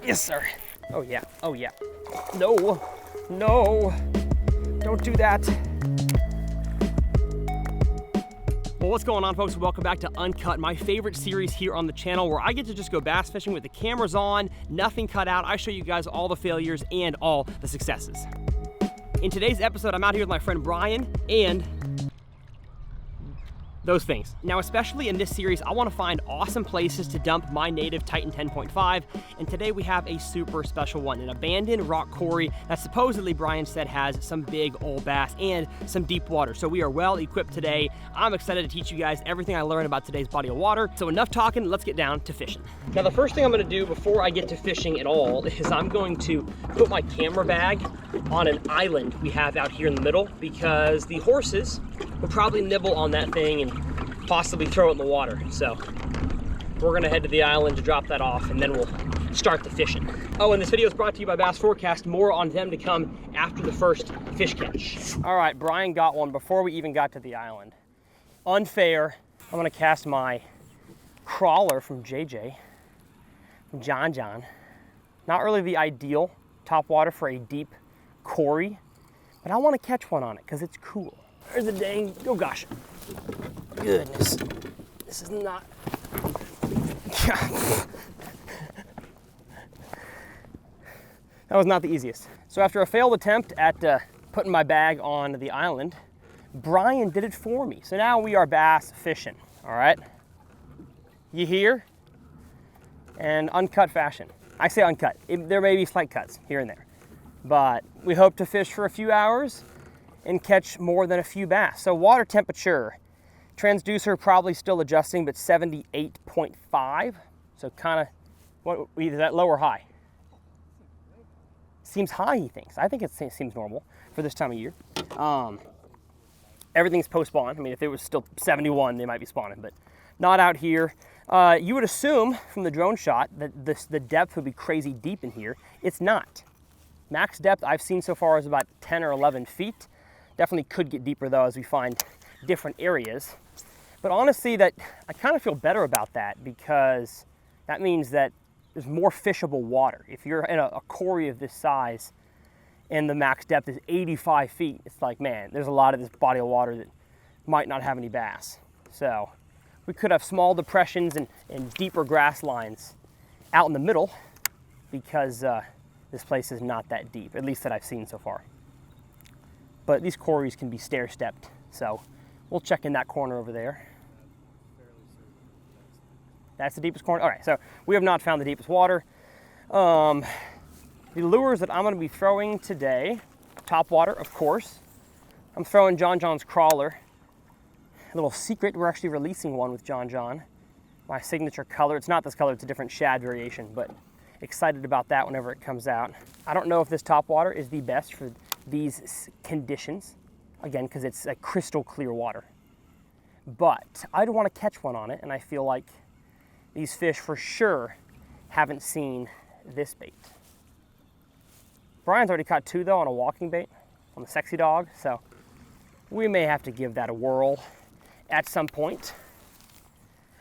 Yes, sir. Oh yeah, oh yeah. No, no, don't do that. Well, what's going on, folks? Welcome back to Uncut, my favorite series here on the channel where I get to just go bass fishing with the cameras on, nothing cut out. I show you guys all the failures and all the successes. In today's episode, I'm out here with my friend Brian and those things. Now, especially in this series, I want to find awesome places to dump my native Titan 10.5, and today we have a super special one, an abandoned rock quarry that supposedly Brian said has some big old bass and some deep water. So we are well equipped today. I'm excited to teach you guys everything I learned about today's body of water. So enough talking, let's get down to fishing. Now, the first thing I'm going to do before I get to fishing at all is I'm going to put my camera bag on an island we have out here in the middle, because the horses will probably nibble on that thing and possibly throw it in the water. So we're gonna head to the island to drop that off, and then we'll start the fishing. Oh, and this video is brought to you by Bass Forecast. More on them to come after the first fish catch. All right, Brian got one before we even got to the island. Unfair. I'm gonna cast my crawler from JJ, from John. Not really the ideal top water for a deep quarry, but I wanna catch one on it because it's cool. There's a dang, oh gosh. Goodness, this is not, that was not the easiest. So after a failed attempt at putting my bag on the island, Brian did it for me. So now we are bass fishing, all right? You hear? And uncut fashion. I say uncut, there may be slight cuts here and there, but we hope to fish for a few hours and catch more than a few bass. So water temperature, transducer probably still adjusting, but 78.5. So kind of, what, either that low or high? Seems high, he thinks. I think it seems normal for this time of year. Everything's post-spawn. I mean, if it was still 71, they might be spawning, but not out here. You would assume from the drone shot that the depth would be crazy deep in here. It's not. Max depth I've seen so far is about 10 or 11 feet. Definitely could get deeper though as we find different areas. But honestly, that I kind of feel better about that, because that means that there's more fishable water. If you're in a quarry of this size and the max depth is 85 feet, it's like, man, there's a lot of this body of water that might not have any bass. So we could have small depressions and deeper grass lines out in the middle, because this place is not that deep, at least that I've seen so far. But these quarries can be stair-stepped, so we'll check in that corner over there. That's the deepest corner? All right, so we have not found the deepest water. The lures that I'm gonna be throwing today, top water, of course. I'm throwing John's crawler. A little secret, we're actually releasing one with John. My signature color. It's not this color, it's a different shad variation, but excited about that whenever it comes out. I don't know if this top water is the best for these conditions, again, because it's a crystal clear water. But I'd want to catch one on it, and I feel like these fish for sure haven't seen this bait. Brian's already caught two though on a walking bait, on the Sexy Dog, so we may have to give that a whirl at some point.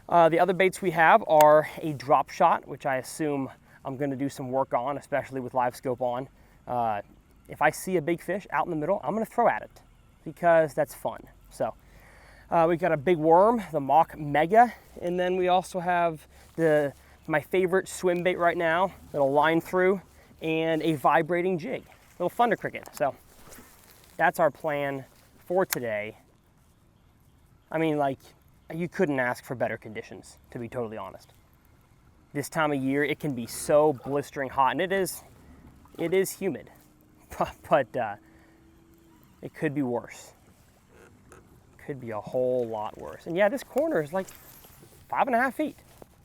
The other baits we have are a drop shot, which I assume I'm going to do some work on, especially with live scope on. If I see a big fish out in the middle, I'm going to throw at it, because that's fun. So we've got a big worm, the Mock Mega, and then we also have my favorite swim bait right now, little line through, and a vibrating jig, little thunder cricket. So that's our plan for today. I mean, like, you couldn't ask for better conditions, to be totally honest. This time of year, it can be so blistering hot, and it is humid, but it could be worse. Could be a whole lot worse. And yeah, this corner is like 5.5 feet.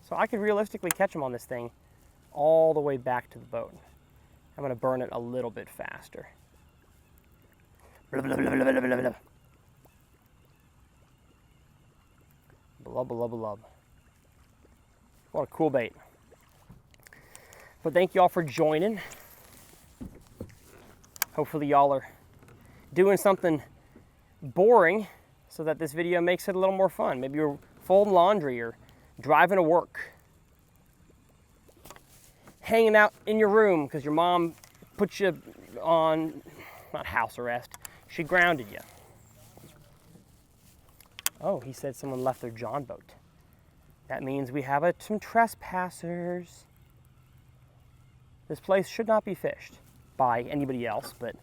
So I could realistically catch them on this thing all the way back to the boat. I'm gonna burn it a little bit faster. Blub, blub, blub, blub, blub, blub. Blub, blub, blub. What a cool bait. But thank y'all for joining. Hopefully y'all are doing something boring so that this video makes it a little more fun. Maybe you're folding laundry or driving to work. hanging out in your room because your mom put you on, not house arrest, she grounded you. Oh, he said someone left their John boat. That means we have some trespassers. This place should not be fished by anybody else, but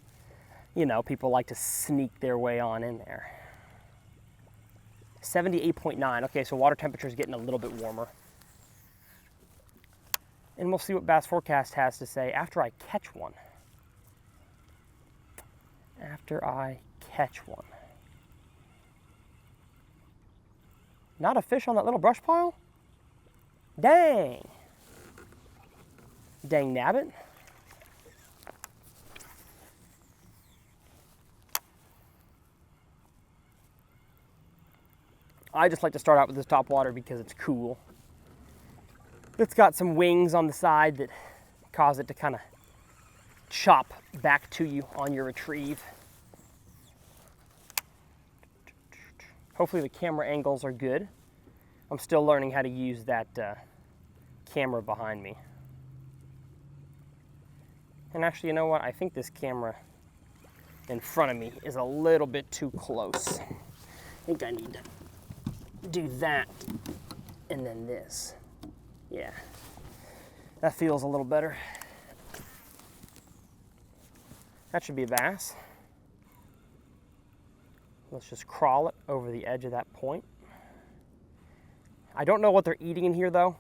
you know, people like to sneak their way on in there. 78.9. Okay, so water temperature is getting a little bit warmer. And we'll see what Bass Forecast has to say after I catch one. After I catch one. Not a fish on that little brush pile? Dang. Dang nabbit. I just like to start out with this top water because it's cool. It's got some wings on the side that cause it to kind of chop back to you on your retrieve. Hopefully the camera angles are good. I'm still learning how to use that camera behind me. And actually, you know what? I think this camera in front of me is a little bit too close. I think I need to do that and then this. Yeah, that feels a little better. That should be a bass. Let's just crawl it over the edge of that point. I don't know what they're eating in here though.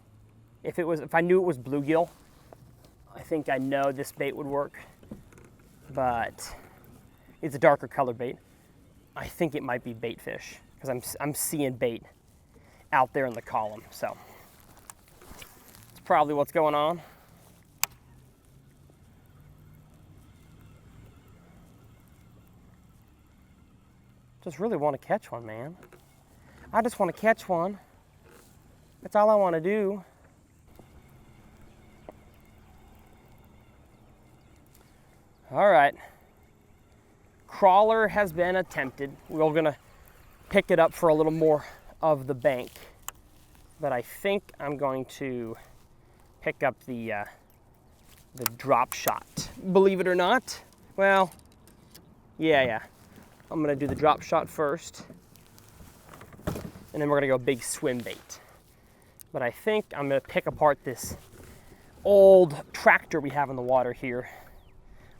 If I knew it was bluegill, I think I know this bait would work, but it's a darker color bait. I think it might be bait fish because I'm seeing bait out there in the column, so it's probably what's going on. Just really want to catch one, man. I just want to catch one. That's all I want to do. All right. Crawler has been attempted. We're gonna pick it up for a little more of the bank, but I think I'm going to pick up the drop shot. Believe it or not. Well, yeah. I'm gonna do the drop shot first, and then we're gonna go big swim bait. But I think I'm gonna pick apart this old tractor we have in the water here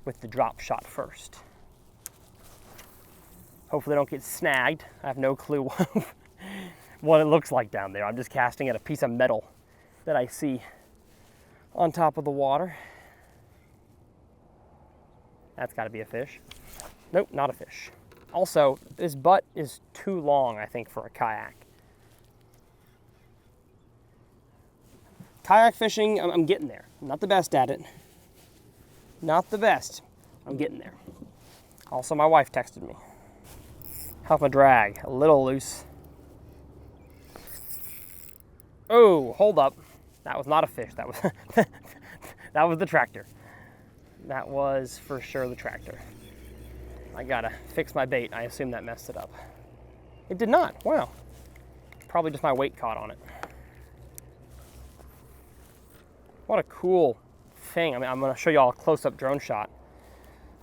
with the drop shot first. Hopefully I don't get snagged. I have no clue what it looks like down there. I'm just casting at a piece of metal that I see on top of the water. That's gotta be a fish. Nope, not a fish. Also, this butt is too long, I think, for a kayak. Kayak fishing, I'm getting there. I'm not the best at it. Not the best. I'm getting there. Also, my wife texted me. Help a drag, a little loose. Oh, hold up. That was not a fish. That was that was the tractor. That was for sure the tractor. I gotta fix my bait. I assume that messed it up. It did not. Wow. Probably just my weight caught on it. What a cool thing. I mean, I'm gonna show you all a close-up drone shot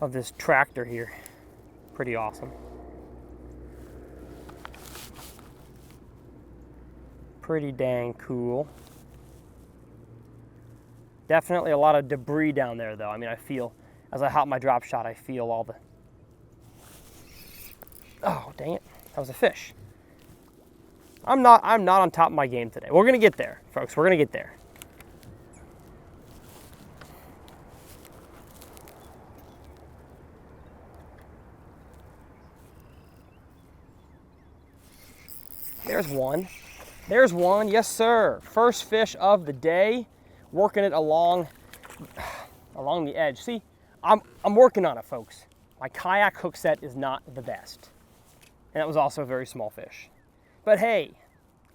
of this tractor here. Pretty awesome. Pretty dang cool. Definitely a lot of debris down there though. I mean, I feel, as I hop my drop shot, I feel all the, oh, dang it, that was a fish. I'm not on top of my game today. We're gonna get there, folks, we're gonna get there. There's one. There's one, yes sir. First fish of the day. Working it along the edge. See, I'm working on it, folks. My kayak hook set is not the best. And that was also a very small fish. But hey,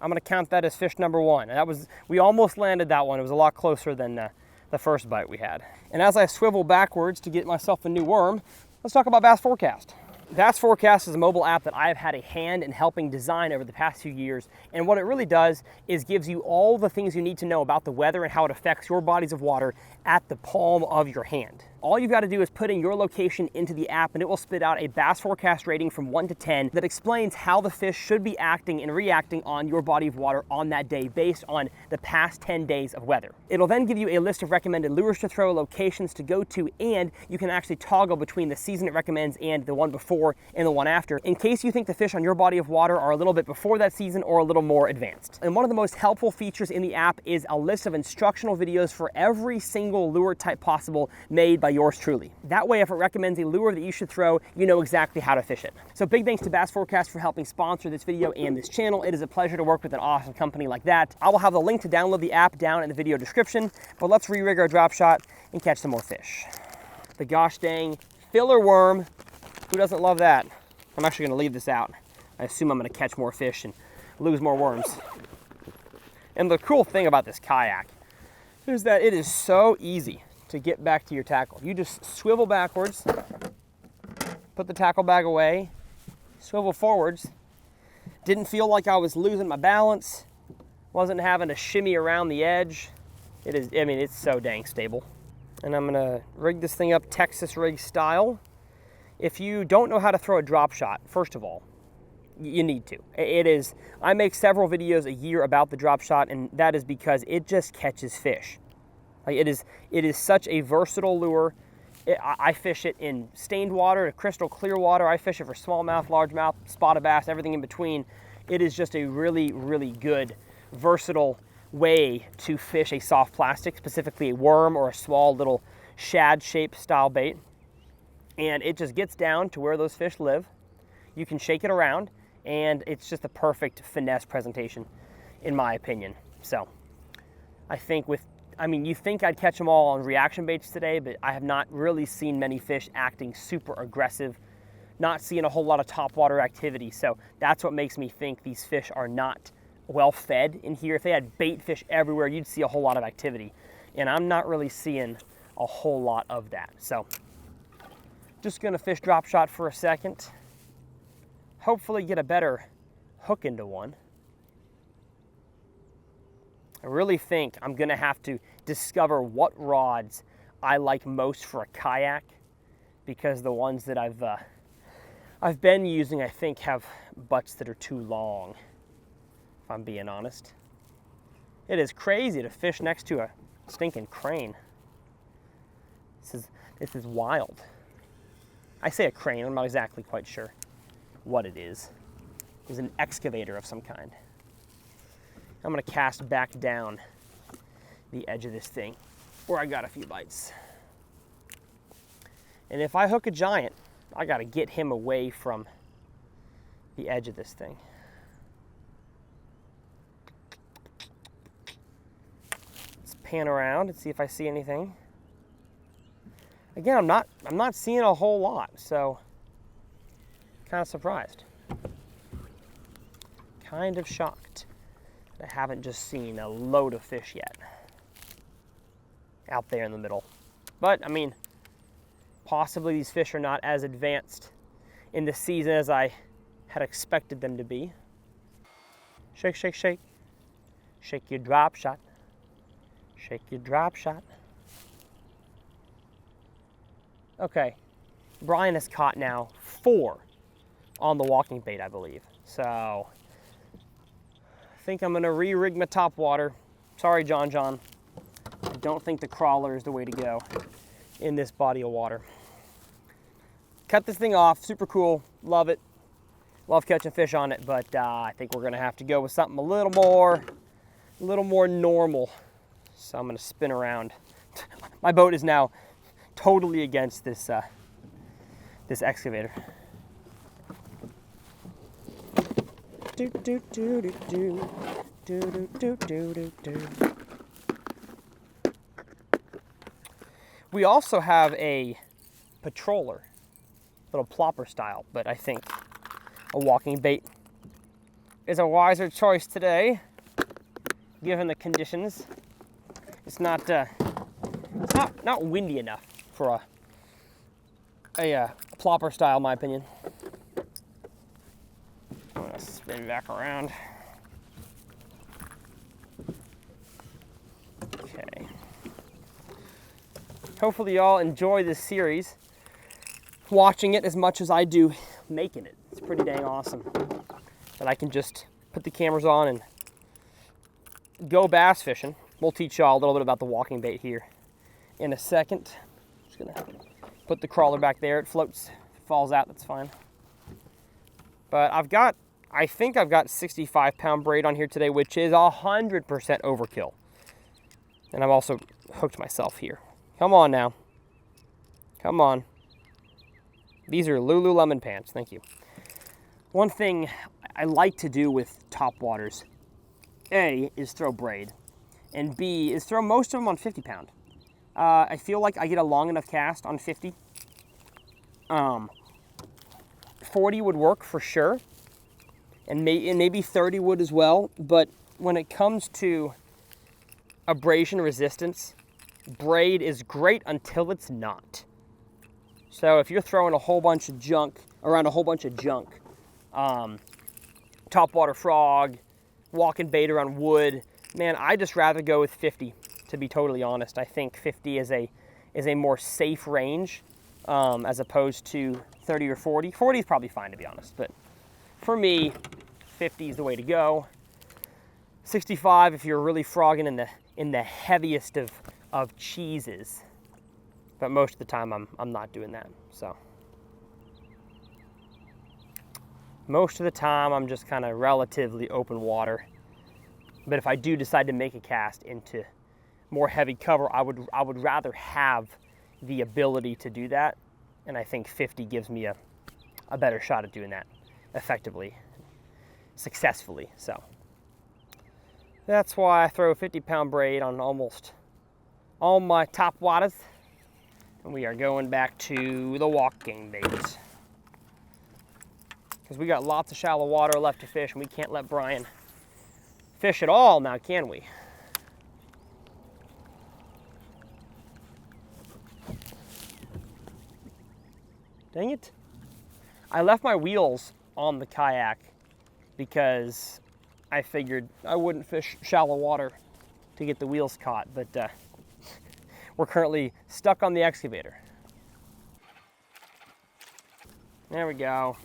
I'm gonna count that as fish number one. And we almost landed that one. It was a lot closer than the first bite we had. And as I swivel backwards to get myself a new worm, let's talk about Bass Forecast. Bass Forecast is a mobile app that I've had a hand in helping design over the past few years, and what it really does is gives you all the things you need to know about the weather and how it affects your bodies of water at the palm of your hand. All you've got to do is put in your location into the app and it will spit out a Bass Forecast rating from 1 to 10 that explains how the fish should be acting and reacting on your body of water on that day based on the past 10 days of weather. It'll then give you a list of recommended lures to throw, locations to go to, and you can actually toggle between the season it recommends and the one before and the one after in case you think the fish on your body of water are a little bit before that season or a little more advanced. And one of the most helpful features in the app is a list of instructional videos for every single lure type possible made by yours truly. That way, if it recommends a lure that you should throw, you know exactly how to fish it. So big thanks to Bass Forecast for helping sponsor this video and this channel. It is a pleasure to work with an awesome company like that. I will have the link to download the app down in the video description, but let's re-rig our drop shot and catch some more fish. The gosh dang filler worm. Who doesn't love that? I'm actually gonna leave this out. I assume I'm gonna catch more fish and lose more worms. And the cool thing about this kayak is that it is so easy to get back to your tackle. You just swivel backwards, put the tackle bag away, swivel forwards. Didn't feel like I was losing my balance, wasn't having to shimmy around the edge. It is, I mean, it's so dang stable. And I'm gonna rig this thing up Texas rig style. If you don't know how to throw a drop shot, first of all, you need to. It is, I make several videos a year about the drop shot, and that is because it just catches fish. Like it is such a versatile lure. I fish it in stained water, crystal clear water. I fish it for smallmouth, largemouth, spotted bass, everything in between. It is just a really, really good, versatile way to fish a soft plastic, specifically a worm or a small little shad-shaped style bait. And it just gets down to where those fish live. You can shake it around, and it's just a perfect finesse presentation, in my opinion. So I think you think I'd catch them all on reaction baits today, but I have not really seen many fish acting super aggressive, not seeing a whole lot of topwater activity. So that's what makes me think these fish are not well fed in here. If they had bait fish everywhere, you'd see a whole lot of activity. And I'm not really seeing a whole lot of that. So just gonna fish drop shot for a second. Hopefully get a better hook into one. I really think I'm gonna have to discover what rods I like most for a kayak, because the ones that I've been using, I think, have butts that are too long, if I'm being honest. It is crazy to fish next to a stinking crane. This is wild. I say a crane, I'm not exactly quite sure what it is. It's an excavator of some kind. I'm gonna cast back down the edge of this thing where I got a few bites. And if I hook a giant, I gotta get him away from the edge of this thing. Let's pan around and see if I see anything. Again, I'm not seeing a whole lot, so kind of surprised. Kind of shocked. I haven't just seen a load of fish yet out there in the middle. But I mean, possibly these fish are not as advanced in the season as I had expected them to be. Shake, shake, shake. Shake your drop shot. Shake your drop shot. Okay, Brian has caught now 4 on the walking bait, I believe. So I think I'm gonna re-rig my top water. Sorry, John. I don't think the crawler is the way to go in this body of water. Cut this thing off, super cool, love it. Love catching fish on it, but I think we're gonna have to go with something a little more normal. So I'm gonna spin around. My boat is now totally against this this excavator. We also have a patroller, little plopper style, but I think a walking bait is a wiser choice today, given the conditions. It's not windy enough for a plopper style, in my opinion. spin back around. Okay. Hopefully y'all enjoy this series, watching it as much as I do making it. It's pretty dang awesome that I can just put the cameras on and go bass fishing. We'll teach y'all a little bit about the walking bait here in a second. Just gonna put the crawler back there. It floats, if it falls out, that's fine. But I think I've got 65-pound braid on here today, which is 100% overkill. And I've also hooked myself here. Come on now. Come on. These are Lululemon pants, thank you. One thing I like to do with topwaters, A, is throw braid, and B, is throw most of them on 50-pound. I feel like I get a long enough cast on 50. 40 would work for sure, and maybe 30 would as well, but when it comes to abrasion resistance, braid is great until it's not. So if you're throwing a whole bunch of junk, around a whole bunch of junk, topwater frog, walking bait around wood, man, I just rather go with 50, to be totally honest. I think 50 is a more safe range, as opposed to 30 or 40. 40 is probably fine, to be honest, but for me, 50 is the way to go. 65 if you're really frogging in the heaviest of cheeses, but most of the time I'm not doing that. So most of the time I'm just kind of relatively open water. But if I do decide to make a cast into more heavy cover, I would rather have the ability to do that, and I think 50 gives me a better shot at doing that effectively, successfully. So that's why I throw a 50-pound braid on almost all my top waters. And we are going back to the walking bait, because we got lots of shallow water left to fish, and we can't let Brian fish at all now, can we? Dang it. I left my wheels on the kayak because I figured I wouldn't fish shallow water to get the wheels caught, but we're currently stuck on the excavator. There we go.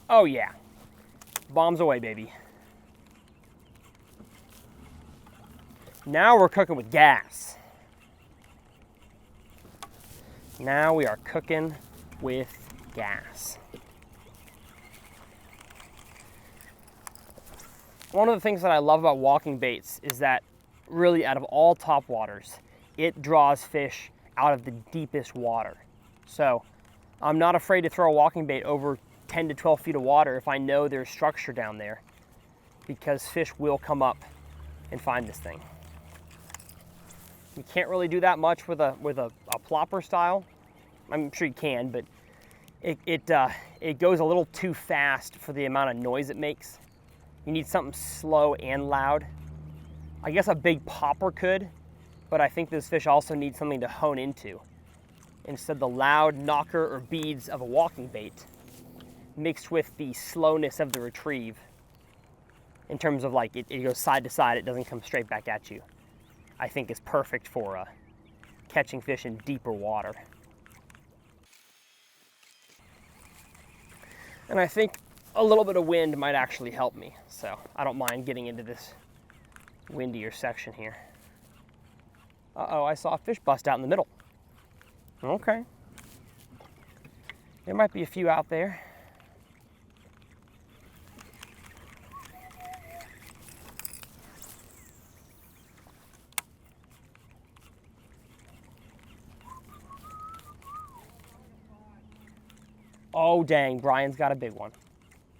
Oh yeah, bombs away, baby. Now we're cooking with gas. Now we are cooking with gas. One of the things that I love about walking baits is that really out of all top waters, it draws fish out of the deepest water. So I'm not afraid to throw a walking bait over 10 to 12 feet of water if I know there's structure down there, because fish will come up and find this thing. You can't really do that much with a plopper style. I'm sure you can, but it goes a little too fast for the amount of noise it makes. You need something slow and loud. I guess a big popper could, but I think those fish also need something to hone into. Instead, the loud knocker or beads of a walking bait mixed with the slowness of the retrieve, in terms of like it goes side to side, it doesn't come straight back at you, I think is perfect for catching fish in deeper water. And I think a little bit of wind might actually help me, so I don't mind getting into this windier section here. Uh-oh, I saw a fish bust out in the middle. Okay. There might be a few out there. Oh dang, Brian's got a big one.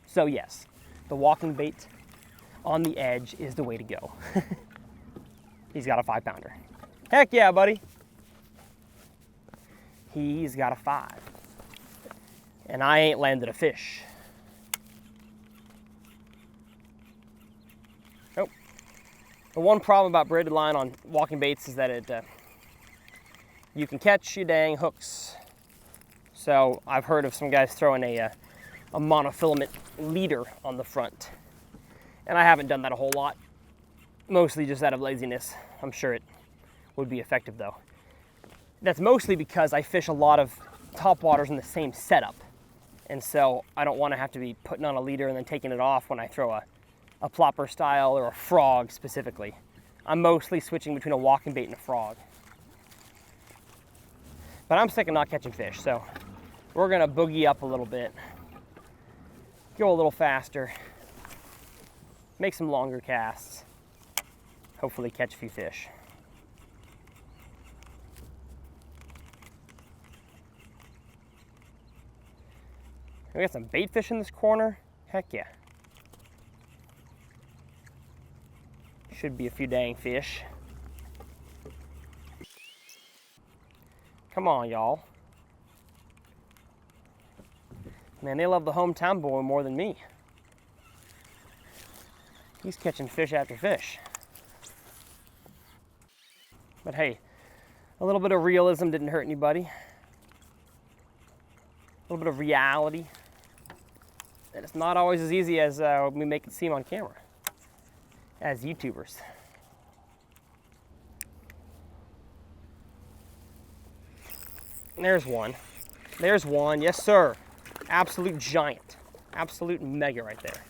So yes, the walking bait on the edge is the way to go. He's got a 5-pounder. Heck yeah, buddy. He's got a 5. And I ain't landed a fish. Nope. The one problem about braided line on walking baits is that you can catch your dang hooks So I've heard of some guys throwing a monofilament leader on the front. And I haven't done that a whole lot, mostly just out of laziness. I'm sure it would be effective though. That's mostly because I fish a lot of topwaters in the same setup. And so I don't want to have to be putting on a leader and then taking it off when I throw a plopper style or a frog specifically. I'm mostly switching between a walking bait and a frog. But I'm sick of not catching fish, so we're gonna boogie up a little bit, go a little faster, make some longer casts, hopefully catch a few fish. We got some bait fish in this corner. Heck yeah. Should be a few dang fish. Come on, y'all. Man, they love the hometown boy more than me. He's catching fish after fish. But hey, a little bit of realism didn't hurt anybody. A little bit of reality. And it's not always as easy as we make it seem on camera as YouTubers. And there's one. There's one, yes sir. Absolute giant. Absolute mega right there.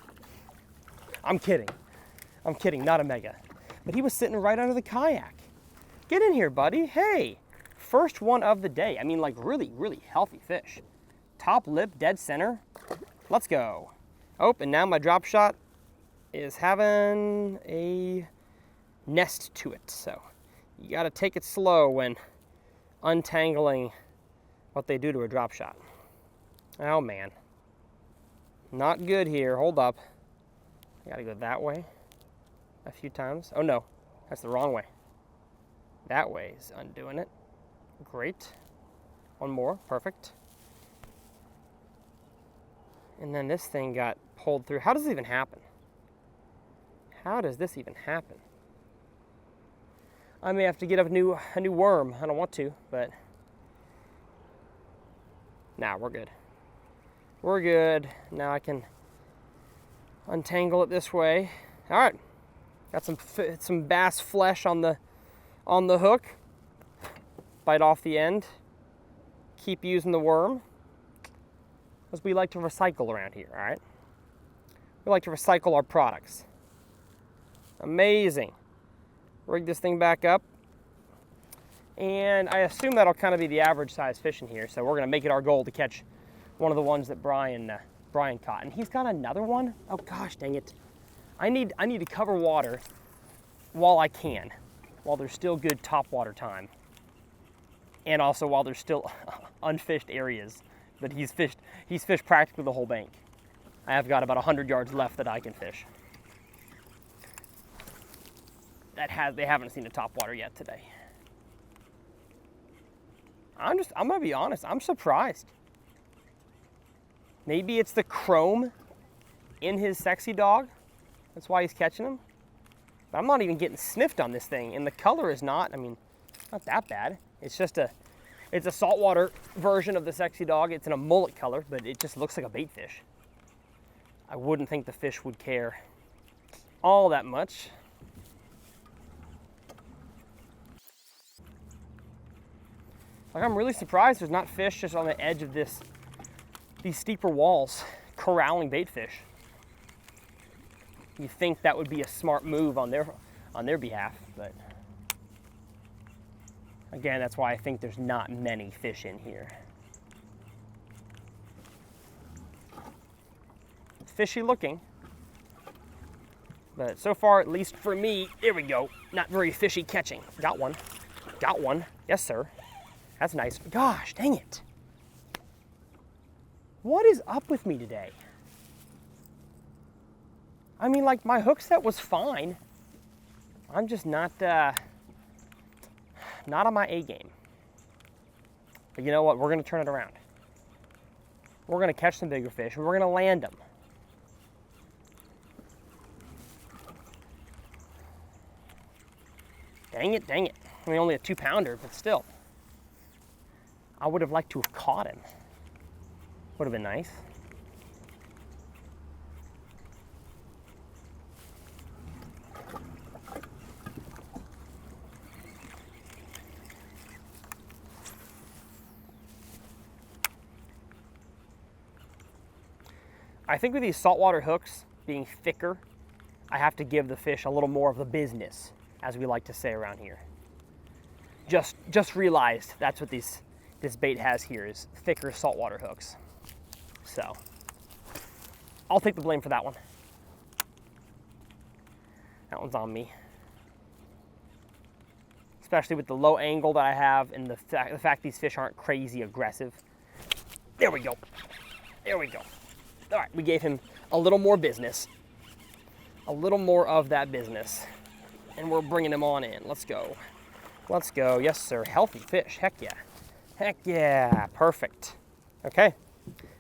I'm kidding. I'm kidding, not a mega. But he was sitting right under the kayak. Get in here, buddy. Hey, first one of the day. I mean, like really, really healthy fish. Top lip, dead center. Let's go. Oh, and now my drop shot is having a nest to it. So you gotta take it slow when untangling what they do to a drop shot. Oh man, not good here. Hold up. I gotta go that way a few times. Oh no, that's the wrong way. That way is undoing it. Great. One more, perfect. And then this thing got pulled through. How does this even happen? How does this even happen? I may have to get a new worm. I don't want to, but nah, we're good. We're good. Now I can untangle it this way. All right, got some bass flesh on the hook. Bite off the end. Keep using the worm, because we like to recycle around here. All right, we like to recycle our products. Amazing. Rig this thing back up, and I assume that'll kind of be the average size fish in here. So we're gonna make it our goal to catch one of the ones that Brian caught, and he's got another one. Oh gosh, dang it! I need to cover water while I can, while there's still good top water time, and also while there's still unfished areas. But he's fished practically the whole bank. I have got about 100 yards left that I can fish. They haven't seen the top water yet today. I'm gonna be honest, I'm surprised. Maybe it's the chrome in his sexy dog. That's why he's catching them. But I'm not even getting sniffed on this thing, and the color is not that bad. It's just it's a saltwater version of the sexy dog. It's in a mullet color, but it just looks like a bait fish. I wouldn't think the fish would care all that much. Like, I'm really surprised there's not fish just on the edge of these steeper walls corralling bait fish. You think that would be a smart move on their behalf, but again, that's why I think there's not many fish in here. Fishy looking, but so far, at least for me, there we go. Not very fishy catching. Got one. Got one. Yes, sir. That's nice. Gosh, dang it. What is up with me today? I mean, like, my hook set was fine. I'm just not on my A game. But you know what? We're going to turn it around. We're going to catch some bigger fish, and we're going to land them. Dang it, dang it. I mean, only a 2-pounder, but still. I would have liked to have caught him. Would have been nice. I think with these saltwater hooks being thicker, I have to give the fish a little more of the business, as we like to say around here. Just realized that's what this bait has here, is thicker saltwater hooks. So I'll take the blame for that one. That one's on me. Especially with the low angle that I have and the fact these fish aren't crazy aggressive. There we go. There we go. All right, we gave him a little more business. A little more of that business. And we're bringing him on in. Let's go. Let's go. Yes, sir. Healthy fish. Heck yeah. Heck yeah. Perfect. Okay.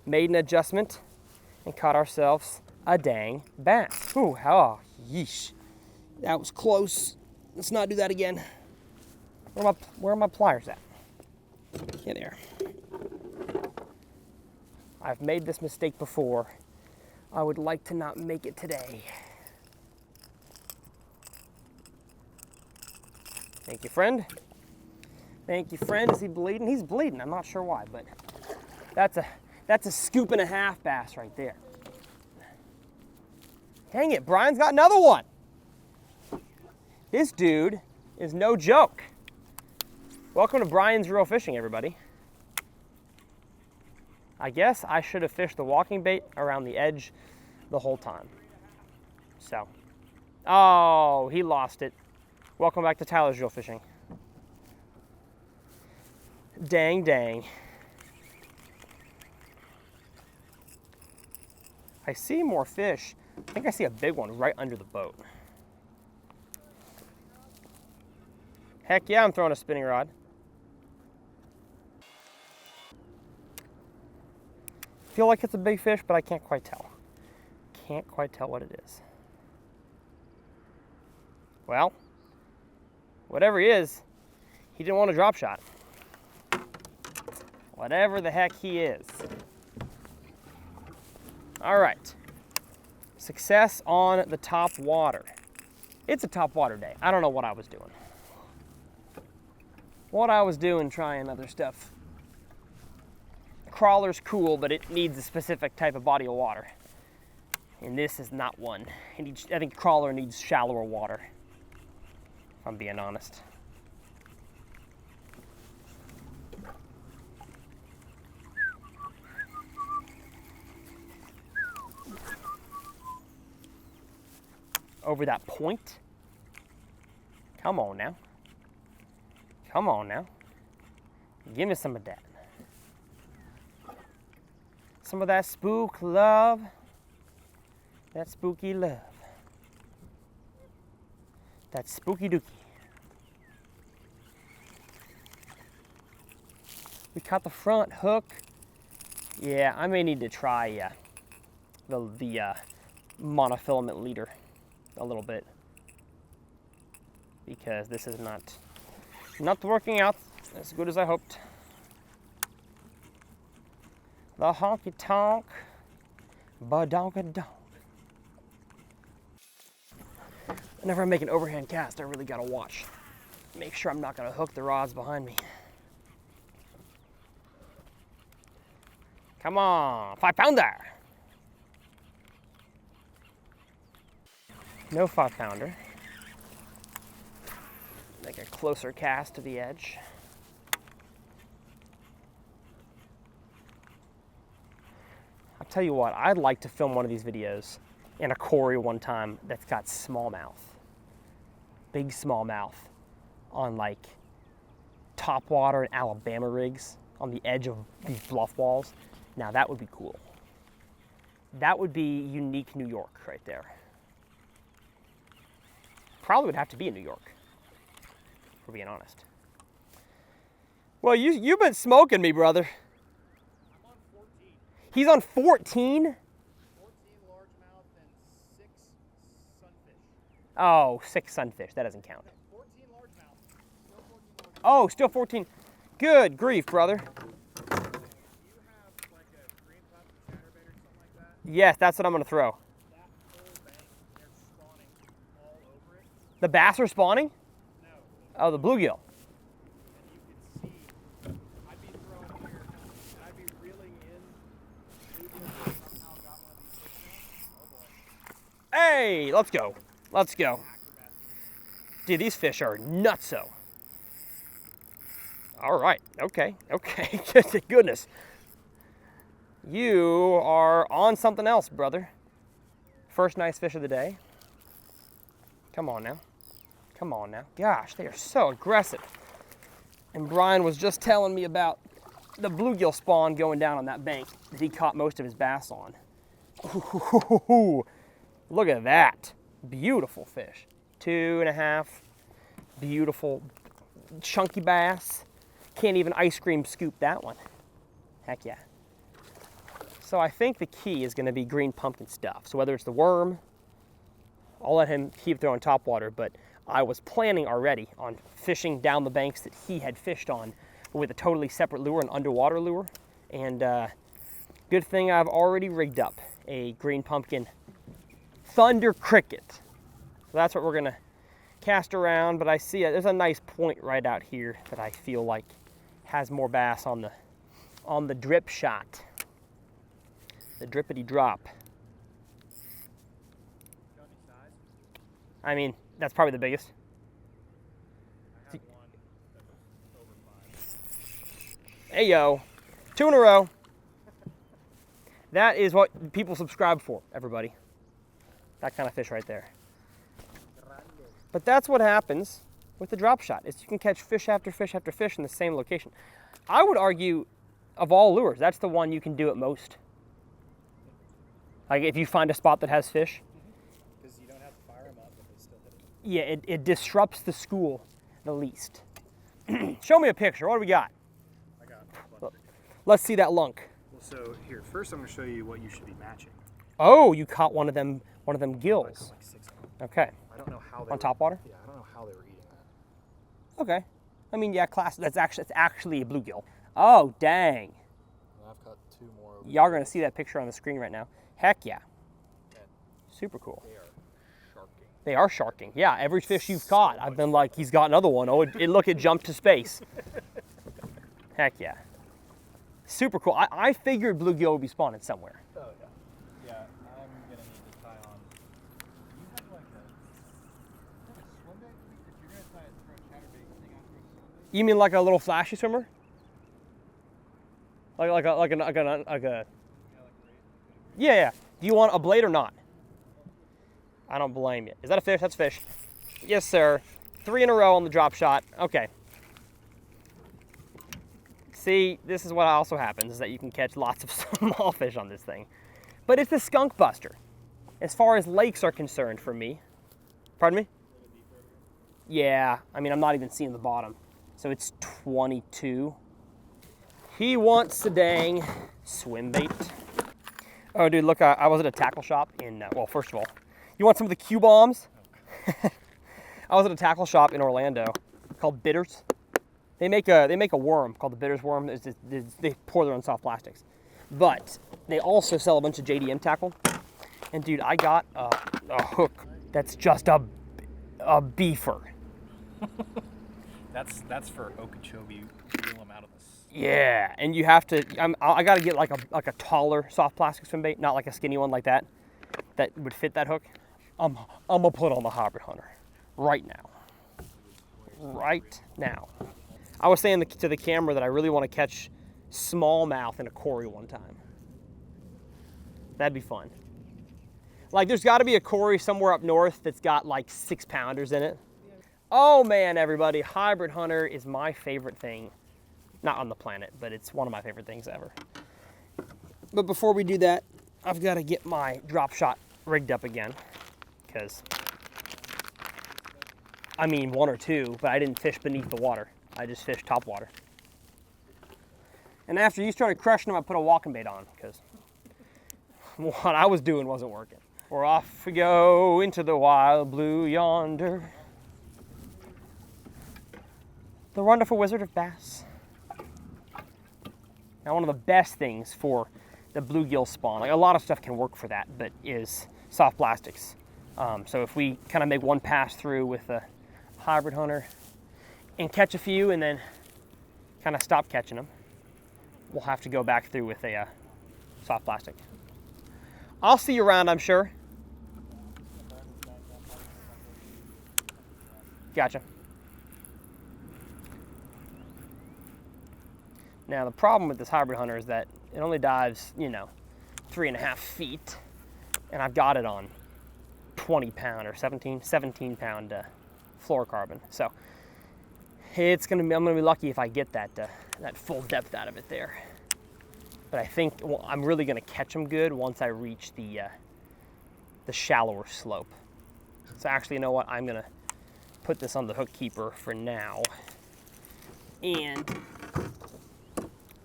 Made an adjustment and caught ourselves a dang bass. Ooh, oh, yeesh. That was close. Let's not do that again. Where are my pliers at? Yeah, there. I've made this mistake before. I would like to not make it today. Thank you, friend. Thank you, friend. Is he bleeding? He's bleeding. I'm not sure why, but that's a scoop and a half bass right there. Dang it, Brian's got another one. This dude is no joke. Welcome to Brian's Real Fishing, everybody. I guess I should have fished the walking bait around the edge the whole time. So, oh, he lost it. Welcome back to Tyler's Real Fishing. Dang, dang. I see more fish. I think I see a big one right under the boat. Heck yeah, I'm throwing a spinning rod. Feel like it's a big fish, but I can't quite tell. Can't quite tell what it is. Well, whatever he is, he didn't want a drop shot. Whatever the heck he is. All right. Success on the top water. It's a top water day. I don't know what I was doing. Trying other stuff. Crawler's cool, but it needs a specific type of body of water. And this is not one. I think crawler needs shallower water, if I'm being honest. Over that point. Come on now. Come on now. Give me some of that. Some of that spook love. That spooky love. That spooky dookie. We caught the front hook. Yeah, I may need to try the monofilament leader a little bit, because this is not working out as good as I hoped. The honky tonk, badonka-donk. Whenever I make an overhand cast, I really gotta watch. Make sure I'm not gonna hook the rods behind me. Come on, 5-pounder. No 5-pounder. Make a closer cast to the edge. I'll tell you what, I'd like to film one of these videos in a quarry one time that's got smallmouth. Big smallmouth on like topwater and Alabama rigs on the edge of these bluff walls. Now that would be cool. That would be unique New York right there. Probably would have to be in New York, for being honest. Well, you've been smoking me, brother. I'm on 14. He's on 14? 14 largemouth and 6 sunfish. Oh, 6 sunfish. That doesn't count. 14 largemouth. Still 14 largemouth. Oh, still 14. Good grief, brother. Do you have like a green Yes, that's what I'm gonna throw. That whole bank, they're spawning all over it. The bass are spawning? No. Oh, the bluegill. And you could see, I'd be throwing here, and I'd be reeling in. Bluegill somehow got one of these fish now. Oh boy. Hey, let's go. Let's go. Acrobat. Dude, these fish are nutso. All right, okay. Goodness. You are on something else, brother. First nice fish of the day. Come on now. Come on now. Gosh, they are so aggressive. And Brian was just telling me about the bluegill spawn going down on that bank that he caught most of his bass on. Ooh, look at that. Beautiful fish. 2.5. Beautiful, chunky bass. Can't even ice cream scoop that one. Heck yeah. So I think the key is going to be green pumpkin stuff. So whether it's the worm, I'll let him keep throwing topwater, but I was planning already on fishing down the banks that he had fished on with a totally separate lure, an underwater lure. And good thing I've already rigged up a green pumpkin thunder cricket. So that's what we're going to cast around, but I see there's a nice point right out here that I feel like has more bass on the drip shot. The drippity drop. Got any size? I mean, that's probably the biggest. I had one that was over 5. Hey yo, 2 in a row. That is what people subscribe for, everybody. That kind of fish right there. But that's what happens with the drop shot, is you can catch fish after fish after fish in the same location. I would argue, of all lures, that's the one you can do it most. Like if you find a spot that has fish. Because you don't have to fire them up, but they still hit it. Yeah, it disrupts the school the least. Show me a picture. What do we got? I got a bunch. Let's see that lunk. Well, so here, first I'm going to show you what you should be matching. Oh, you caught one of them gills. Like 6 of them. Okay. I don't know how they On were, top water? Yeah, I don't know how they were eating that. Okay. I mean, yeah, class. It's actually a bluegill. Oh, dang. And I've caught 2 more. Y'all are gonna see that picture on the screen right now. Heck yeah. Super cool. They are sharking. They are sharking. Yeah, every fish you've caught, I've been like, he's got another one. Oh, it jumped to space. Heck yeah. Super cool. I figured bluegill would be spawning somewhere. Oh, yeah. Yeah, I'm going to need to tie on. You have like a swim bait? If you're going to tie a chatterbait thing after a swim bait? You mean like a little flashy swimmer? Like a Yeah, like a yeah. Do you want a blade or not? I don't blame you. Is that a fish? That's a fish. Yes, sir. 3 in a row on the drop shot. Okay. See, this is what also happens, is that you can catch lots of small fish on this thing. But it's a skunk buster, as far as lakes are concerned for me. Pardon me? Yeah, I mean, I'm not even seeing the bottom. So it's 22. He wants the dang swim bait. Oh, dude, look, I was at a tackle shop in, well, first of all, you want some of the Q-bombs? I was at a tackle shop in Orlando called Bitters. They make a worm called the Bitters worm. They pour their own soft plastics. But they also sell a bunch of JDM tackle. And dude, I got a hook that's just a beefer. That's for Okeechobee. Reel them out of this. Yeah, and you have to. I got to get like a taller soft plastic swim bait, not like a skinny one like that would fit that hook. I'm gonna put on the Hybrid Hunter right now. Right now. I was saying to the camera that I really want to catch smallmouth in a Quarry one time. That'd be fun. Like, there's got to be a Quarry somewhere up north that's got like 6-pounders in it. Oh man, everybody, Hybrid Hunter is my favorite thing. Not on the planet, but it's one of my favorite things ever. But before we do that, I've got to get my drop shot rigged up again, because, I mean, 1 or 2, but I didn't fish beneath the water. I just fished top water. And after you started crushing them, I put a walking bait on, because what I was doing wasn't working. We're off we go into the wild blue yonder. The wonderful wizard of bass. Now, one of the best things for the bluegill spawn. Like a lot of stuff can work for that, but is soft plastics. So if we kind of make one pass through with a hybrid hunter and catch a few and then kind of stop catching them, we'll have to go back through with a soft plastic. I'll see you around, I'm sure. Gotcha. Now the problem with this hybrid hunter is that it only dives, 3.5 feet, and I've got it on 20 pound or 17 pound fluorocarbon. So I'm gonna be lucky if I get that full depth out of it there. But I think I'm really gonna catch them good once I reach the shallower slope. So actually, you know what? I'm gonna put this on the hook keeper for now and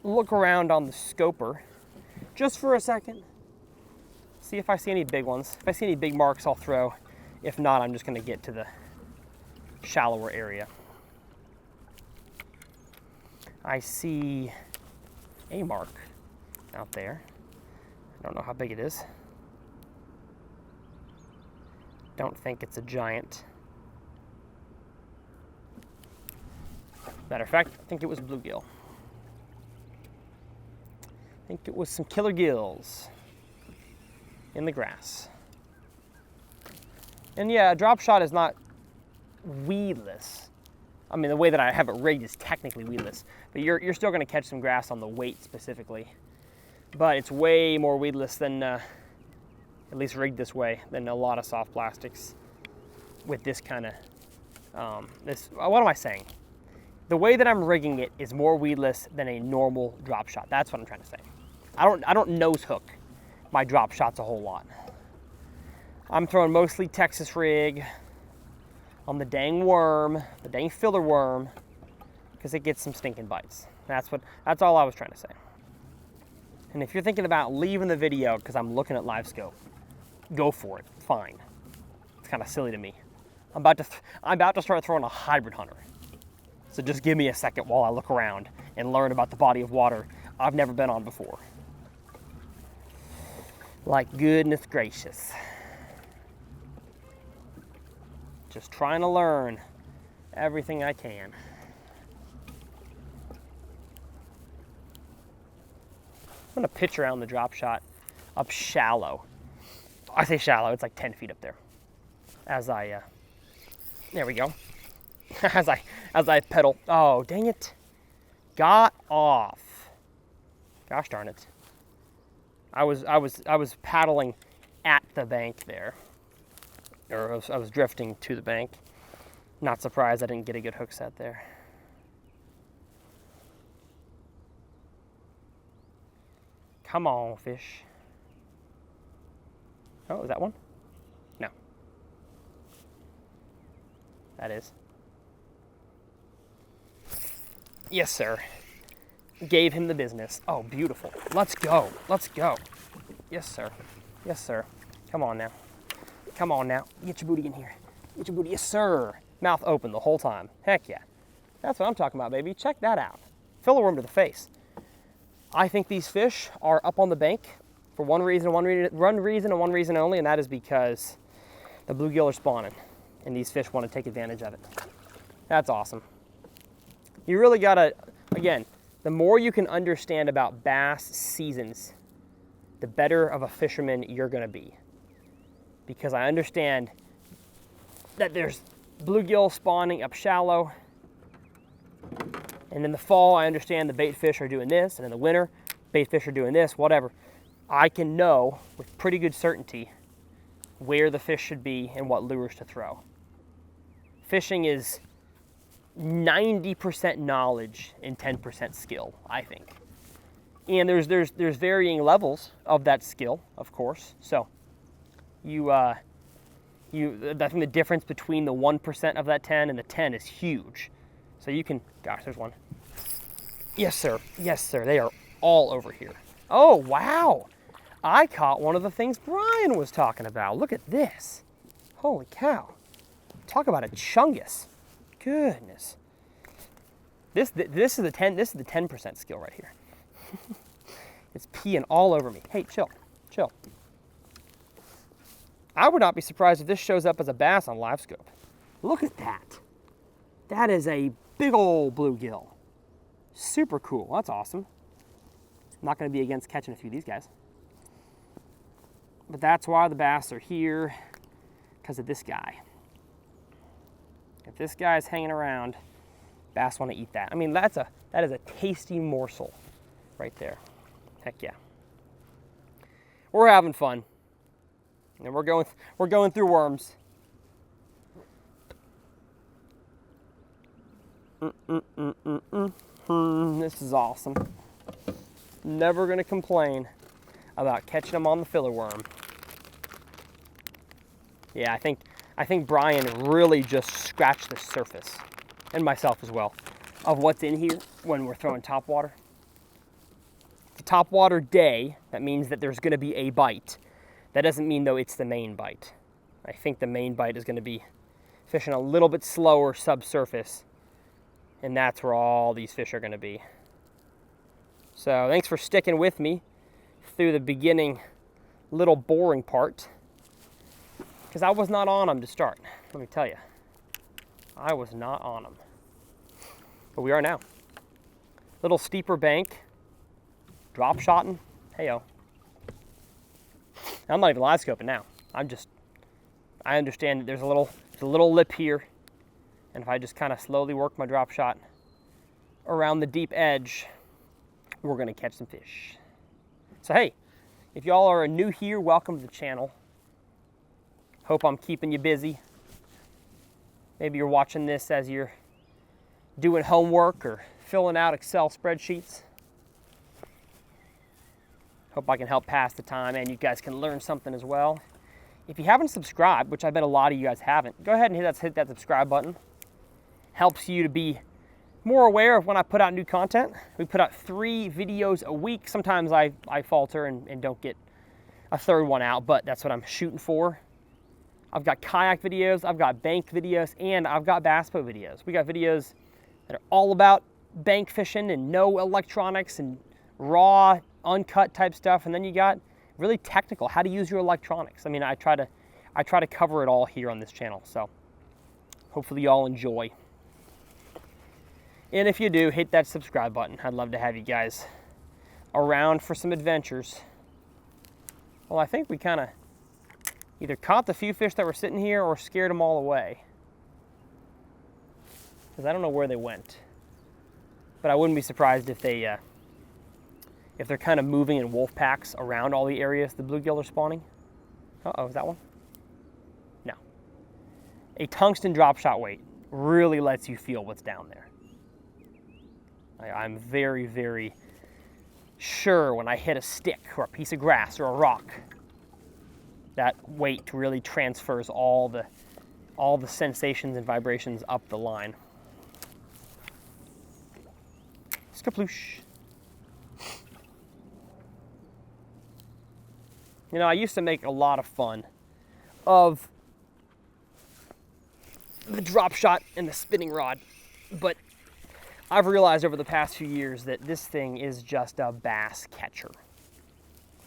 look around on the scoper just for a second. See if I see any big ones. If I see any big marks, I'll throw. If not, I'm just gonna get to the shallower area. I see a mark out there. I don't know how big it is. Don't think it's a giant. Matter of fact, I think it was bluegill. I think it was some killer gills in the grass. And yeah, a drop shot is not weedless. I mean, the way that I have it rigged is technically weedless, but you're still gonna catch some grass on the weight specifically. But it's way more weedless than, at least rigged this way, than a lot of soft plastics with this kind of, what am I saying? The way that I'm rigging it is more weedless than a normal drop shot. That's what I'm trying to say. I don't nose hook my drop shots a whole lot. I'm throwing mostly Texas rig on the dang worm, the dang filler worm, because it gets some stinking bites. That's all I was trying to say. And if you're thinking about leaving the video because I'm looking at live scope, go for it. Fine. It's kind of silly to me. I'm about to start throwing a hybrid hunter. So just give me a second while I look around and learn about the body of water I've never been on before. Like goodness gracious. Just trying to learn everything I can. I'm gonna pitch around the drop shot up shallow. I say shallow, it's like 10 feet up there. There we go. as I pedal. Oh, dang it. Got off. Gosh darn it. I was paddling at the bank there. Or I was drifting to the bank. Not surprised I didn't get a good hook set there. Come on, fish. Oh, is that one? No. That is. Yes, sir. Gave him the business. Oh, beautiful. Let's go. Let's go. Yes, sir. Yes, sir. Come on now. Come on now. Get your booty in here. Get your booty. Yes, sir. Mouth open the whole time. Heck yeah. That's what I'm talking about, baby. Check that out. Filler worm to the face. I think these fish are up on the bank for one reason and one reason only, and that is because the bluegill are spawning, and these fish want to take advantage of it. That's awesome. You really gotta, again, the more you can understand about bass seasons, the better of a fisherman you're gonna be. Because I understand that there's bluegill spawning up shallow, and in the fall, I understand the bait fish are doing this, and in the winter, bait fish are doing this, whatever. I can know with pretty good certainty where the fish should be and what lures to throw. Fishing is 90% knowledge and 10% skill, I think. And there's varying levels of that skill, of course. So I think the difference between the 1% of that 10 and the 10 is huge. So you can, gosh, there's one. Yes, sir. Yes, sir. They are all over here. Oh, wow. I caught one of the things Brian was talking about. Look at this. Holy cow. Talk about a chungus. Goodness. This is the 10% skill right here. It's peeing all over me. Hey, chill, chill. I would not be surprised if this shows up as a bass on live scope. Look at that. That is a big old bluegill. Super cool. That's awesome. I'm not going to be against catching a few of these guys. But that's why the bass are here, because of this guy. If this guy's hanging around, bass want to eat that. I mean, that is a tasty morsel right there. Heck yeah. We're having fun. And we're going through worms. This is awesome. Never gonna complain about catching them on the filler worm. Yeah, I think Brian really just scratched the surface, and myself as well, of what's in here when we're throwing topwater. It's a topwater day. That means that there's gonna be a bite. That doesn't mean, though, it's the main bite. I think the main bite is gonna be fishing a little bit slower subsurface, and that's where all these fish are gonna be. So thanks for sticking with me through the beginning little boring part, because I was not on them to start. Let me tell you, I was not on them, but we are now. Little steeper bank, drop shotting. Hey-o. I'm not even live scoping now. I understand that there's a little lip here, and if I just kind of slowly work my drop shot around the deep edge, we're gonna catch some fish. So hey, if y'all are new here, welcome to the channel. Hope I'm keeping you busy. Maybe you're watching this as you're doing homework or filling out Excel spreadsheets. Hope I can help pass the time and you guys can learn something as well. If you haven't subscribed, which I bet a lot of you guys haven't, go ahead and hit that subscribe button. Helps you to be more aware of when I put out new content. We put out 3 videos a week. Sometimes I falter and don't get a third one out, but that's what I'm shooting for. I've got kayak videos, I've got bank videos, and I've got bass boat videos. We got videos that are all about bank fishing and no electronics and raw, uncut type stuff. And then you got really technical, how to use your electronics. I mean, I try to cover it all here on this channel. So hopefully y'all enjoy. And if you do, hit that subscribe button. I'd love to have you guys around for some adventures. Well, I think we kind of either caught the few fish that were sitting here or scared them all away, because I don't know where they went. But I wouldn't be surprised if they're kind of moving in wolf packs around all the areas the bluegill are spawning. Uh-oh, is that one? No. A tungsten drop shot weight really lets you feel what's down there. I'm very, very sure when I hit a stick or a piece of grass or a rock, that weight really transfers all the sensations and vibrations up the line. Skaploosh. You know, I used to make a lot of fun of the drop shot and the spinning rod, but I've realized over the past few years that this thing is just a bass catcher.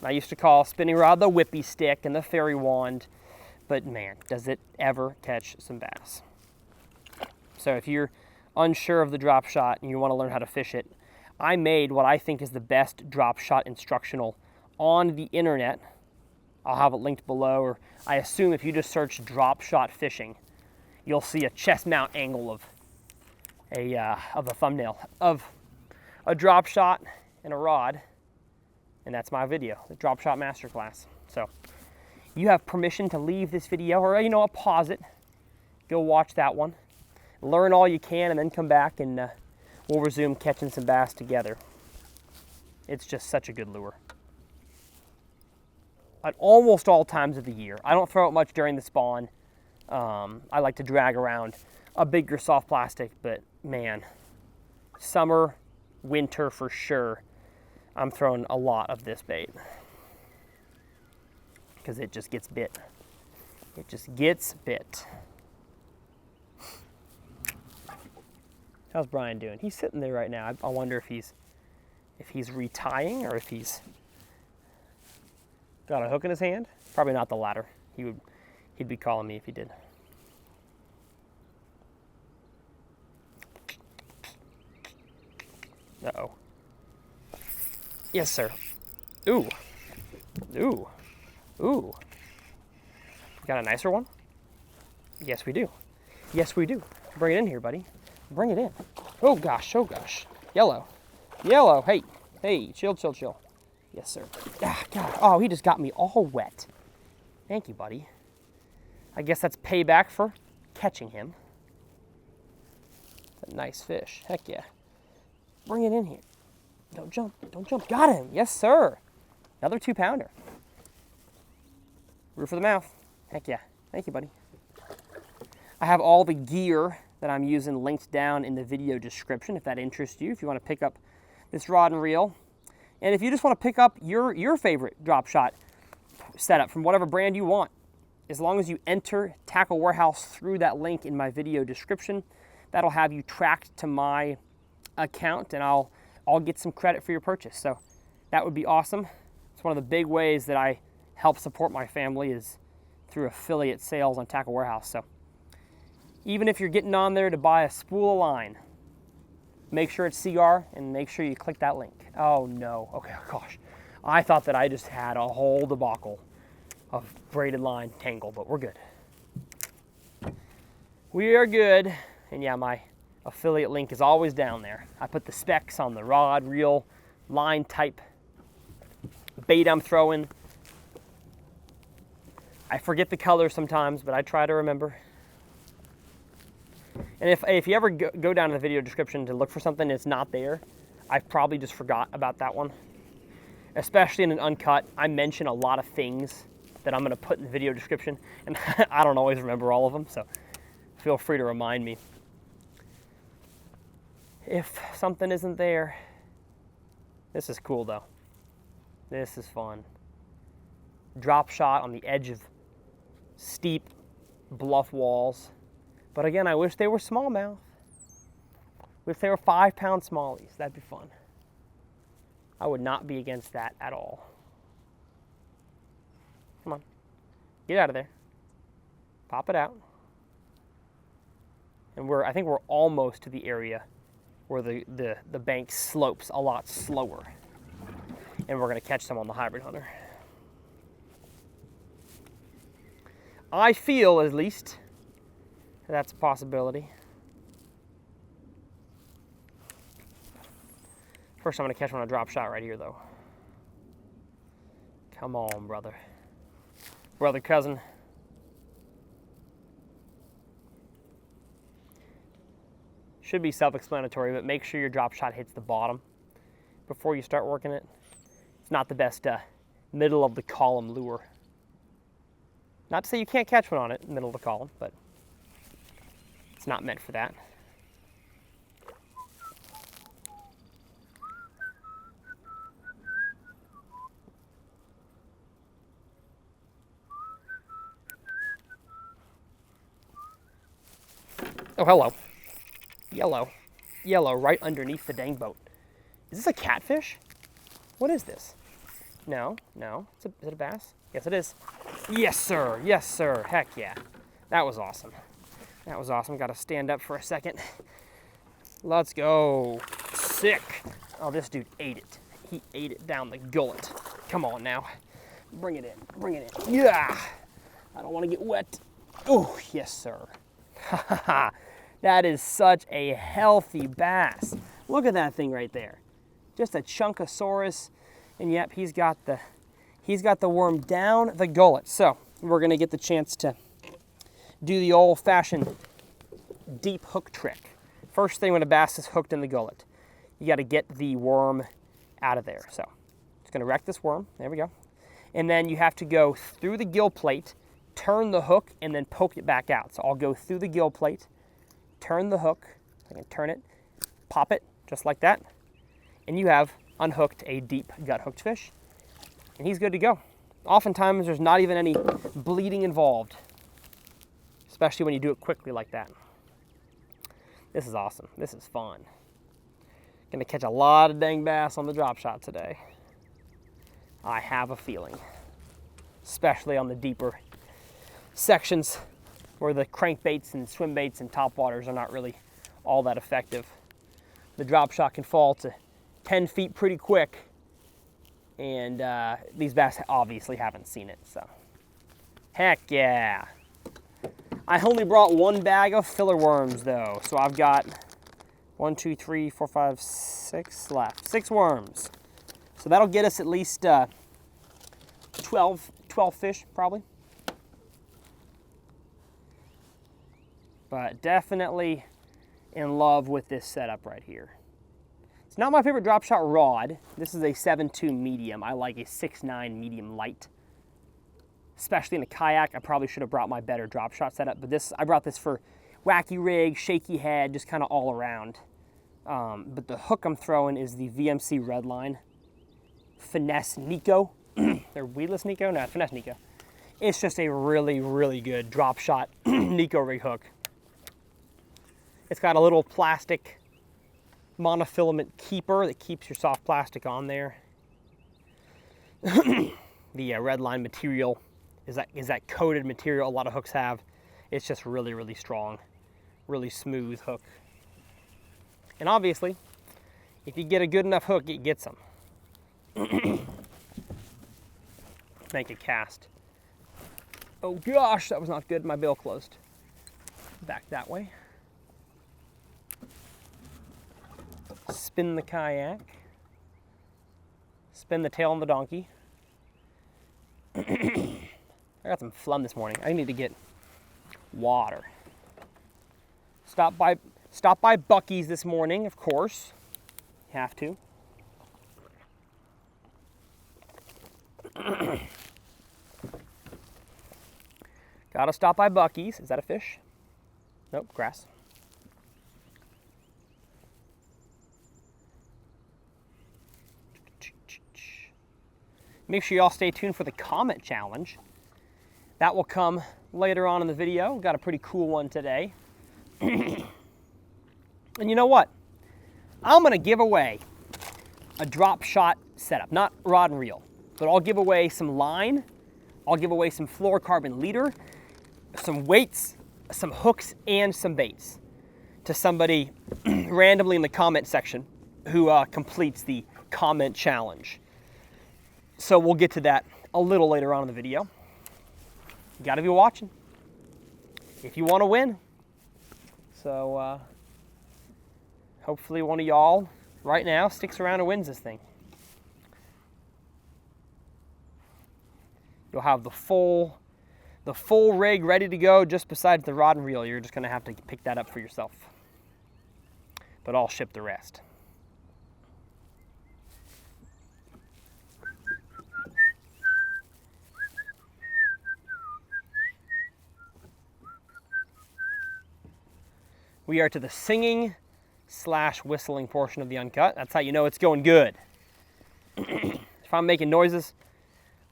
I used to call spinning rod the whippy stick and the fairy wand, but man, does it ever catch some bass. So if you're unsure of the drop shot and you want to learn how to fish it, I made what I think is the best drop shot instructional on the internet. I'll have it linked below, or I assume if you just search drop shot fishing, you'll see a chest mount angle of a thumbnail of a drop shot and a rod, and that's my video, the drop shot masterclass. So you have permission to leave this video, or you know what, pause it, go watch that one, learn all you can, and then come back and we'll resume catching some bass together. It's just such a good lure. At almost all times of the year. I don't throw it much during the spawn. I like to drag around a bigger soft plastic, but man, summer, winter for sure, I'm throwing a lot of this bait because it just gets bit. It just gets bit. How's Brian doing? He's sitting there right now. I wonder if if he's retying or if he's got a hook in his hand. Probably not the latter. He'd be calling me if he did. Uh-oh. Yes, sir. Ooh. Ooh. Ooh. Got a nicer one? Yes, we do. Yes, we do. Bring it in here, buddy. Bring it in. Oh, gosh. Oh, gosh. Yellow. Yellow. Hey. Hey. Chill, chill, chill. Yes, sir. Ah, God. Oh, he just got me all wet. Thank you, buddy. I guess that's payback for catching him. It's a nice fish. Heck yeah. Bring it in here. Don't jump. Don't jump. Got him. Yes, sir. Another 2-pounder. Roof of the mouth. Heck yeah. Thank you, buddy. I have all the gear that I'm using linked down in the video description if that interests you, if you want to pick up this rod and reel. And if you just want to pick up your favorite drop shot setup from whatever brand you want, as long as you enter Tackle Warehouse through that link in my video description, that'll have you tracked to my account and I'll get some credit for your purchase. So that would be awesome. It's one of the big ways that I help support my family is through affiliate sales on Tackle Warehouse. So even if you're getting on there to buy a spool of line, make sure it's CR and make sure you click that link. Oh no, okay, oh gosh. I thought that I just had a whole debacle of braided line tangle, but we're good. We are good. And yeah, my affiliate link is always down there. I put the specs on the rod, reel, line type, bait I'm throwing. I forget the colors sometimes, but I try to remember. And if you ever go down to the video description to look for something that's not there, I probably just forgot about that one. Especially in an uncut, I mention a lot of things that I'm going to put in the video description, and I don't always remember all of them, so feel free to remind me if something isn't there. This is cool though. This is fun. Drop shot on the edge of steep bluff walls. But again, I wish they were smallmouth. Wish they were 5-pound smallies. That'd be fun. I would not be against that at all. Come on. Get out of there. Pop it out. And I think we're almost to the area where the bank slopes a lot slower. And we're going to catch some on the hybrid hunter. I feel, at least, that's a possibility. First, I'm going to catch one on a drop shot right here, though. Come on, brother. Brother, cousin. Should be self-explanatory, but make sure your drop shot hits the bottom before you start working it. It's not the best middle of the column lure. Not to say you can't catch one on it, middle of the column, but it's not meant for that. Oh, hello. Yellow. Yellow right underneath the dang boat. Is this a catfish? What is this? No, no. Is it a bass? Yes, it is. Yes, sir. Yes, sir. Heck yeah. That was awesome. That was awesome. Got to stand up for a second. Let's go. Sick. Oh, this dude ate it. He ate it down the gullet. Come on now. Bring it in. Bring it in. Yeah. I don't want to get wet. Oh, yes, sir. Ha ha ha. That is such a healthy bass. Look at that thing right there. Just a chunkosaurus. And yep, he's got the worm down the gullet. So we're gonna get the chance to do the old-fashioned deep hook trick. First thing when a bass is hooked in the gullet, you gotta get the worm out of there. So it's gonna wreck this worm. There we go. And then you have to go through the gill plate, turn the hook, and then poke it back out. So I'll go through the gill plate, turn the hook, I can turn it, pop it, just like that, and you have unhooked a deep gut hooked fish, and he's good to go. Oftentimes there's not even any bleeding involved, especially when you do it quickly like that. This is awesome. This is fun. Gonna catch a lot of dang bass on the drop shot today. I have a feeling. Especially on the deeper sections where the crankbaits and swim baits and topwaters are not really all that effective. The drop shot can fall to 10 feet pretty quick, and these bass obviously haven't seen it, so. Heck yeah. I only brought one bag of filler worms though, so I've got 1, 2, 3, 4, 5, 6 left. 6 worms. So that'll get us at least 12 fish probably. But definitely in love with this setup right here. It's not my favorite drop shot rod. This is a 7.2 medium. I like a 6.9 medium light. Especially in a kayak, I probably should have brought my better drop shot setup, but I brought this for wacky rig, shaky head, just kind of all around. But the hook I'm throwing is the VMC Redline Finesse Nico. Or Weedless Nico? No, Finesse Nico. It's just a really, really good drop shot Nico rig hook. It's got a little plastic monofilament keeper that keeps your soft plastic on there. The Redline material is that coated material a lot of hooks have. It's just really, really strong, really smooth hook. And obviously, if you get a good enough hook, it gets them. Make a cast. Oh gosh, that was not good. My bill closed. Back that way. Spin the kayak. Spin the tail on the donkey. I got some phlegm this morning. I need to get water. Stop by Buc-ee's this morning, of course. You have to. Gotta stop by Buc-ee's. Is that a fish? Nope, grass. Make sure you all stay tuned for the comment challenge. That will come later on in the video. We've got a pretty cool one today. And you know what? I'm gonna give away a drop shot setup, not rod and reel, but I'll give away some line, I'll give away some fluorocarbon leader, some weights, some hooks, and some baits to somebody randomly in the comment section who completes the comment challenge. So we'll get to that a little later on in the video. You gotta be watching if you wanna win. So hopefully one of y'all right now sticks around and wins this thing. You'll have the full rig ready to go just besides the rod and reel. You're just gonna have to pick that up for yourself. But I'll ship the rest. We are to the singing / whistling portion of the Uncut. That's how you know it's going good. If I'm making noises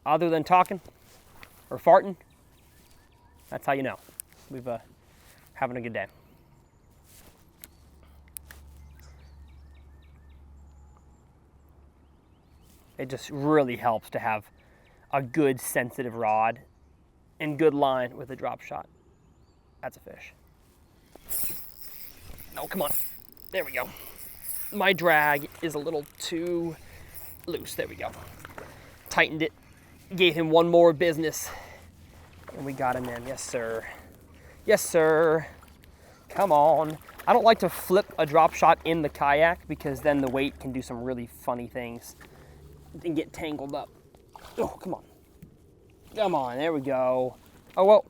other than talking or farting, that's how you know we've having a good day. It just really helps to have a good sensitive rod and good line with a drop shot. That's a fish. Oh, come on. There we go. My drag is a little too loose. There we go. Tightened it. Gave him one more business. And we got him in. Yes, sir. Yes, sir. Come on. I don't like to flip a drop shot in the kayak because then the weight can do some really funny things and get tangled up. Oh, come on. Come on. There we go. Oh, well.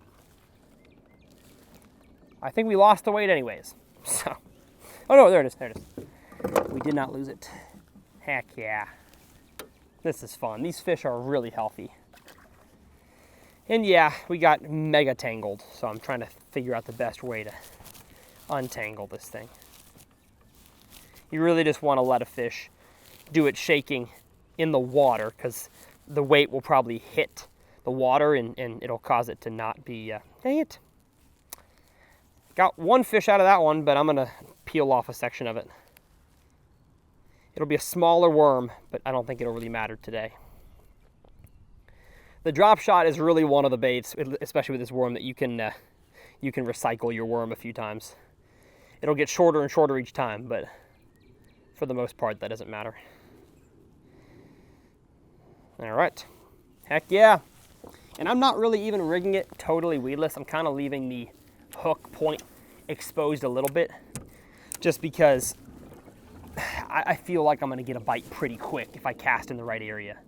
I think we lost the weight anyways. So, oh no, there it is, there it is. We did not lose it. Heck yeah. This is fun. These fish are really healthy. And yeah, we got mega tangled, so I'm trying to figure out the best way to untangle this thing. You really just want to let a fish do it shaking in the water because the weight will probably hit the water and it'll cause it to not be, dang it. Got one fish out of that one, but I'm gonna peel off a section of it. It'll be a smaller worm, but I don't think it'll really matter today. The drop shot is really one of the baits, especially with this worm, that you can recycle your worm a few times. It'll get shorter and shorter each time, but for the most part, that doesn't matter. All right, heck yeah. And I'm not really even rigging it totally weedless. I'm kind of leaving the hook point exposed a little bit, just because I feel like I'm gonna get a bite pretty quick if I cast in the right area.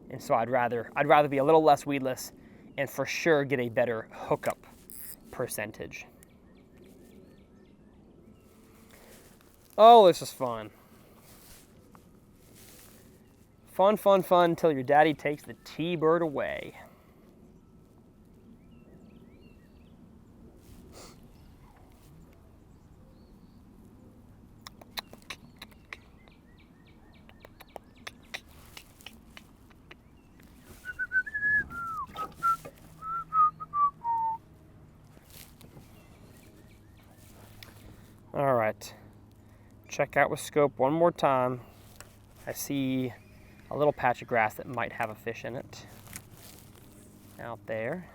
And so I'd rather be a little less weedless and for sure get a better hookup percentage. Oh, this is fun. Fun, fun, fun till your daddy takes the T-bird away. All right, check out with scope one more time. I see a little patch of grass that might have a fish in it out there.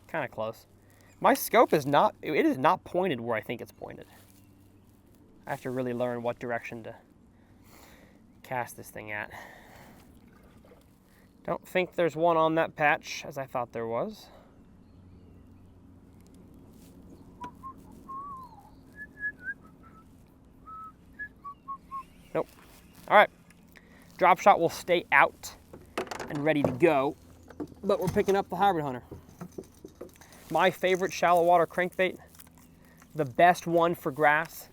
Kind of close. My scope is not pointed where I think it's pointed. I have to really learn what direction to cast this thing at. Don't think there's one on that patch as I thought there was. Nope. All right, drop shot will stay out and ready to go, but we're picking up the hybrid hunter. My favorite shallow water crankbait, the best one for grass.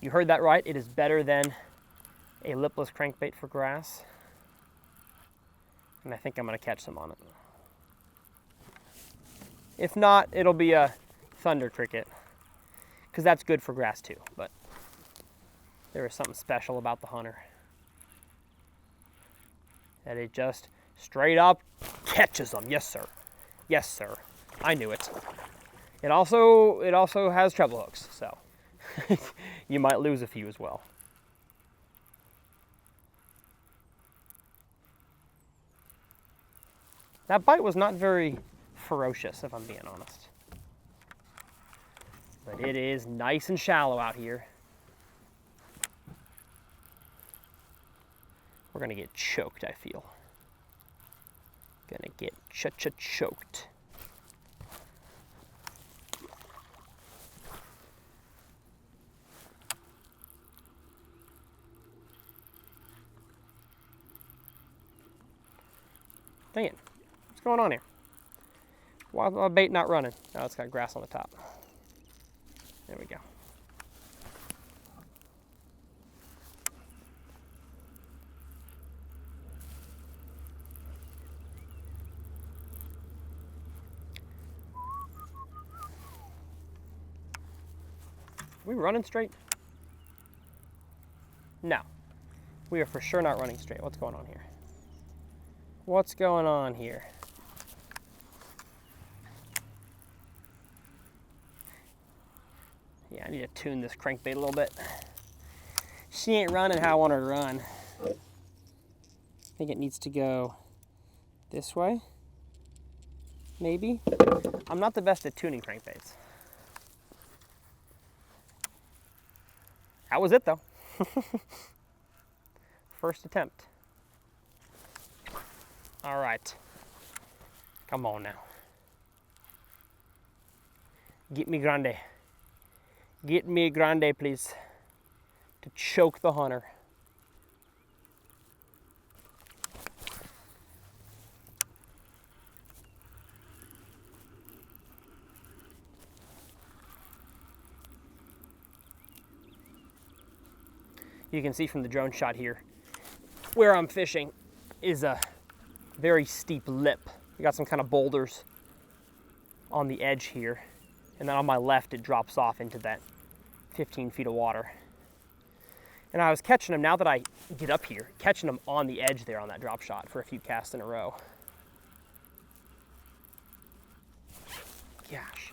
You heard that right, it is better than a lipless crankbait for grass. And I think I'm gonna catch some on it. If not, it'll be a thunder cricket, because that's good for grass too, but there is something special about the hunter. That it just straight up catches them. Yes, sir. Yes, sir. I knew it. It also has treble hooks, so you might lose a few as well. That bite was not very ferocious, if I'm being honest. But it is nice and shallow out here. We're gonna get choked, I feel. Gonna get choked. Dang it. What's going on here? Why is my bait not running? Oh, it's got grass on the top. There we go. Are we running straight? No. We are for sure not running straight. What's going on here? What's going on here? Yeah, I need to tune this crankbait a little bit. She ain't running how I want her to run. I think it needs to go this way, maybe. I'm not the best at tuning crankbaits. That was it though. First attempt. All right, come on now. Get me grande. Get me grande, please, to choke the hunter. You can see from the drone shot here, where I'm fishing is a very steep lip. You got some kind of boulders on the edge here. And then on my left, it drops off into that 15 feet of water. And I was catching them, now that I get up here, catching them on the edge there on that drop shot for a few casts in a row. Gosh.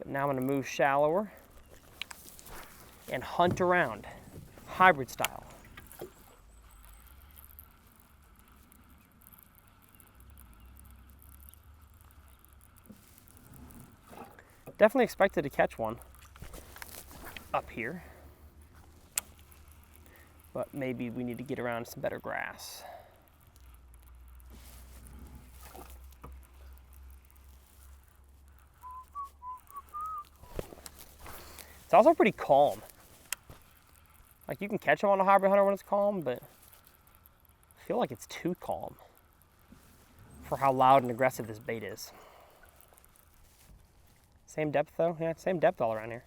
But now I'm gonna move shallower and hunt around, hybrid style. Definitely expected to catch one up here, but maybe we need to get around some better grass. It's also pretty calm. Like, you can catch them on a hybrid hunter when it's calm, but I feel like it's too calm for how loud and aggressive this bait is. Same depth though? Yeah, same depth all around here.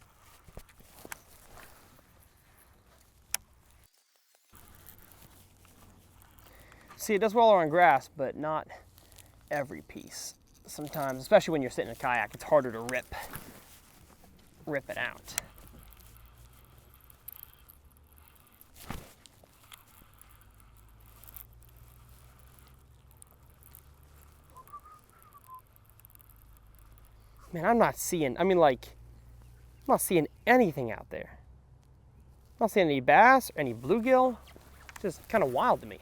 See, it does well on grass, but not every piece. Sometimes, especially when you're sitting in a kayak, it's harder to rip it out. Man, I'm not seeing anything out there. I'm not seeing any bass, or any bluegill. Just kind of wild to me.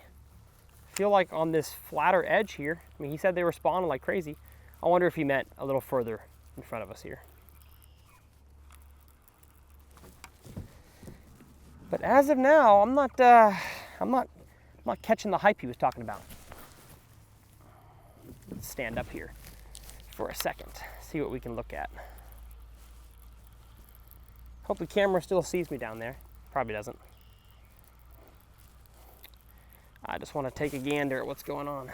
I feel like on this flatter edge here, I mean, he said they were spawning like crazy. I wonder if he meant a little further in front of us here. But as of now, I'm not catching the hype he was talking about. Let's stand up here for a second, see what we can look at. Hope the camera still sees me down there. Probably doesn't. I just want to take a gander at what's going on.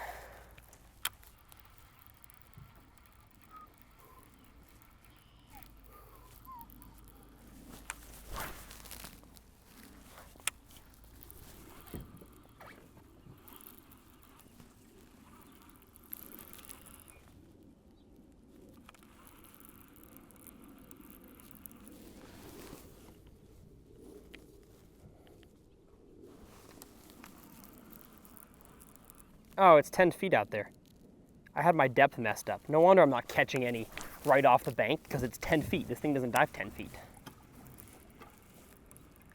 Oh, it's 10 feet out there. I had my depth messed up. No wonder I'm not catching any right off the bank, because it's 10 feet. This thing doesn't dive 10 feet.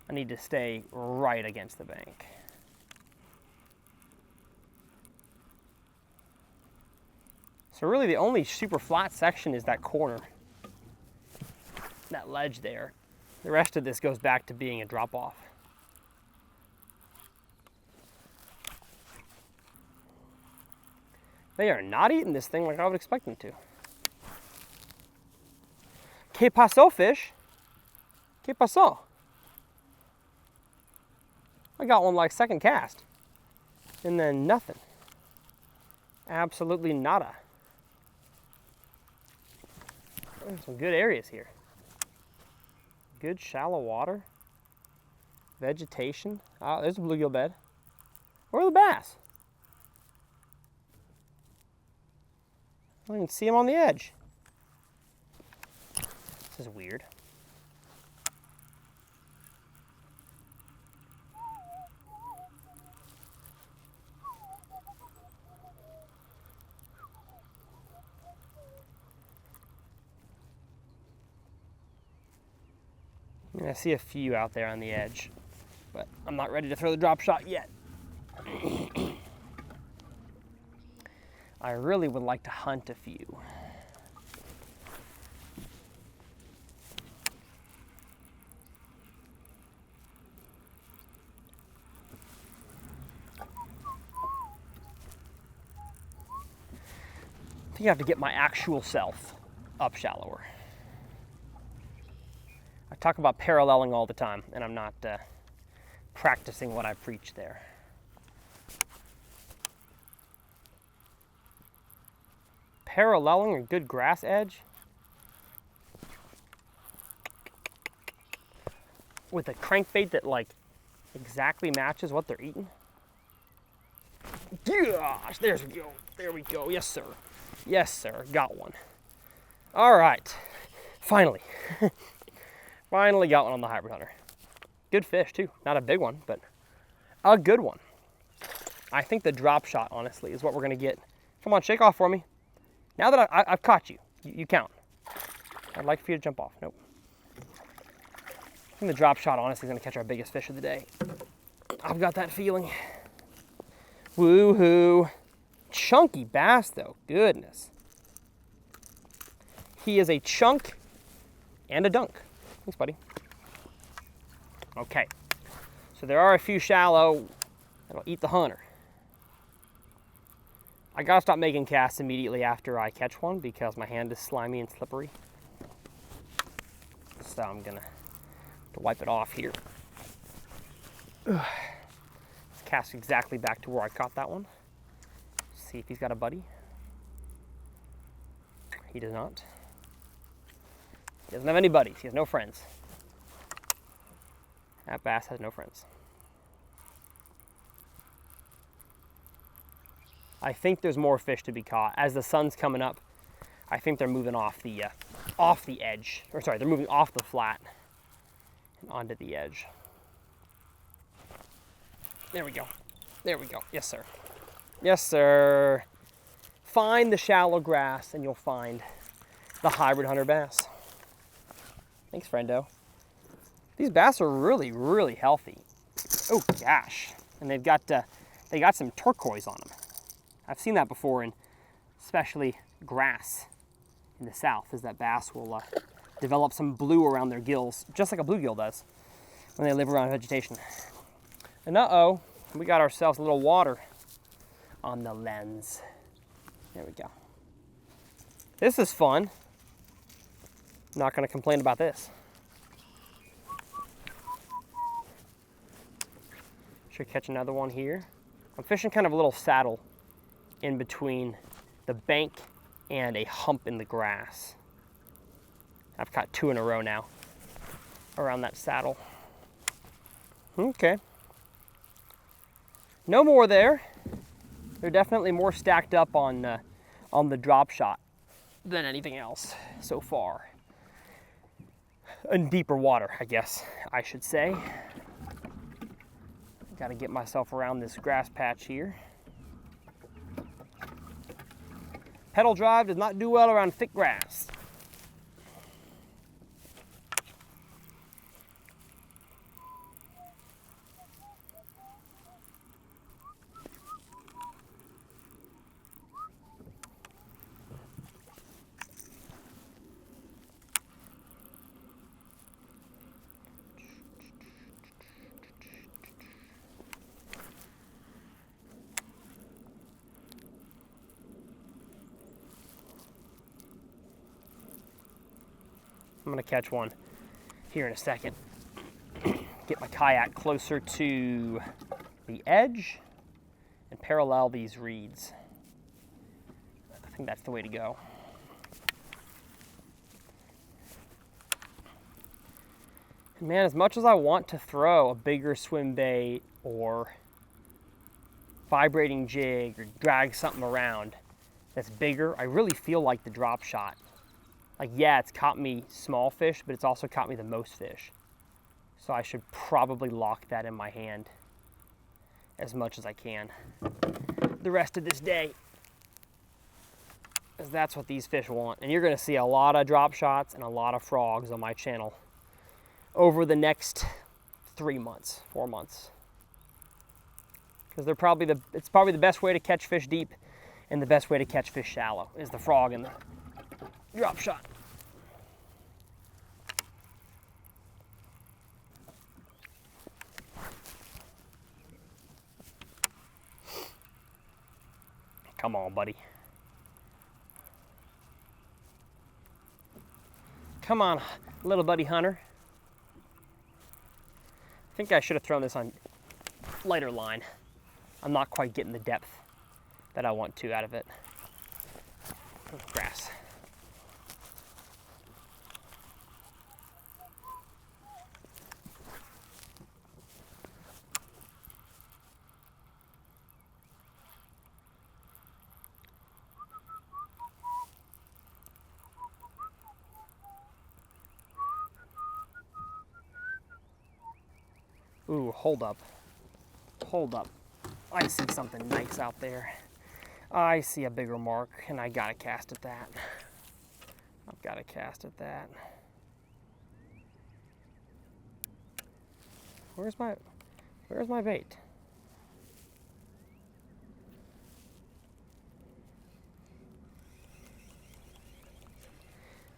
I need to stay right against the bank. So really the only super flat section is that corner, that ledge there. The rest of this goes back to being a drop off. They are not eating this thing like I would expect them to. ¿Qué pasó, fish? ¿Qué pasó? I got one like second cast. And then nothing. Absolutely nada. There's some good areas here. Good shallow water. Vegetation. Oh, there's a bluegill bed. Where are the bass? I don't even see him on the edge. This is weird. I mean, I see a few out there on the edge, but I'm not ready to throw the drop shot yet. I really would like to hunt a few. I think I have to get my actual self up shallower. I talk about paralleling all the time, and I'm not practicing what I preach there. Paralleling a good grass edge with a crankbait that like exactly matches what they're eating. Gosh, there we go. There we go. Yes, sir. Yes, sir. Got one. All right. Finally. Finally got one on the hybrid hunter. Good fish too. Not a big one, but a good one. I think the drop shot, honestly, is what we're gonna get. Come on, shake off for me. Now that I've caught you, you count. I'd like for you to jump off. Nope. I think the drop shot honestly is going to catch our biggest fish of the day. I've got that feeling. Woohoo. Chunky bass though, goodness. He is a chunk and a dunk. Thanks, buddy. Okay, so there are a few shallow that'll eat the hunter. I gotta stop making casts immediately after I catch one because my hand is slimy and slippery. So I'm gonna wipe it off here. Let's cast exactly back to where I caught that one. See if he's got a buddy. He does not. He doesn't have any buddies. He has no friends. That bass has no friends. I think there's more fish to be caught. As the sun's coming up, I think they're moving off the edge. Or sorry, they're moving off the flat and onto the edge. There we go. There we go. Yes, sir. Yes, sir. Find the shallow grass and you'll find the hybrid hunter bass. Thanks, friendo. These bass are really, really healthy. Oh gosh. And they got some turquoise on them. I've seen that before in especially grass in the south, is that bass will develop some blue around their gills, just like a bluegill does when they live around vegetation. And uh-oh, we got ourselves a little water on the lens. There we go. This is fun. Not gonna complain about this. Should catch another one here. I'm fishing kind of a little saddle in between the bank and a hump in the grass. I've caught 2 in a row now around that saddle. Okay. No more there. They're definitely more stacked up on the drop shot than anything else so far. In deeper water, I guess I should say. Got to get myself around this grass patch here. Pedal drive does not do well around thick grass. I'm gonna catch one here in a second. Get my kayak closer to the edge and parallel these reeds. I think that's the way to go. And man, as much as I want to throw a bigger swim bait or vibrating jig or drag something around that's bigger, I really feel like the drop shot. Like, yeah, it's caught me small fish, but it's also caught me the most fish. So I should probably lock that in my hand as much as I can the rest of this day, because that's what these fish want. And you're gonna see a lot of drop shots and a lot of frogs on my channel over the next 3 months, 4 months. Because it's probably the best way to catch fish deep and the best way to catch fish shallow is the frog and the drop shot. Come on, buddy. Come on, little buddy hunter. I think I should have thrown this on lighter line. I'm not quite getting the depth that I want to out of it. Grass. Ooh, hold up. Hold up. I see something nice out there. I see a bigger mark, and I gotta cast at that. I've got to cast at that. Where's my bait?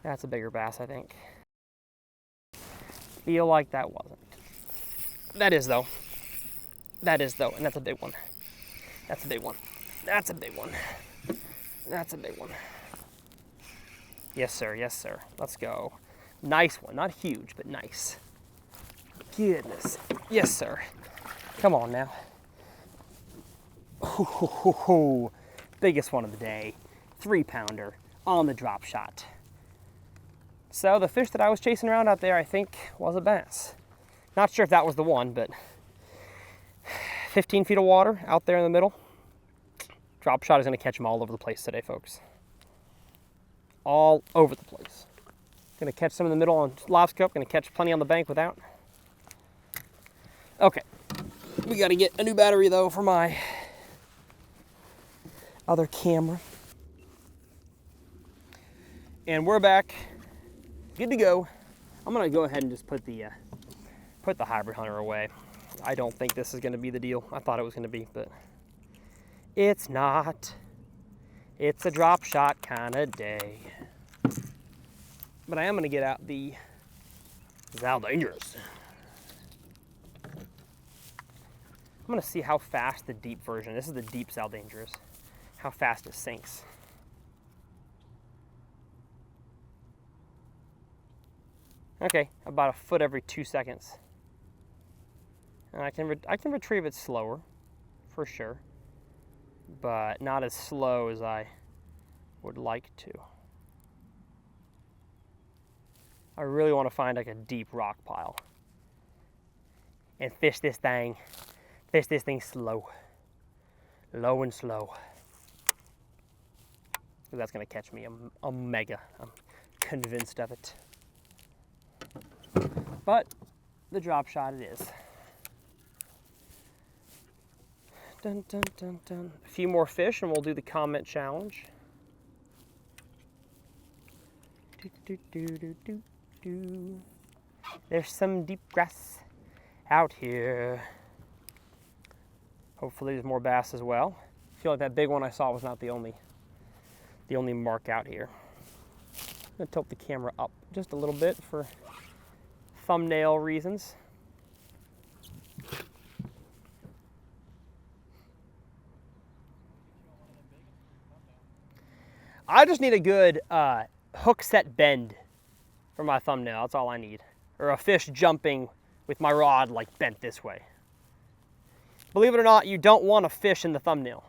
That's a bigger bass, I think. Feel like that wasn't. That is though. That is though, and that's a big one. That's a big one. That's a big one. That's a big one. Yes, sir. Yes, sir. Let's go. Nice one. Not huge, but nice. Goodness. Yes, sir. Come on now. Ooh, biggest one of the day. 3-pounder on the drop shot. So the fish that I was chasing around out there, I think, was a bass. Not sure if that was the one, but 15 feet of water out there in the middle. Drop shot is going to catch them all over the place today, folks. All over the place. Going to catch some in the middle on live scope. Going to catch plenty on the bank without. Okay. We got to get a new battery, though, for my other camera. And we're back. Good to go. I'm going to go ahead and just put the hybrid hunter away. I don't think this is going to be the deal. I thought it was going to be, but it's not. It's a drop shot kind of day. But I am going to get out the Zal Dangerous. I'm going to see how fast the deep version, this is the deep Zal Dangerous, how fast it sinks. Okay, about a foot every 2 seconds. And I can retrieve it slower, for sure, but not as slow as I would like to. I really want to find like a deep rock pile and fish this thing slow, low and slow. That's gonna catch me a mega. I'm convinced of it. But the drop shot it is. Dun, dun, dun, dun. A few more fish and we'll do the comment challenge. Do, do, do, do, do. There's some deep grass out here. Hopefully there's more bass as well. I feel like that big one I saw was not the only mark out here. I'm gonna tilt the camera up just a little bit for thumbnail reasons. I just need a good hook set bend for my thumbnail. That's all I need. Or a fish jumping with my rod like bent this way. Believe it or not, you don't want a fish in the thumbnail.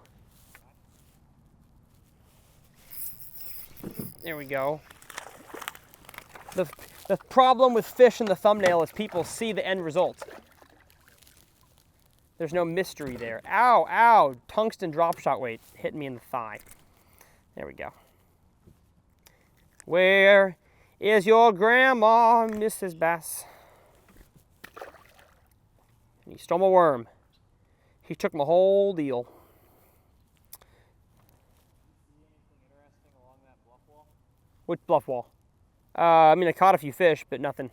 There we go. The problem with fish in the thumbnail is people see the end result. There's no mystery there. Ow, ow, tungsten drop shot weight hit me in the thigh. There we go. Where is your grandma, Mrs. Bass? He stole my worm. He took my whole deal. See anything interesting along that bluff wall? Which bluff wall? I mean, I caught a few fish, but nothing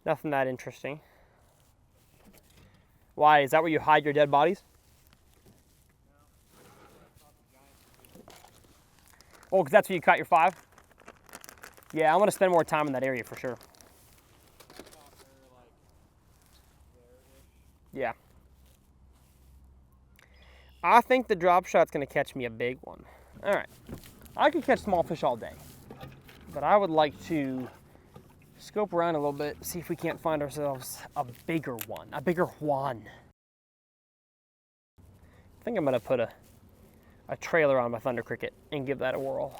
that interesting. Why? Is that where you hide your dead bodies? Oh, because that's where you caught your 5? Yeah, I'm going to spend more time in that area for sure. Yeah. I think the drop shot's going to catch me a big one. All right. I could catch small fish all day, but I would like to scope around a little bit, see if we can't find ourselves a bigger one, a bigger one. I think I'm going to put a trailer on my Thunder Cricket and give that a whirl.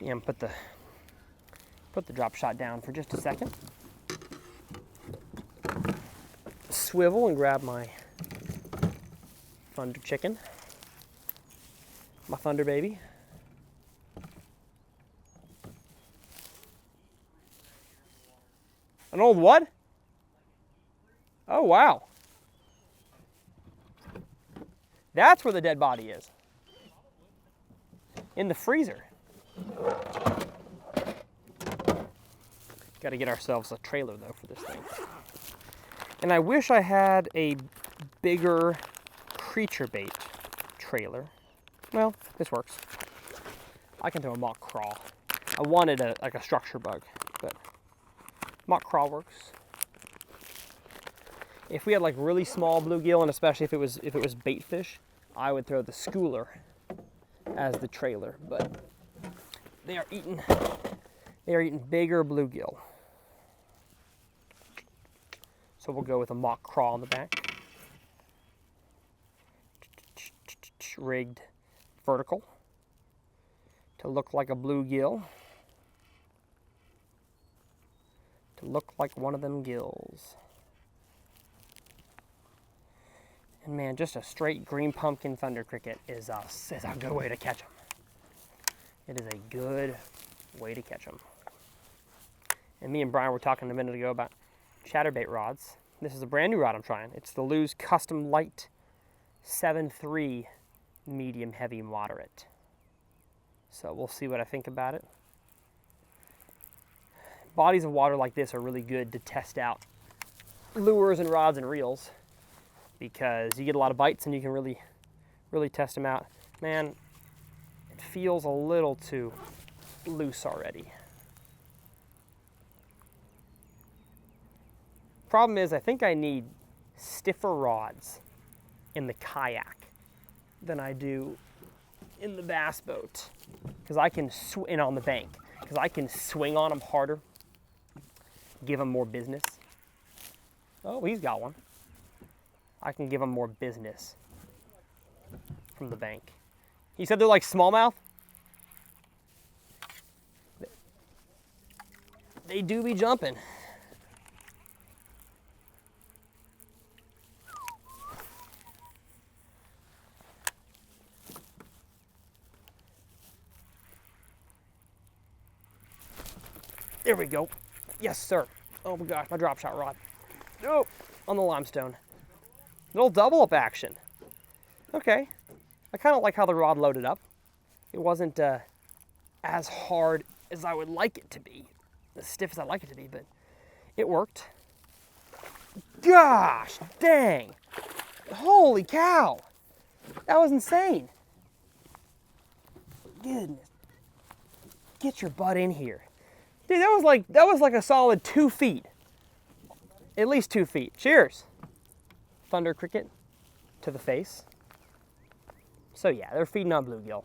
Yeah, and put the drop shot down for just a second. Swivel and grab my Thunder chicken, my Thunder baby. An old what? Oh, wow. That's where the dead body is. In the freezer. Got to get ourselves a trailer though for this thing. And I wish I had a bigger creature bait trailer. Well, this works. I can throw a mock crawl. I wanted like a structure bug, but mock crawl works. If we had like really small bluegill, and especially if it was bait fish, I would throw the schooler as the trailer. But they are eating bigger bluegill. So we'll go with a mock crawl on the back. Rigged vertical to look like a bluegill. To look like one of them gills. And man, just a straight green pumpkin thunder cricket is a good way to catch them. It is a good way to catch them. And me and Brian were talking a minute ago about chatterbait rods. This is a brand new rod I'm trying. It's the Lew's Custom Light 7.3 medium heavy moderate. So we'll see what I think about it. Bodies of water like this are really good to test out lures and rods and reels, because you get a lot of bites and you can really test them out. Man, it feels a little too loose already. Problem is, I think I need stiffer rods in the kayak than I do in the bass boat, because I can swing on the bank, because I can swing on them harder, give them more business. Oh, he's got one. I can give them more business from the bank. He said they're like smallmouth. They do be jumping. There we go. Yes, sir. Oh my gosh, my drop shot rod. Oh, on the limestone. Little double up action. Okay. I kind of like how the rod loaded up. It wasn't as hard as I would like it to be, as stiff as I like it to be, but it worked. Gosh, dang. Holy cow. That was insane. Goodness. Get your butt in here. Dude, that was like a solid 2 feet. At least 2 feet. Cheers. Thunder cricket to the face. So yeah, they're feeding on bluegill.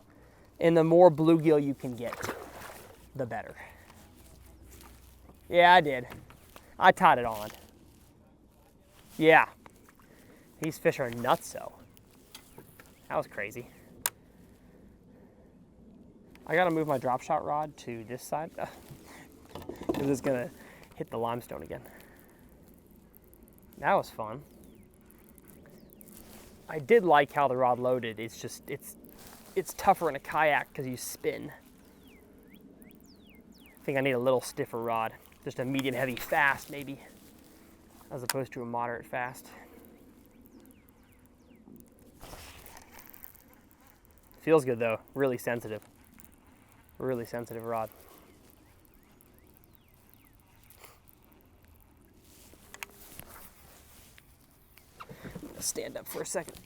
And the more bluegill you can get, the better. Yeah, I did. I tied it on. Yeah. These fish are nuts though. That was crazy. I gotta move my drop shot rod to this side because it's gonna hit the limestone again. That was fun. I did like how the rod loaded. It's just, it's tougher in a kayak because you spin. I think I need a little stiffer rod. Just a medium heavy fast maybe, as opposed to a moderate fast. Feels good though, really sensitive. Really sensitive rod. I'm gonna stand up for a second.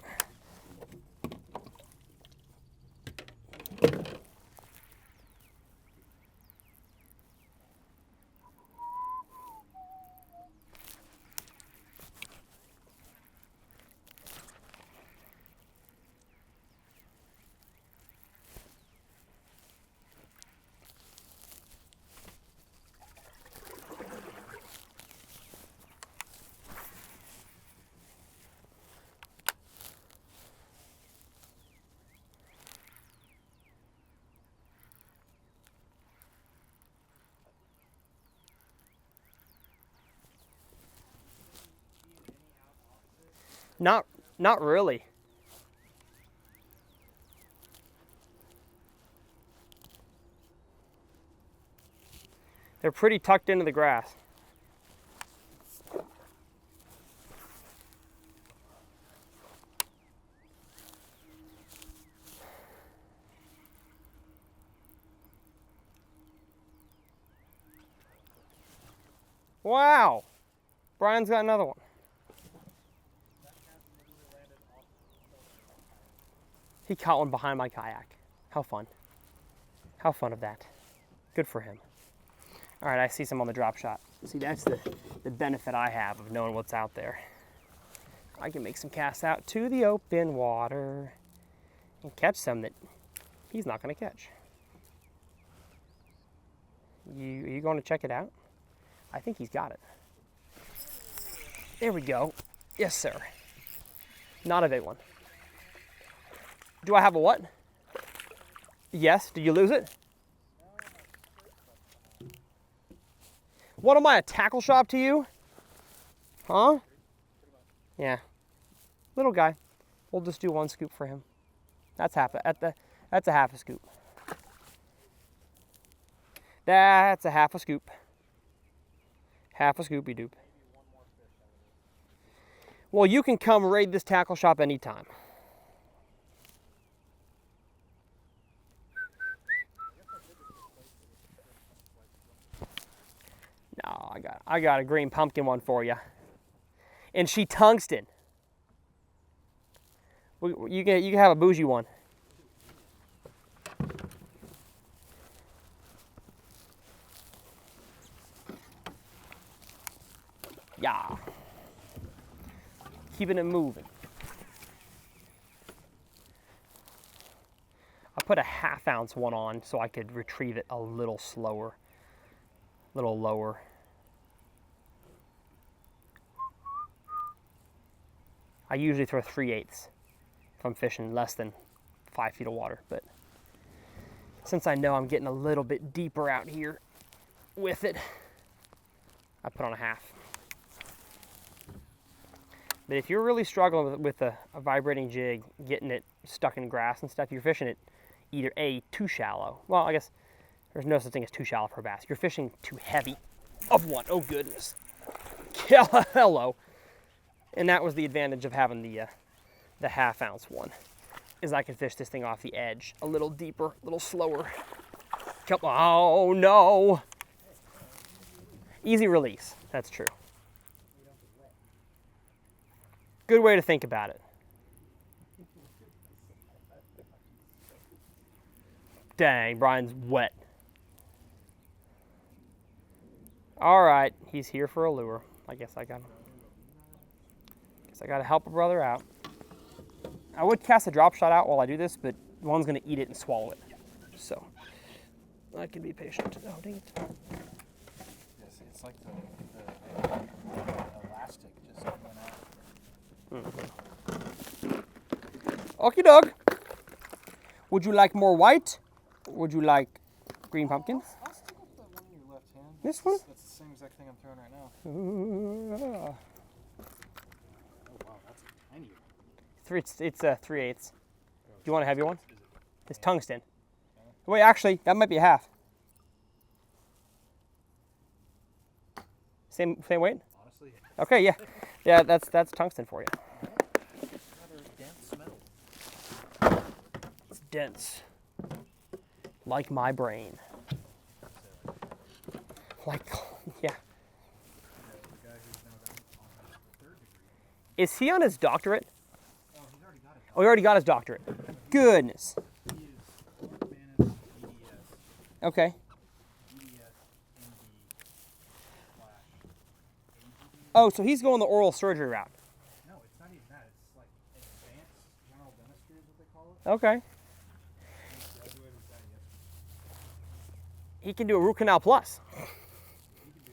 Not really. They're pretty tucked into the grass. Wow. Brian's got another one. That has literally landed off the shoulder of my kayak. He caught one behind my kayak. How fun. How fun of that. Good for him. All right, I see some on the drop shot. See, that's the benefit I have of knowing what's out there. I can make some casts out to the open water and catch some that he's not going to catch. Are you going to check it out? I think he's got it. There we go. Yes, sir. Not a big one. Do I have a what? Yes. Did you lose it? What am I, a tackle shop to you? Huh? Yeah. Little guy. We'll just do one scoop for him. That's that's a half a scoop. That's a half a scoop. Half a scoopy doop. Well, you can come raid this tackle shop anytime. No, I got a green pumpkin one for you. And she tungsten. You can have a bougie one. Yeah. Keeping it moving. I put a 1/2 ounce one on so I could retrieve it a little slower, a little lower. I usually throw 3/8 if I'm fishing less than 5 feet of water, but since I know I'm getting a little bit deeper out here with it, I put on a 1/2. But if you're really struggling with a vibrating jig, getting it stuck in grass and stuff, you're fishing it either A, too shallow. Well, I guess there's no such thing as too shallow for a bass. You're fishing too heavy of one. Oh, goodness. Hello. And that was the advantage of having the 1/2 ounce one, is I can fish this thing off the edge a little deeper, a little slower. Come on. Oh, no. Easy release. That's true. Good way to think about it. Dang, Brian's wet. All right, he's here for a lure. I guess I got to help a brother out. I would cast a drop shot out while I do this, but one's going to eat it and swallow it. So I can be patient. Oh, dang it. Yes, it's like the elastic just went out. Okie dog. Would you like more white? Would you like green pumpkins? I'll stick with the one in your left hand. This one? That's the same exact thing I'm throwing right now. Uh, Oh wow, that's a tiny one. it's 3/8. Do you want a heavier one? It's tungsten. Wait, actually, that might be a 1/2. Same weight? Honestly, Okay, yeah. Yeah, that's tungsten for you. rather dense metal. It's dense. Like my brain. Like, yeah. The guy who's now got on his 3rd degree. Is he on his doctorate? Oh, he's already got it. Oh, he already got his doctorate. Goodness. He is advanced EDS. Okay. EDS MD slash AGD. Oh, so he's going the oral surgery route. No, it's not even that. It's like advanced general dentistry is what they call it. Okay. He graduated with that yesterday. He can do a root canal plus. He can do.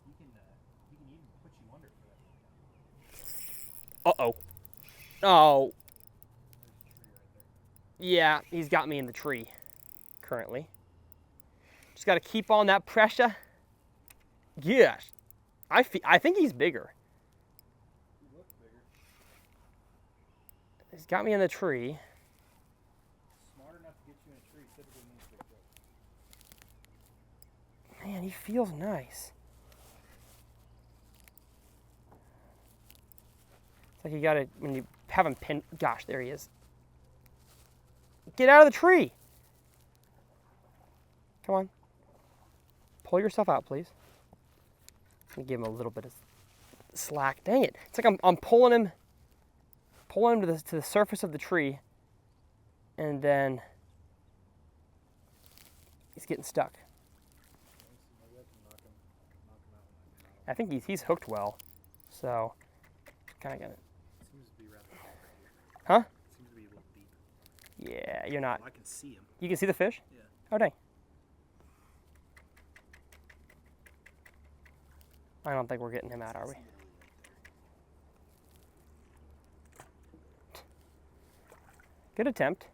He can even put you under for that. Uh-oh. Oh, There's a tree right there. yeah, he's got me in the tree currently. Just got to keep on that pressure. Yes. I think he's bigger. He looks bigger. He's got me in the tree. Smart enough to get you in a tree typically means big fish. Man, he feels nice. It's like you got to, when you have him pinned, gosh, there he is. Get out of the tree. Come on. Pull yourself out, please. Give him a little bit of slack. Dang it! It's like I'm pulling him to the surface of the tree, and then he's getting stuck. I think he's hooked well, so kind of got it. Seems to be rather deep right here. Huh? Seems to be a little deep. Yeah, you're not. Oh, I can see him. You can see the fish? Yeah. Oh, dang. I don't think we're getting him out, are we? Good attempt.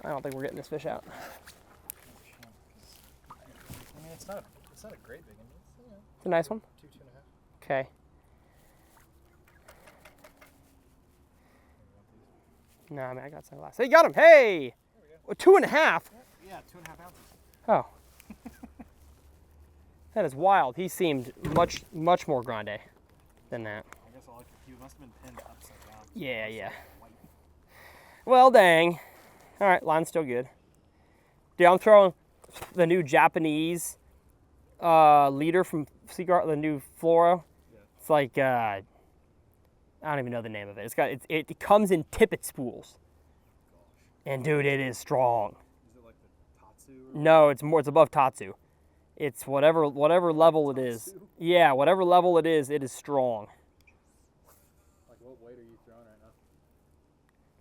I don't think we're getting this fish out. I mean, it's not a great big one. It's a nice one. 2.5. Okay. No, I mean, I got sunglasses. Hey, you got him. Hey! There we go. 2.5. Yeah, 2.5 ounces. Oh. That is wild. He seemed much more grande than that. I guess you must have been pinned upside down. Yeah, yeah. White. Well, dang. All right, line's still good. Dude, I'm throwing the new Japanese leader from Seagull, the new Flora. Yeah. It's like I don't even know the name of it. It comes in tippet spools. Gosh. And dude, it is strong. Is it like the Tatsu? Or No, it's above Tatsu. It's whatever level it is. Tatsu? Yeah, whatever level it is strong. Like what weight are you throwing right now?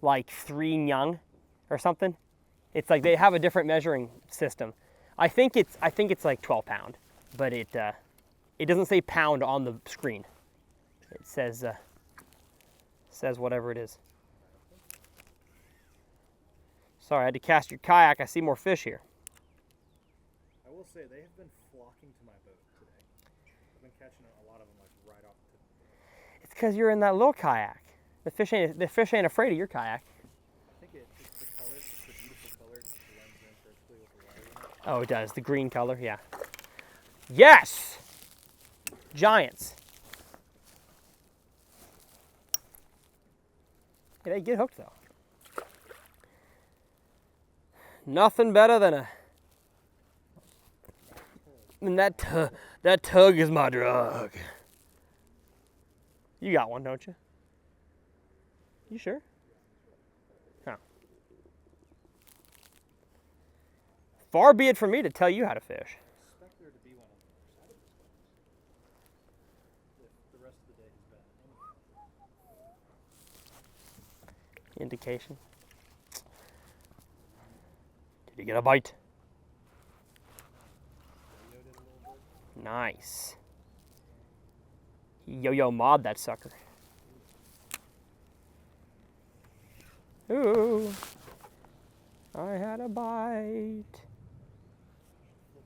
Like 3 young or something. It's like they have a different measuring system. I think it's like 12 pound, but it doesn't say pound on the screen. It says whatever it is. Sorry, I had to cast your kayak. I see more fish here. I will say they have been flocking to my boat today. I've been catching a lot of them like right off the tip of the boat. It's because you're in that little kayak. The fish ain't afraid of your kayak. I think it's the color, it's the beautiful color, just blends in perfectly with the water. You know? Oh, it does. The green color, yeah. Yes! Giants. Yeah, they get hooked though. Nothing better than that tug is my drug. You got one, don't you? You sure? Huh. Far be it from me to tell you how to fish. I expect there to be one on the other side of this boat. If the rest of the day has been Indication. Did you get a bite? yo-yoed it a little bit. Nice. Yo-yo mobbed that sucker. Ooh. I had a bite. What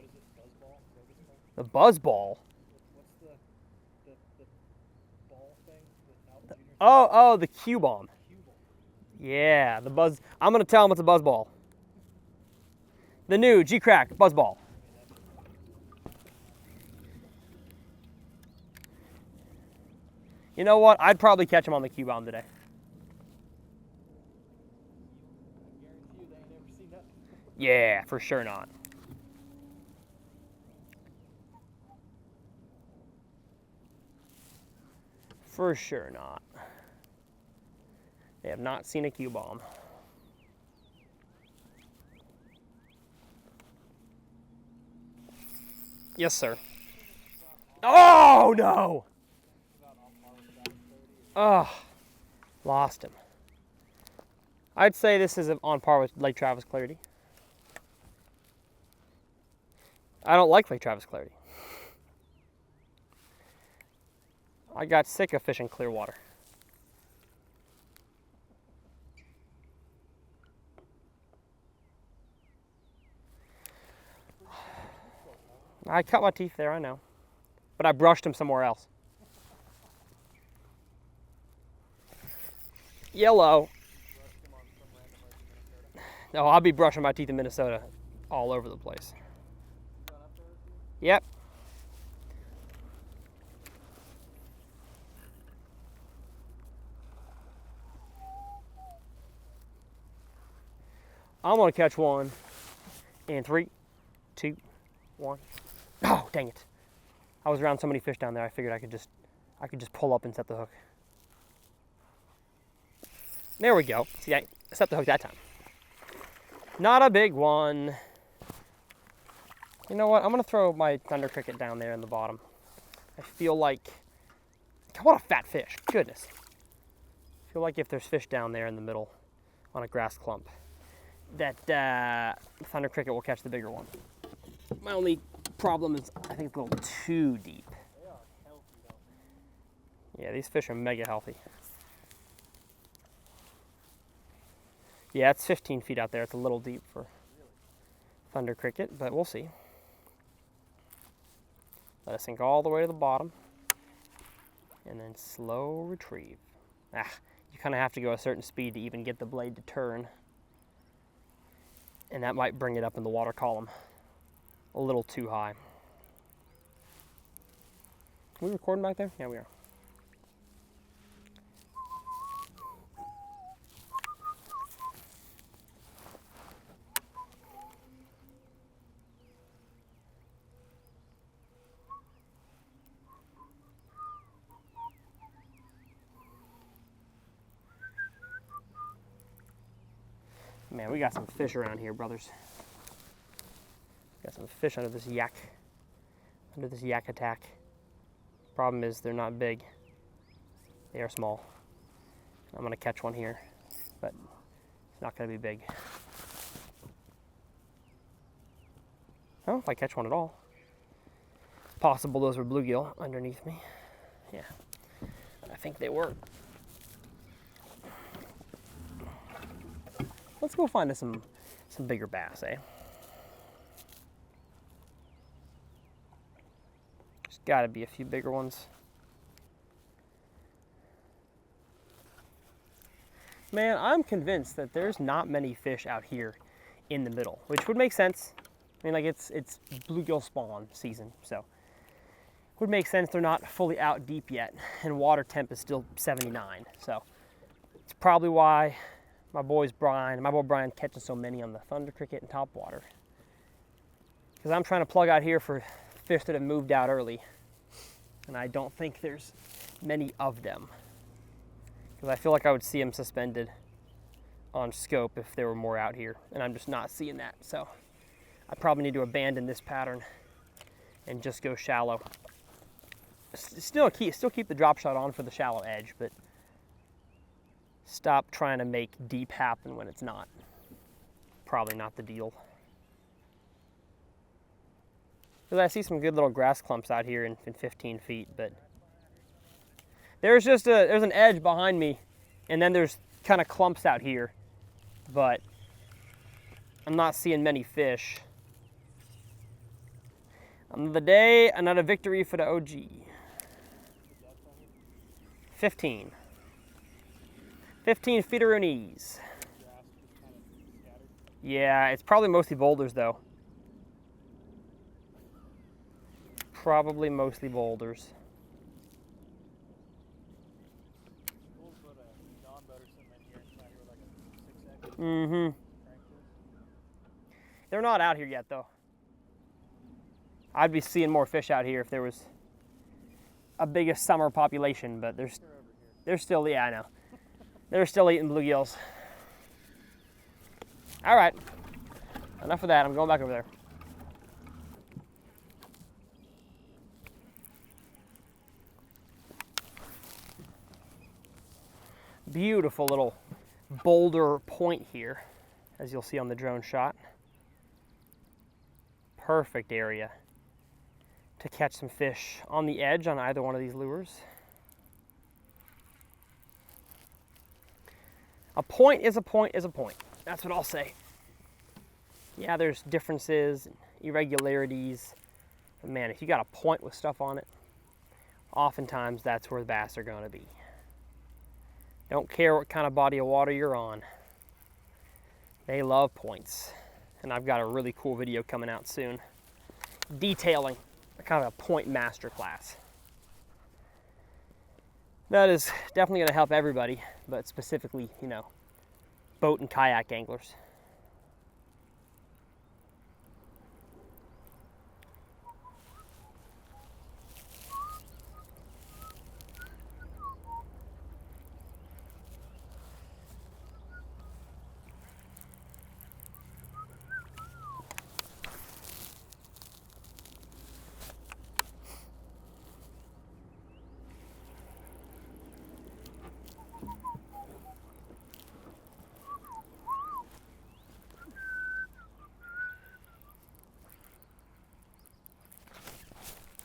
is it? Buzzball? Is that what it's called? The buzzball. What's the ball thing that Junior Oh, the Q-bomb. cue ball? Yeah, the buzz. I'm gonna tell him it's a buzzball. The new G-Crack buzzball. You know what? I'd probably catch him on the Q-bomb today. I guarantee you they ain't never seen that. Yeah, for sure not. For sure not. They have not seen a Q-bomb. Yes, sir. Oh, no! Oh, lost him. I'd say this is on par with Lake Travis Clarity. I don't like Lake Travis Clarity. I got sick of fishing clear water. I cut my teeth there, I know. But I brushed them somewhere else. Yellow. No, I'll be brushing my teeth in Minnesota all over the place. Yep. I'm gonna catch one in 3, 2, 1. Oh, dang it. I was around so many fish down there, I figured I could just pull up and set the hook. There we go. See, I set the hook that time. Not a big one. You know what? I'm gonna throw my thunder cricket down there in the bottom. I feel like, what a fat fish, goodness. I feel like if there's fish down there in the middle on a grass clump, that thunder cricket will catch the bigger one. My only problem is I think it's a little too deep. They are healthy, though. Yeah, these fish are mega healthy. Yeah, it's 15 feet out there. It's a little deep for thunder cricket, but we'll see. Let us sink all the way to the bottom and then slow retrieve. You kind of have to go a certain speed to even get the blade to turn, and that might bring it up in the water column a little too high. Are we recording back there? Yeah, we are. Man, we got some fish around here, brothers. Got some fish under this yak attack. Problem is they're not big. They are small. I'm gonna catch one here, but it's not gonna be big. Oh, if I catch one at all. Possible those were bluegill underneath me. Yeah, I think they were. Let's go find us some bigger bass, eh? There's gotta be a few bigger ones. Man, I'm convinced that there's not many fish out here in the middle, which would make sense. I mean, like it's bluegill spawn season, so would make sense they're not fully out deep yet, and water temp is still 79. So it's probably why my boy Brian catching so many on the thunder cricket and topwater. Because I'm trying to plug out here for fish that have moved out early, and I don't think there's many of them. Because I feel like I would see them suspended on scope if there were more out here, and I'm just not seeing that. So I probably need to abandon this pattern and just go shallow. Still keep the drop shot on for the shallow edge, but stop trying to make deep happen when it's not. Probably not the deal. Because I see some good little grass clumps out here in 15 feet, but there's an edge behind me, and then there's kind of clumps out here, but I'm not seeing many fish. Another day, another victory for the OG. 15. 15 feet-er-knees. Yeah, it's probably mostly boulders though. Probably mostly boulders. Mm-hmm. They're not out here yet though. I'd be seeing more fish out here if there was a bigger summer population, but they're still, yeah, I know. They're still eating bluegills. All right, enough of that. I'm going back over there. Beautiful little boulder point here, as you'll see on the drone shot. Perfect area to catch some fish on the edge on either one of these lures. A point is a point is a point. That's what I'll say. Yeah, there's differences, irregularities, but man, if you got a point with stuff on it, oftentimes that's where the bass are going to be. Don't care what kind of body of water you're on. They love points. And I've got a really cool video coming out soon detailing a kind of a point masterclass. That is definitely going to help everybody, but specifically, you know, boat and kayak anglers.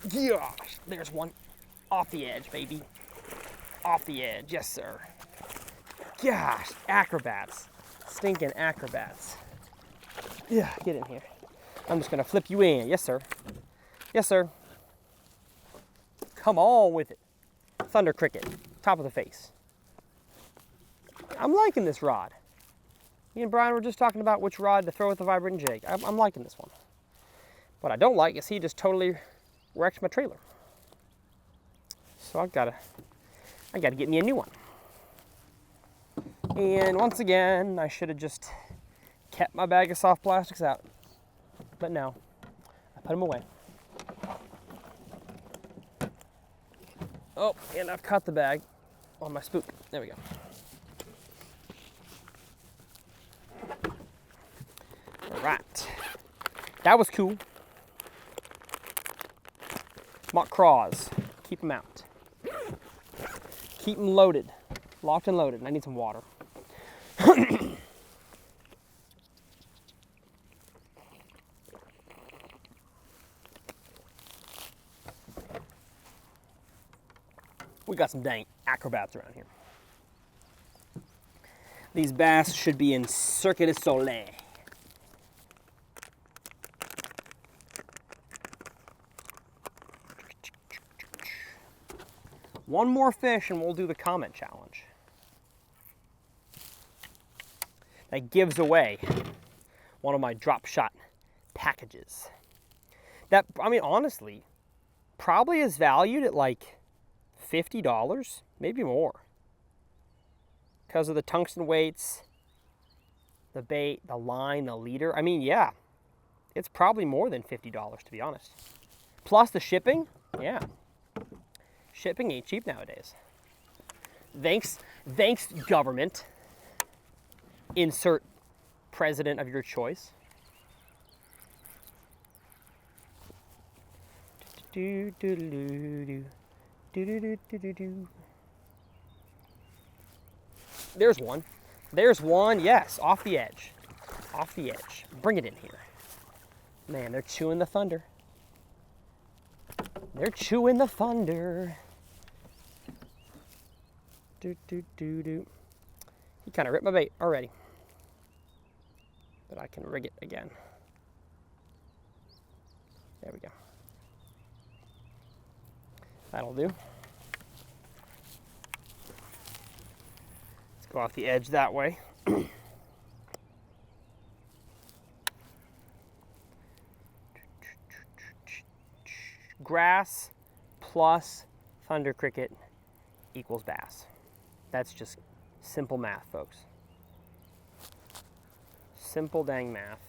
Gosh, there's one. Off the edge, baby. Off the edge, yes sir. Gosh, acrobats. Stinking acrobats. Yeah, get in here. I'm just gonna flip you in, yes sir. Yes sir. Come on with it. Thunder cricket, top of the face. I'm liking this rod. Me and Brian were just talking about which rod to throw with the vibrating jig. I'm liking this one. What I don't like is he just totally wrecked my trailer. So I gotta get me a new one. And once again, I should have just kept my bag of soft plastics out. But no, I put them away. Oh, and I've caught the bag on my spook. There we go. All right, that was cool. Mock craws, keep them out. Keep them loaded, locked and loaded. I need some water. We got some dang acrobats around here. These bass should be in Cirque du Soleil. One more fish and we'll do the comment challenge. That gives away one of my drop shot packages. That, I mean, honestly, probably is valued at like $50, maybe more. Because of the tungsten weights, the bait, the line, the leader. I mean, yeah, it's probably more than $50 to be honest. Plus the shipping, yeah. Shipping ain't cheap nowadays. Thanks government. Insert president of your choice. There's one. There's one, yes, off the edge. Off the edge. Bring it in here. Man, they're chewing the thunder. They're chewing the thunder. He kind of ripped my bait already. But I can rig it again. There we go. That'll do. Let's go off the edge that way. Grass plus thunder cricket equals bass. That's just simple math, folks. Simple dang math.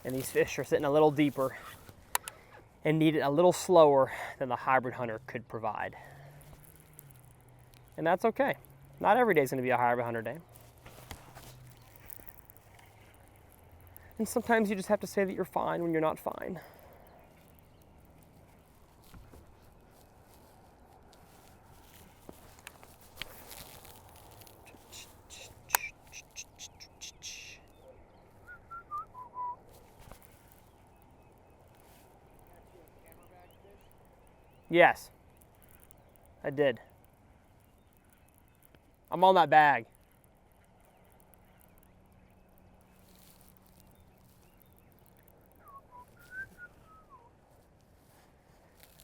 And these fish are sitting a little deeper and need it a little slower than the hybrid hunter could provide. And that's okay. Not every day is going to be a hybrid hunter day. And sometimes you just have to say that you're fine when you're not fine. Yes, I did. I'm on that bag.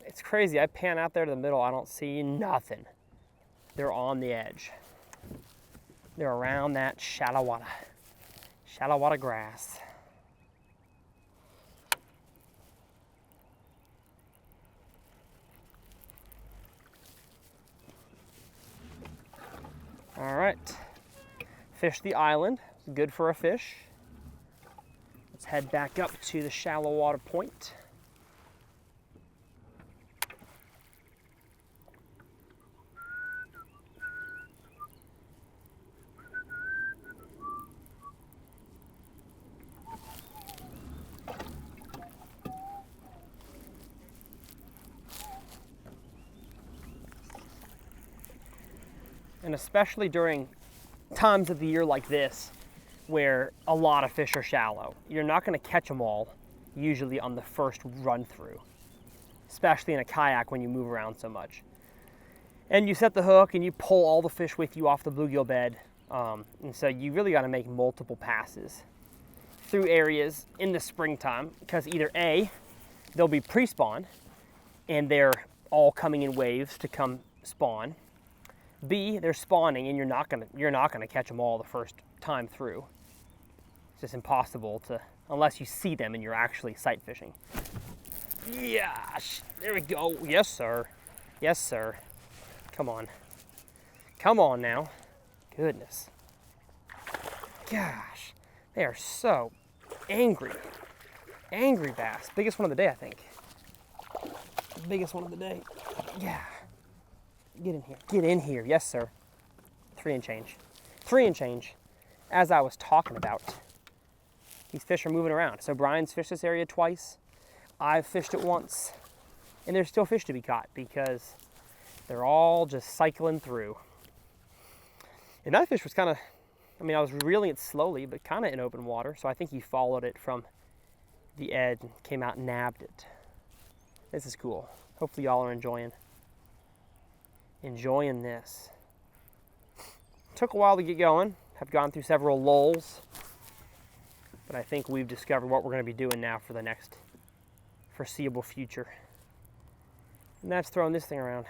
It's crazy. I pan out there to the middle. I don't see nothing. They're on the edge. They're around that shallow water grass. All right, fish the island, good for a fish. Let's head back up to the shallow water point. And especially during times of the year like this, where a lot of fish are shallow, you're not going to catch them all usually on the first run through. especially in a kayak when you move around so much. And you set the hook and you pull all the fish with you off the bluegill bed. And so you really got to make multiple passes through areas in the springtime, because either A, they'll be pre-spawn and they're all coming in waves to come spawn. B, they're spawning and you're not gonna catch them all the first time through. It's just impossible to, unless you see them and you're actually sight fishing. Yes, there we go. Yes, sir. Yes, sir. Come on. Come on now. Goodness. Gosh, they are so angry. Angry bass. Biggest one of the day, I think. Biggest one of the day. Yeah. Get in here. Get in here. Yes, sir. 3 and change. 3 and change. As I was talking about, these fish are moving around. So Brian's fished this area twice. I've fished it once. And there's still fish to be caught because they're all just cycling through. And that fish was kind of, I mean, I was reeling it slowly, but kind of in open water. So I think he followed it from the edge and came out and nabbed it. This is cool. Hopefully y'all are enjoying this. Took a while to get going. Have gone through several lulls, but I think we've discovered what we're going to be doing now for the next foreseeable future. And that's throwing this thing around.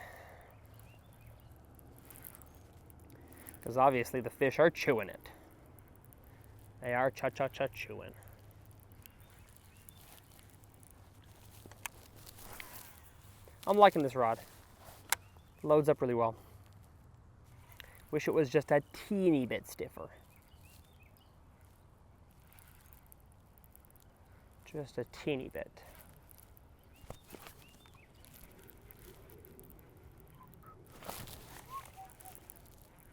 Because obviously the fish are chewing it. They are cha-cha-cha chewing. I'm liking this rod. Loads up really well. Wish it was just a teeny bit stiffer. Just a teeny bit.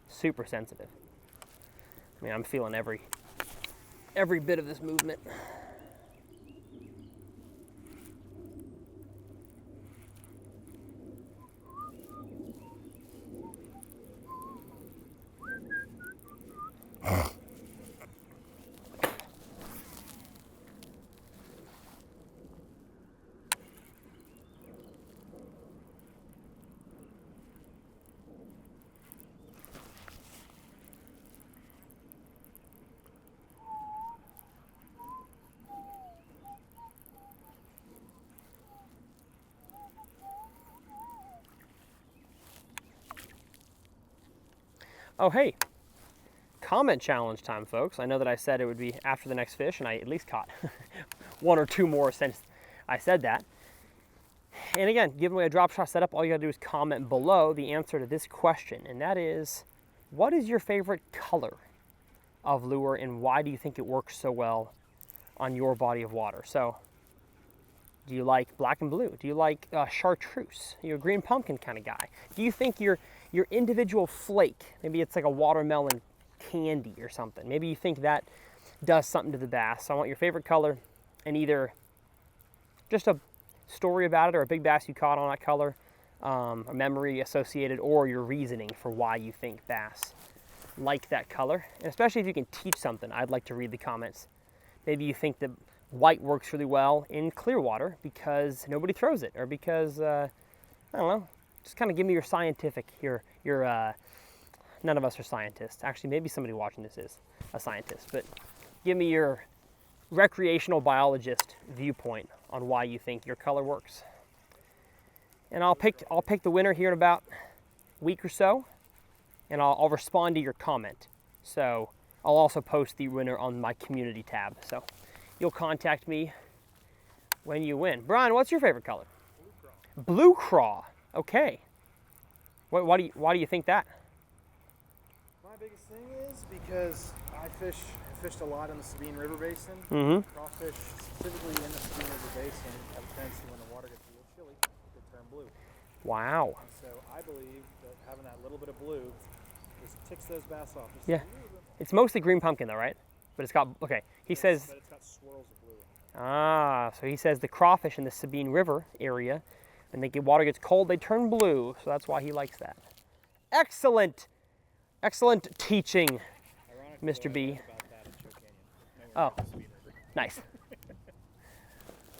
Super sensitive. I mean, I'm feeling every bit of this movement. Oh, hey, comment challenge time, folks. I know that I said it would be after the next fish, and I at least caught 1 or 2 more since I said that. And again, giving away a drop shot setup, all you gotta do is comment below the answer to this question, and that is, what is your favorite color of lure, and why do you think it works so well on your body of water? So, do you like black and blue? Do you like chartreuse? Are you a green pumpkin kind of guy? Do you think your individual flake, maybe it's like a watermelon candy or something, maybe you think that does something to the bass? So I want your favorite color and either just a story about it or a big bass you caught on that color, a memory associated, or your reasoning for why you think bass like that color. And especially if you can teach something, I'd like to read the comments. Maybe you think that white works really well in clear water because nobody throws it, or because, I don't know, just kind of give me your scientific, none of us are scientists. Actually, maybe somebody watching this is a scientist, but give me your recreational biologist viewpoint on why you think your color works. And I'll pick the winner here in about a week or so, and I'll respond to your comment. So I'll also post the winner on my community tab. So you'll contact me when you win. Brian, what's your favorite color? Blue craw. Okay. Why do you think that? My biggest thing is because I fished a lot in the Sabine River Basin. Mm-hmm. Crawfish, specifically in the Sabine River Basin, have a tendency when the water gets a little chilly, they turn blue. Wow. And so I believe that having that little bit of blue just ticks those bass off. Just Yeah. It's mostly green pumpkin though, right? But it's got, okay, he says. But it's got swirls of blue in it. Ah, so he says the crawfish in the Sabine River area, and the water gets cold, they turn blue. So that's why he likes that. Excellent. Excellent teaching, Mr. B. Oh, nice.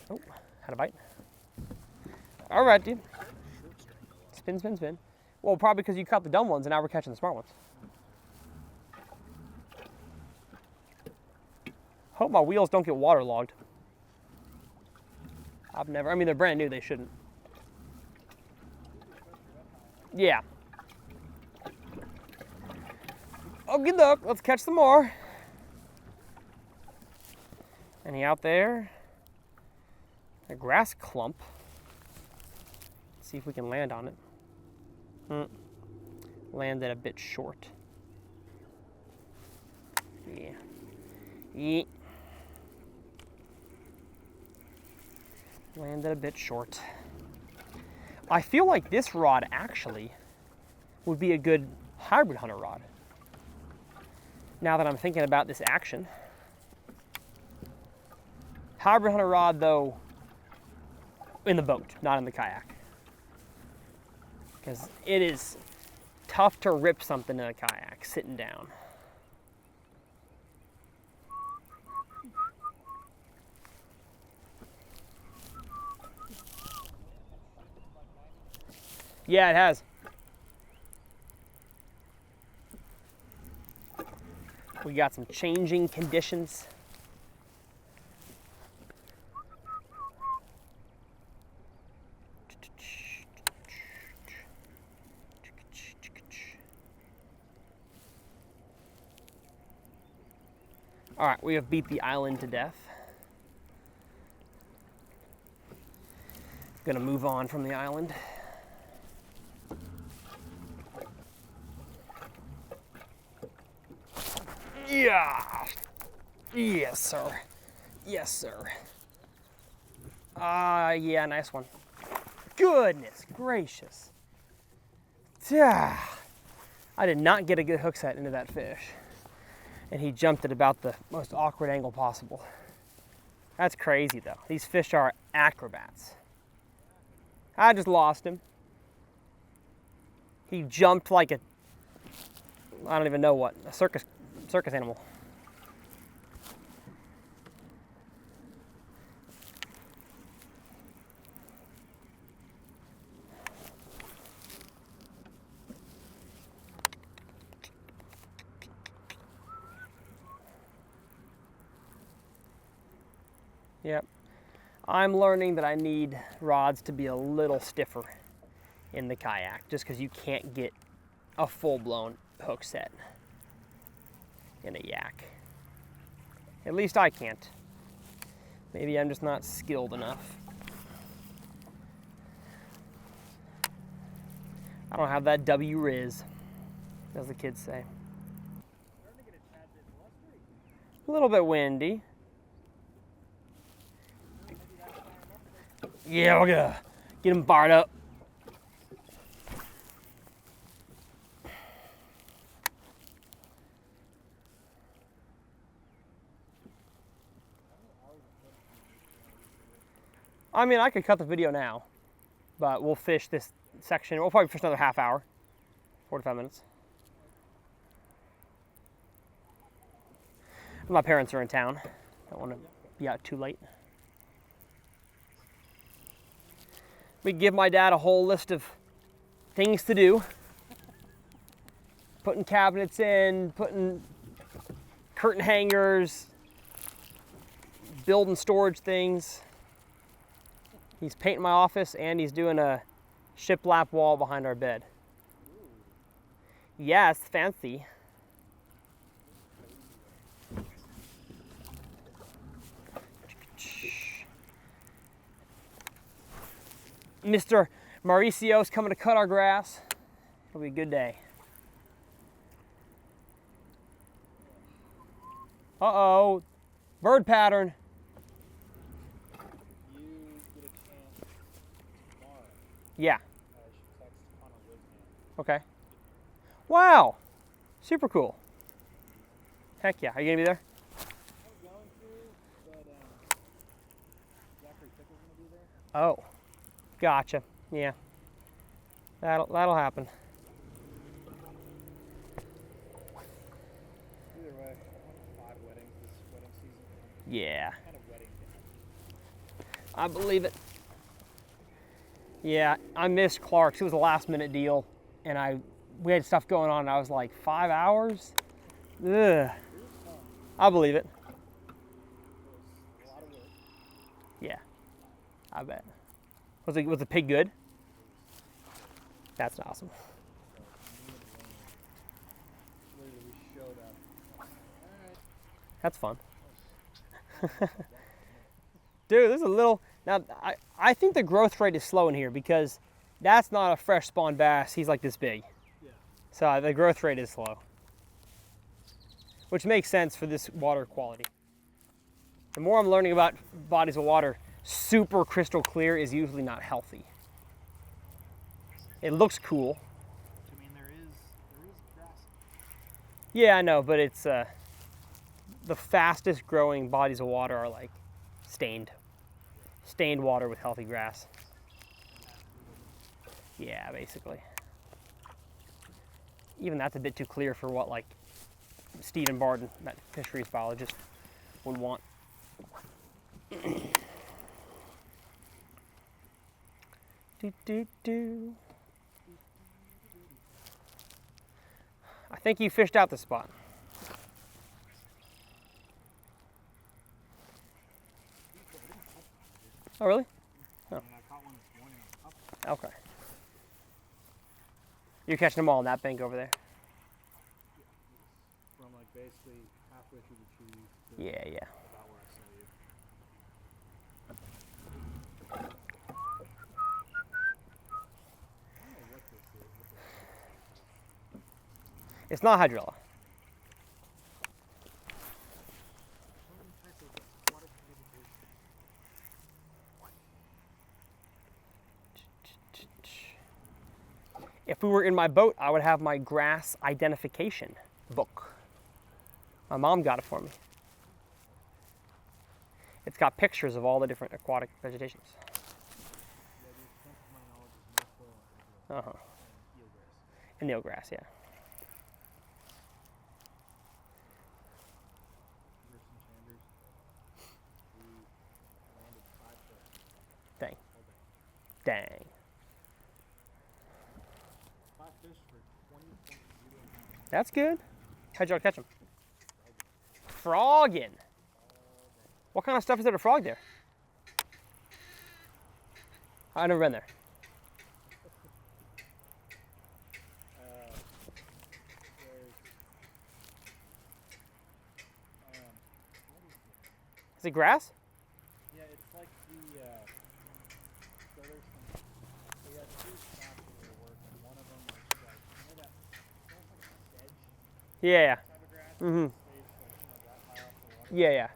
Oh, had a bite. All right, dude. Spin, spin, spin. Well, probably because you caught the dumb ones and now we're catching the smart ones. Hope my wheels don't get waterlogged. I've never, I mean, they're brand new, they shouldn't. Yeah. Oh, good luck. Let's catch some more. Any out there? A grass clump. Let's see if we can land on it. Landed a bit short. Yeah. Yeah. Landed a bit short. I feel like this rod actually would be a good hybrid hunter rod. Now that I'm thinking about this action. Hybrid hunter rod though, in the boat, not in the kayak. Because it is tough to rip something in a kayak sitting down. Yeah, it has. We got some changing conditions. All right, we have beat the island to death. Gonna move on from the island. Yeah. Yes, sir. Yes, sir. Yeah, nice one. Goodness gracious. I did not get a good hook set into that fish. And he jumped at about the most awkward angle possible. That's crazy though. These fish are acrobats. I just lost him. He jumped like a, I don't even know what, a circus animal. Yep. I'm learning that I need rods to be a little stiffer in the kayak, just because you can't get a full-blown hook set in a yak. At least I can't. Maybe I'm just not skilled enough. I don't have that W riz, as the kids say. A little bit windy. Yeah, we're gonna get him fired up. I mean, I could cut the video now, but we'll fish this section. We'll probably fish another half hour, 45 minutes. My parents are in town. Don't want to be out too late. We give my dad a whole list of things to do. Putting cabinets in, putting curtain hangers, building storage things. He's painting my office and he's doing a shiplap wall behind our bed. Yeah, it's fancy. Mr. Mauricio's coming to cut our grass. It'll be a good day. Uh-oh, bird pattern. You get a chance tomorrow. Yeah, I should text Connor Wisman. okay. Wow, super cool. Heck yeah, are you gonna be there? I'm going to, but Zachary Pickle's gonna be there. Oh, gotcha, yeah. That'll happen. Either way, I went to 5 weddings this wedding season. Yeah, Kind of wedding day. I believe it. Yeah, I missed Clark's. It was a last minute deal, and we had stuff going on, and I was like, 5 hours? Ugh. It was fun. I believe it. It was a lot of work. Yeah, I bet. Was the pig good? That's awesome. Literally, we showed up. All right. That's fun. Dude, there's a little, now I think the growth rate is slow in here because that's not a fresh spawn bass. He's like this big. Yeah. So the growth rate is slow, which makes sense for this water quality. The more I'm learning about bodies of water, super crystal clear is usually not healthy. It looks cool. I mean, there is grass. Yeah, I know, but it's the fastest growing bodies of water are like stained water with healthy grass. Yeah, basically. Even that's a bit too clear for what like Stephen Barton, that fisheries biologist, would want. I think you fished out the spot. Oh, really? I mean, I caught one this morning on the top. Okay. You're catching them all on that bank over there? From like basically halfway through the trees to Yeah. about where I saw you. I don't know what this is. It's not hydrilla. Some type of aquatic vegetation. If we were in my boat, I would have my grass identification book. My mom got it for me. It's got pictures of all the different aquatic vegetations. Yeah, the extent of my knowledge is mostly eelgrass. And eelgrass, yeah. Gerson Chambers. We landed 5 fish Dang. all day. Dang. 5 fish for 20.09. That's good. How'd y'all catch them? Frogging. What kind of stuff is there to frog there? I've never been there. Is it grass? Yeah, it's like the, so there's some, we had 2 spots where we were working. One of them was like, you know that, it's almost like a sedge Yeah. type of grass? Mhm. Stays like, that high off the water. Yeah.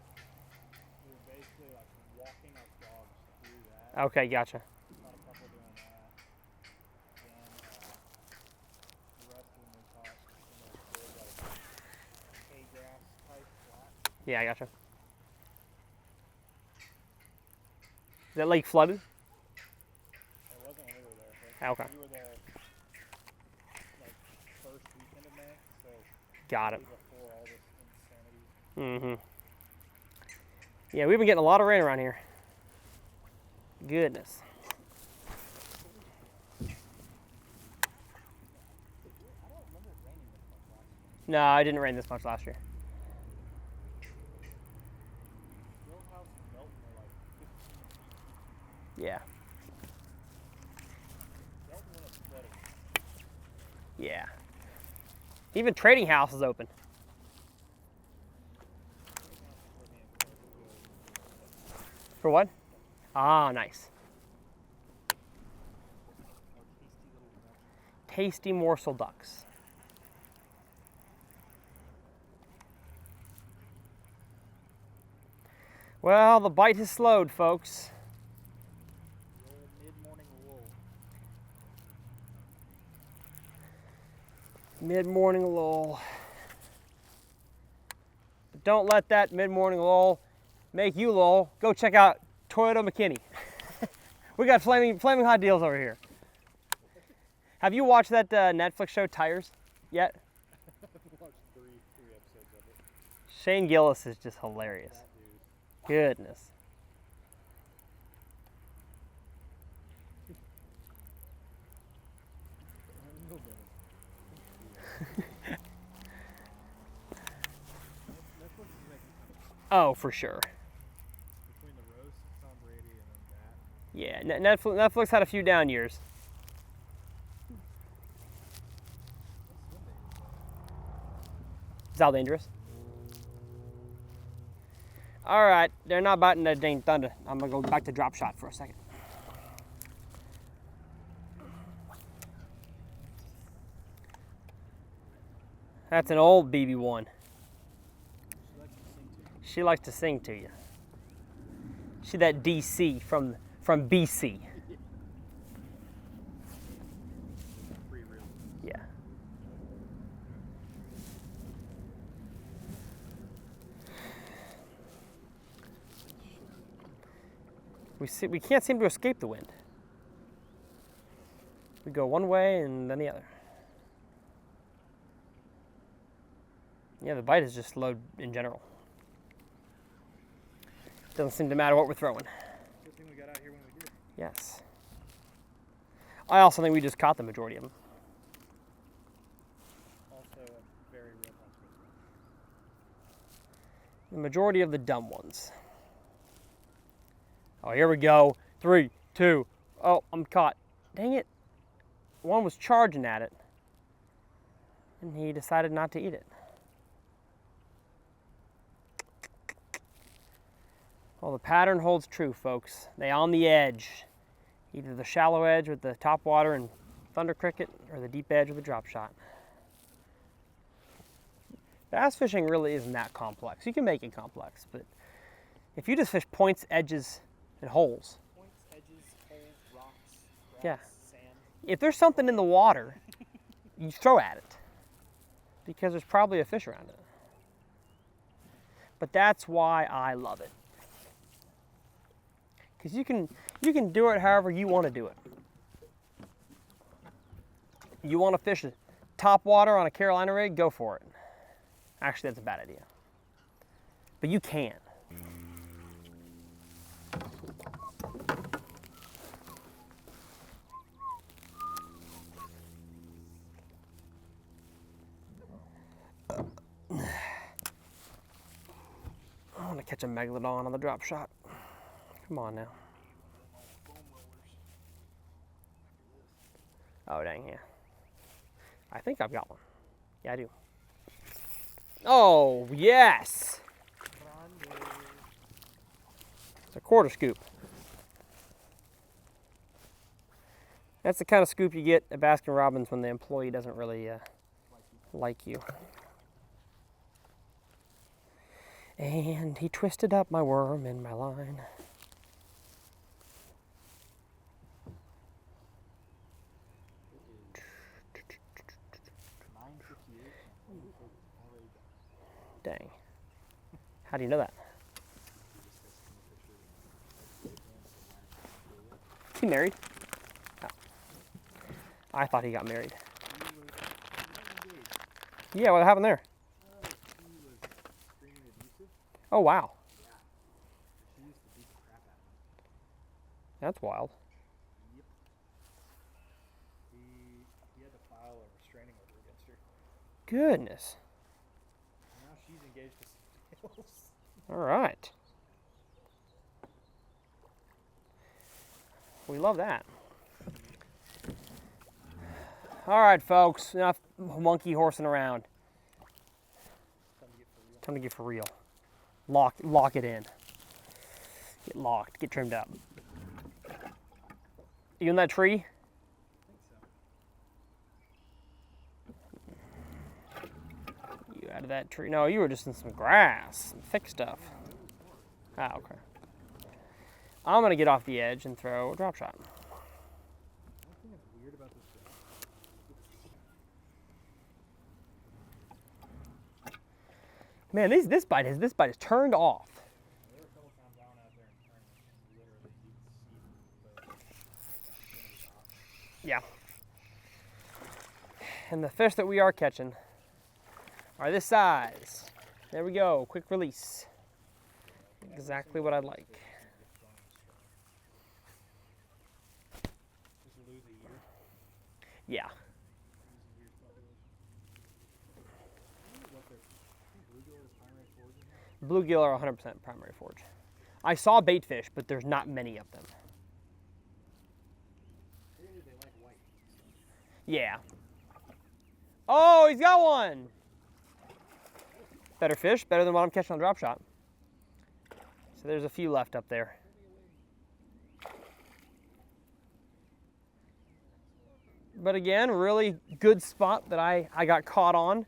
We were basically like walking our dogs through that. Okay, gotcha. Caught a couple doing that. Then, the rest of them we caught in those big, like, hay grass type flats. Yeah, I gotcha. Is that lake flooded? It wasn't when we were there. Okay. We were there like first weekend of May, so Got it. before all this insanity. Mm-hmm. Yeah, we've been getting a lot of rain around here. Goodness. I don't remember it raining this much last year. No, it didn't rain this much last year. Fieldhouse and Belton were like 15 feet. Yeah. Belton when it's flooding. Yeah. Even Trading House is open. For what? Ah, nice. Tasty morsel ducks. Well, the bite has slowed, folks. The old mid-morning lull. Mid-morning lull. But don't let that mid-morning lull make you lull. Go check out Toyota McKinney. We got flaming hot deals over here. Have you watched that Netflix show Tires yet? I've watched three episodes of it. Shane Gillis is just hilarious. That dude. Goodness. Oh, for sure. Between the roast of Tom Brady and then that. Yeah, Netflix had a few down years. What swim bait is that? Is that dangerous? All right, they're not biting that dang thunder. I'm gonna go back to drop shot for a second. That's an old BB1. She likes to sing to you. She likes to sing to you. She that DC from BC. Free reel. Yeah. We can't seem to escape the wind. We go one way and then the other. Yeah, the bite is just slow in general. Doesn't seem to matter what we're throwing. Good thing we got out here when we did. Yes. I also think we just caught the majority of them. Also a very real possibility. The majority of the dumb ones. Oh, here we go. 3, 2. Oh, I'm caught. Dang it. One was charging at it. And he decided not to eat it. Well, the pattern holds true, folks. They on the edge. Either the shallow edge with the top water and thunder cricket, or the deep edge with the drop shot. Bass fishing really isn't that complex. You can make it complex, but if you just fish points, edges, and holes, Points, edges, holes, rocks, Yeah. sand. if there's something in the water, you throw at it because there's probably a fish around it. But that's why I love it. Because you can do it however you want to do it. You want to fish top water on a Carolina rig, go for it. Actually, that's a bad idea. But you can. I want to catch a megalodon on the drop shot. Come on now. Foam rollers. Oh, dang, yeah. I think I've got one. Yeah, I do. Oh, yes! It's a quarter scoop. That's the kind of scoop you get at Baskin Robbins when the employee doesn't really like you. And he twisted up my worm in my line. Dang. How do you know that? Is he married? Oh. I thought he got married. Yeah, what happened there? Oh, wow. She used to beat the crap out of him. That's wild. Yep. He had to file a restraining order against her. Goodness. Now she's engaged to somebody else. All right. We love that. All right, folks. Enough monkey horsing around. Time to get for real. Time to get for real. Lock it in. Get locked. Get trimmed up. You in that tree? I think so. You out of that tree? No, you were just in some grass, some thick stuff. Ah, okay. I'm gonna get off the edge and throw a drop shot. The only thing that's weird about this job. Man, this bite is turned off. There were a couple times I went out there and turned and literally you could see the boat. Yeah. And the fish that we are catching are this size. There we go, quick release. Exactly what I'd like. Just lose a year. Yeah. Lose a year's population. What their bluegill is primary foraging? Bluegill are 100% primary forage. I saw bait fish, but there's not many of them. Clearly they like white. Yeah. Oh, he's got one. Better fish, better than what I'm catching on drop shot. So there's a few left up there. But again, really good spot that I got caught on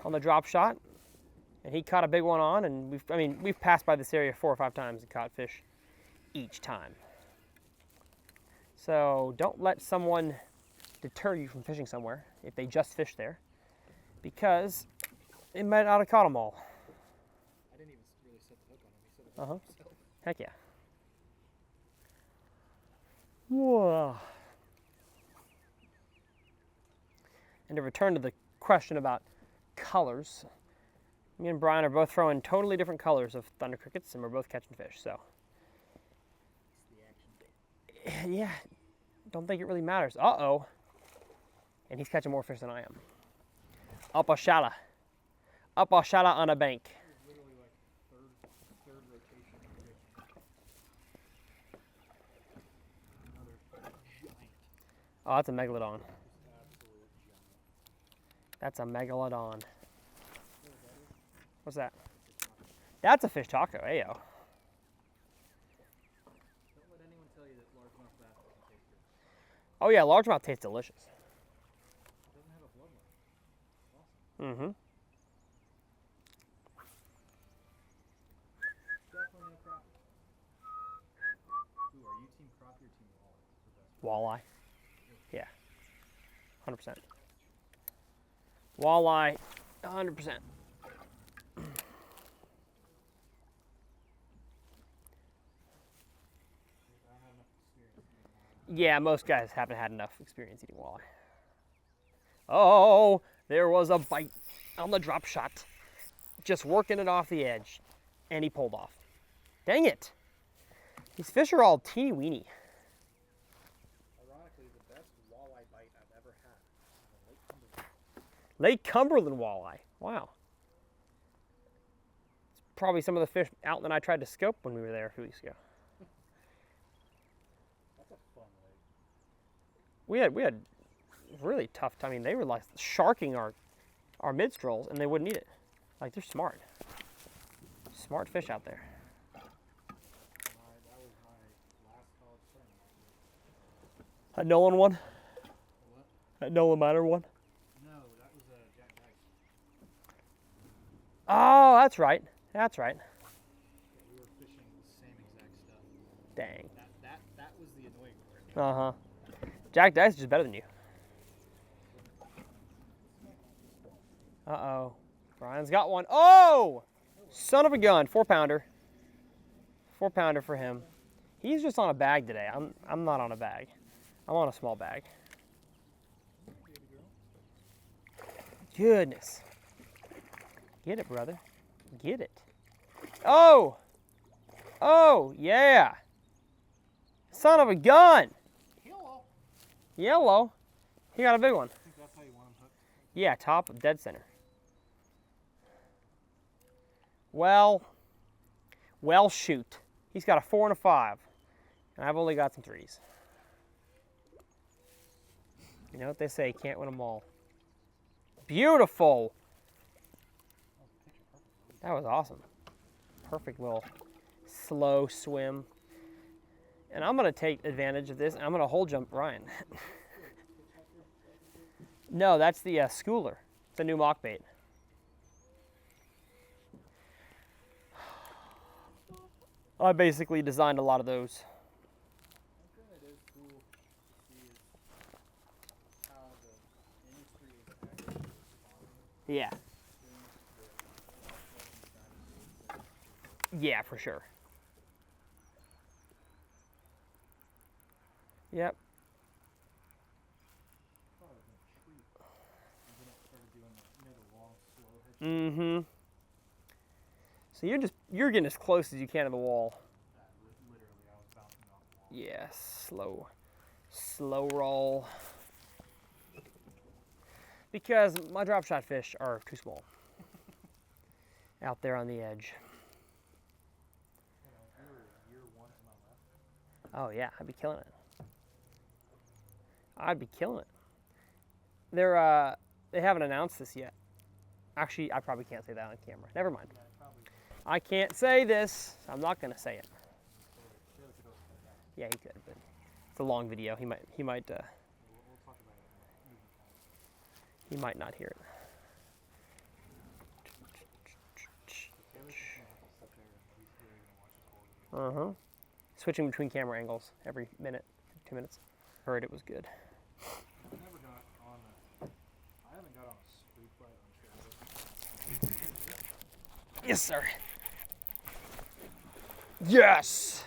the drop shot. And he caught a big one on, and we've passed by this area 4 or 5 times and caught fish each time. So don't let someone deter you from fishing somewhere if they just fish there, because they might not have caught them all. I didn't even really set the hook on him. He set it on himself. Heck yeah. Whoa. And to return to the question about colors, me and Brian are both throwing totally different colors of thunder crickets, and we're both catching fish. So, yeah, don't think it really matters. Uh-oh. And he's catching more fish than I am. Up a shala on a bank. Literally like third rotation. Another giant. Oh, that's a megalodon. Absolute giant. That's a megalodon. What's that? That's a fish taco, ayo. Don't let anyone tell you that largemouth bass doesn't taste good. Oh yeah, largemouth tastes delicious. It doesn't have a bloodline. Awesome. Mm-hmm. Definitely no crappie. Ooh, are you team crappie or team walleye? Walleye. Yeah. 100%. Walleye, 100%. Yeah, most guys haven't had enough experience eating walleye. Oh, there was a bite on the drop shot. Just working it off the edge. And he pulled off. Dang it. These fish are all teeny weeny. Ironically, the best walleye bite I've ever had is a Lake Cumberland walleye. Wow. It's probably some of the fish out that I tried to scope when we were there a few weeks ago. That's a fun lake. We had really tough time. I mean, they were like sharking our mid-strolls, and they wouldn't eat it. Like, they're smart. Smart fish out there. That was my last college tournament. A Nolan one? What? A Nolan Minor one? No, that was a Jack Dice. Oh, that's right. That's right. Yeah, we were fishing the same exact stuff. Dang. That was the annoying part. Uh-huh. Jack Dice is just better than you. Uh-oh. Brian's got one. Oh! Son of a gun. 4-pounder. 4-pounder for him. He's just on a bag today. I'm not on a bag. I'm on a small bag. Goodness. Get it, brother. Get it. Oh! Oh, yeah. Son of a gun. Hello. Yellow. He got a big one. I think that's how you want him hooked. Yeah, top, dead center. Well, shoot. He's got a 4 and a 5, and I've only got some 3s. You know what they say, can't win them all. Beautiful. That was awesome. Perfect little slow swim. And I'm going to take advantage of this, and I'm going to hole jump Ryan. No, that's the schooler. It's a new mock bait. I basically designed a lot of those. One thing that is cool to see is how the industry is actually responding Yeah. to things. Yeah, for sure. Yep. Probably in a tree. And then it started doing the long, slow head. Mm-hmm. So you're getting as close as you can to the wall. Literally, I was bouncing off the wall. Yeah, slow roll. Because my drop shot fish are too small. Out there on the edge. Oh yeah, I'd be killing it. I'd be killing it. They haven't announced this yet. Actually, I probably can't say that on camera. Never mind. Yeah, probably. I can't say this. I'm not gonna say it. Yeah, he could, but it's a long video. He might We'll talk about it in the movie time. he might not hear it. Taylor's just gonna have to sit there and he's really gonna watch this whole video. Switching between camera angles every minute, 2 minutes. Heard it was good. I never got on I haven't got on a street fight on Shallow. Yes, sir. Yes.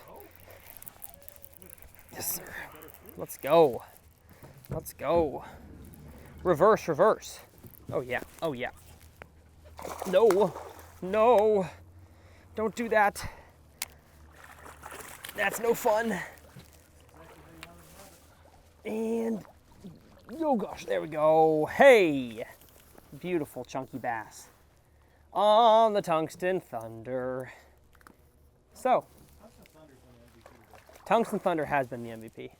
Yes, sir. Let's go. Let's go. Reverse, reverse. Oh yeah. Oh yeah. No. No. Don't do that. That's no fun. And oh gosh, there we go. Hey. Beautiful chunky bass. On the Tungsten Thunder. So, Tungsten Thunder has been the MVP.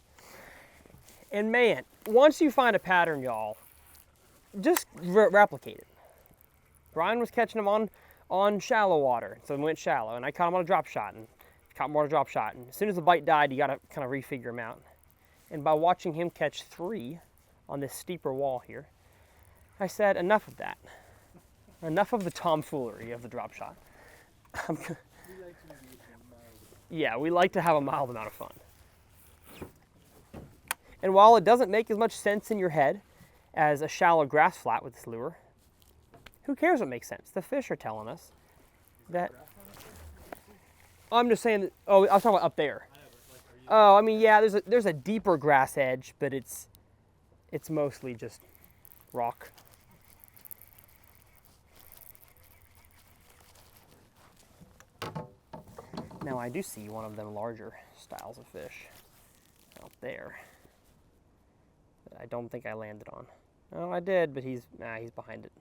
And man, once you find a pattern, y'all, just replicate it. Brian was catching them on shallow water, so we went shallow, and I caught him on a drop shot, and caught him on a drop shot. And as soon as the bite died, you gotta kind of refigure him out. And by watching him catch 3 on this steeper wall here, I said, enough of that. Enough of the tomfoolery of the drop shot. Yeah, we like to have a mild amount of fun. And while it doesn't make as much sense in your head as a shallow grass flat with this lure, who cares what makes sense? The fish are telling us that. I'm just saying that, oh, I was talking about up there. Oh, I mean, yeah, there's a deeper grass edge, but it's mostly just rock. Now I do see one of them larger styles of fish out there that I don't think I landed on. Oh, I did, but he's behind it.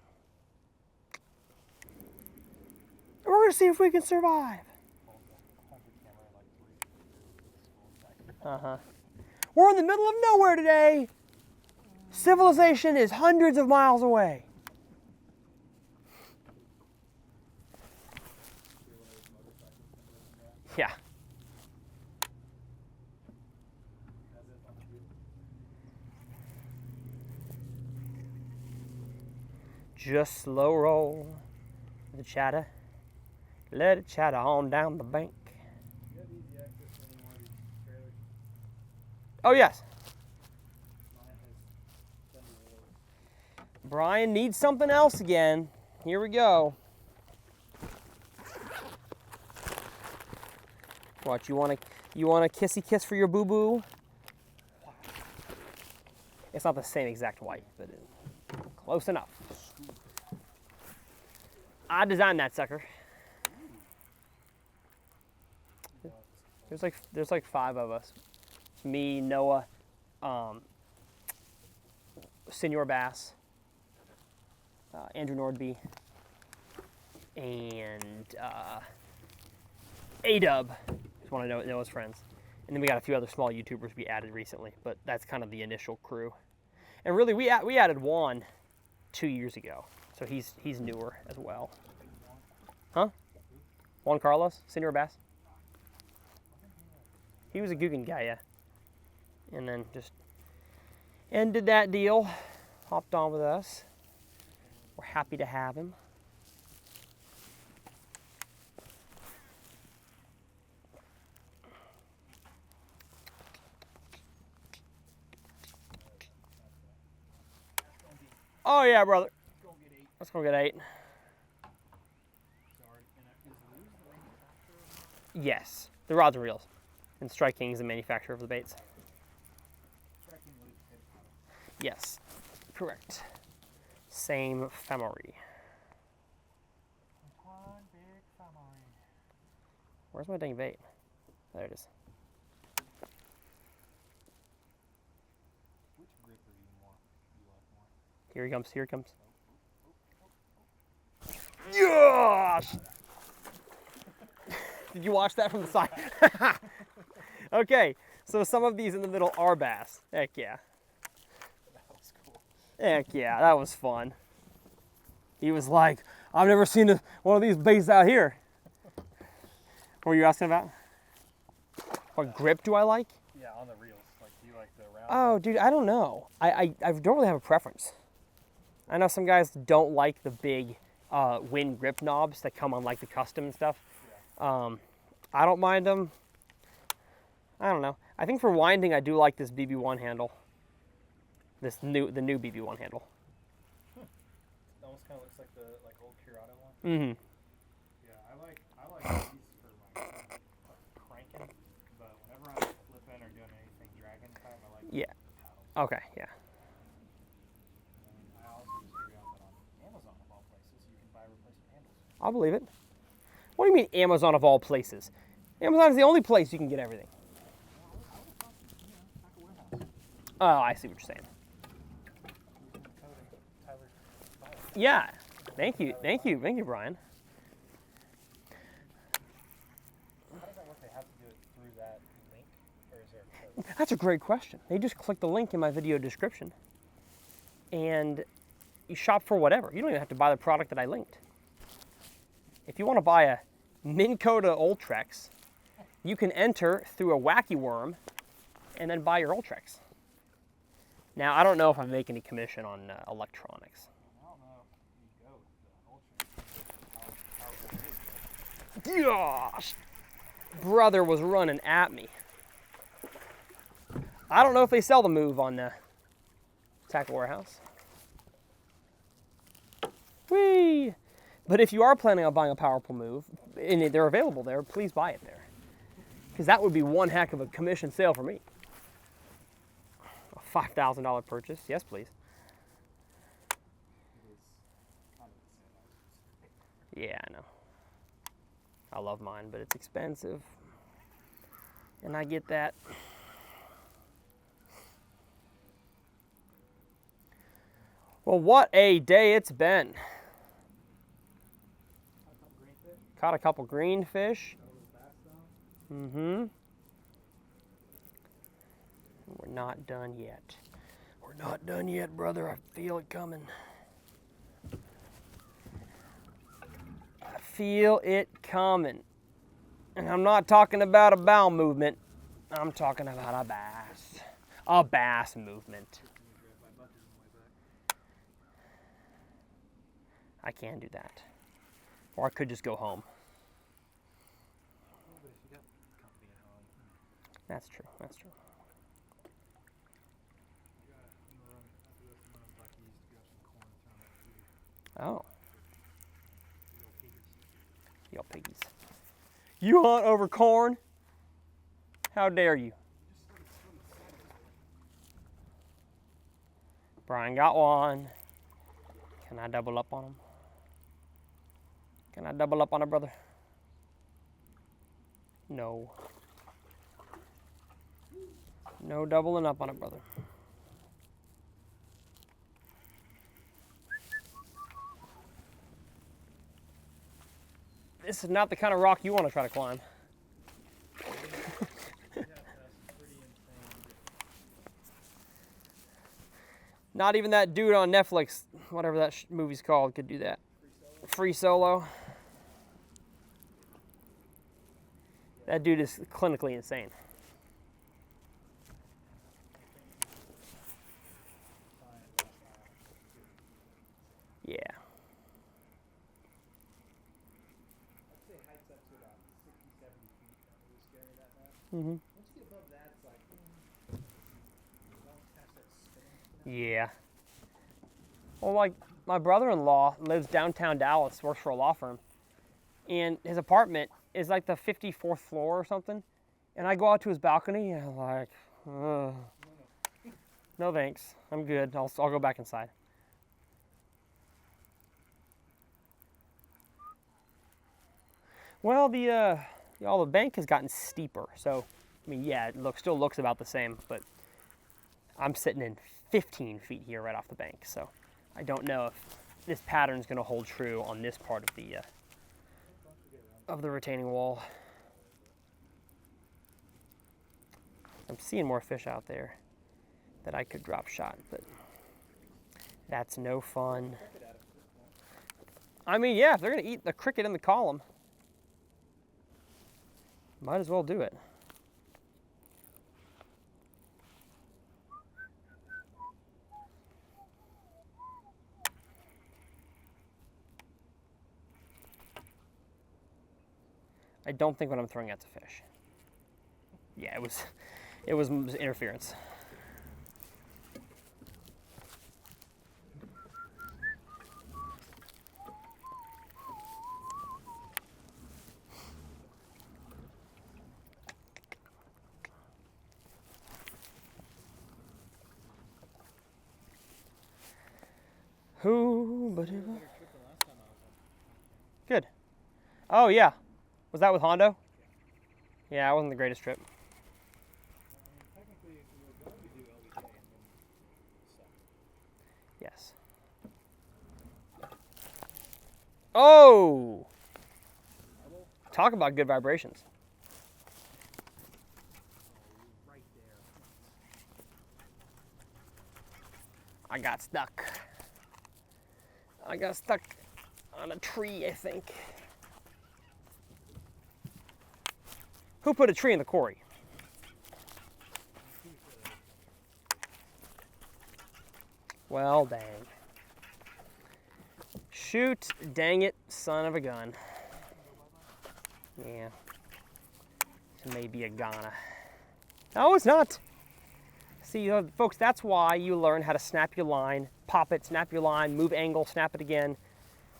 We're gonna see if we can survive. We're in the middle of nowhere today. Civilization is hundreds of miles away. Yeah. Just slow roll the chatter. Let it chatter on down the bank. You have easy access to any more of these trailers? Oh, yes. Mine has Thunder Wars. Brian needs something else again. Here we go. What, you want a kissy kiss for your boo-boo? It's not the same exact white, but close enough. I designed that sucker. There's like 5 of us. It's me, Noah, Senor Bass, Andrew Nordby, and A-Dub. He's one of Noah's friends. And then we got a few other small YouTubers we added recently, but that's kind of the initial crew. And really, we added Juan 2 years ago, so he's newer as well. Huh? Juan Carlos, Senor Bass. He was a Guggen guy, yeah. And then just ended that deal, hopped on with us. We're happy to have him. Oh yeah, brother. Let's go get 8. Yes, the rods and reels. And Strike King is the manufacturer of the baits. Yes, correct. Same family. One big family. Where's my dang bait? There it is. Which grip are you like more? Here he comes, here he comes. Yes! Did you watch that from the side? Okay, So some of these in the middle are bass. Heck yeah. That was cool. Heck yeah, that was fun. He was like, I've never seen one of these baits out here. What were you asking about? What grip do I like? Yeah, on the reels. Like, do you like the round? Oh, dude, I don't know. I don't really have a preference. I know some guys don't like the big wind grip knobs that come on like the custom and stuff. Yeah. I don't mind them. I don't know. I think for winding, I do like this BB1 handle. The new BB1 handle. It almost kind of looks like the old Curado one. Mm-hmm. Yeah, I like these for like cranking, but whenever I'm flipping or doing anything dragon type, I like Yeah. the paddle. Okay. Yeah. I also just figured out that on Amazon of all places, you can buy replacement handles. I'll believe it. What do you mean Amazon of all places? Amazon is the only place you can get everything. I would have thought, Tackle Warehouse. Oh, I see what you're saying. Using the code Tyler. Yeah. Thank you, Brian. How does that work? They have to do it through that link, or is there a code? That's a great question. They just click the link in my video description, and you shop for whatever. You don't even have to buy the product that I linked. If you want to buy a Minn Kota Ultrex, you can enter through a Wacky Worm and then buy your Ultrex. Now, I don't know if I make any commission on electronics. I don't know if you go with the Ultra. Gosh! Brother was running at me. I don't know if they sell the move on the Tackle Warehouse. Whee! But if you are planning on buying a powerful move, and they're available there, please buy it there. Because that would be one heck of a commission sale for me. A $5,000 purchase, yes please. It is kind of the same. Yeah, I know. I love mine, but it's expensive. And I get that. Well, what a day it's been. Caught a couple greenfish. Mm-hmm. We're not done yet. We're not done yet, brother. I feel it coming. I feel it coming. And I'm not talking about a bowel movement. I'm talking about a bass. A bass movement. I can do that. Or I could just go home. But if you got company at home, That's true. That's true. you got after this, I'm gonna back east, grab some corn, throw in that feeder. Oh, Little piggies. y'all piggies. You hunt over corn? How dare you? Brian got one. Can I double up on him? Can I double up on a brother? No. No doubling up on a brother. This is not the kind of rock you want to try to climb. Yeah, that's pretty insane. Not even that dude on Netflix, whatever that movie's called, could do that. Free Solo. That dude is clinically insane. Yeah. I'd say heights up to about 60, 70 feet. Not really scary that bad. Mm-hmm. Once you get above that, it's like, don't catch that spinning. Yeah. Well, like, my brother-in-law lives downtown Dallas, works for a law firm, and his apartment is like the 54th floor or something. And I go out to his balcony and I'm like, ugh. No thanks, I'm good. I'll go back inside. Well, the bank has gotten steeper, so I mean, yeah, it still looks about the same, but I'm sitting in 15 feet here right off the bank, so I don't know if this pattern is going to hold true on this part of the retaining wall. I'm seeing more fish out there that I could drop shot, but that's no fun. I mean, yeah, if they're gonna eat the cricket in the column, might as well do it. I don't think what I'm throwing at's a fish. Yeah, it was interference. Who? But good. Oh yeah, was that with Hondo? Yeah, it wasn't the greatest trip. Technically, we were going to do LBJ and then stuff. Yes. Oh! Talk about good vibrations. Right there. I got stuck. I got stuck on a tree, I think. Who put a tree in the quarry? Well, dang. Shoot, dang it, son of a gun. Yeah. It may be a Ghana. No, it's not. See, folks, that's why you learn how to snap your line, pop it, snap your line, move angle, snap it again.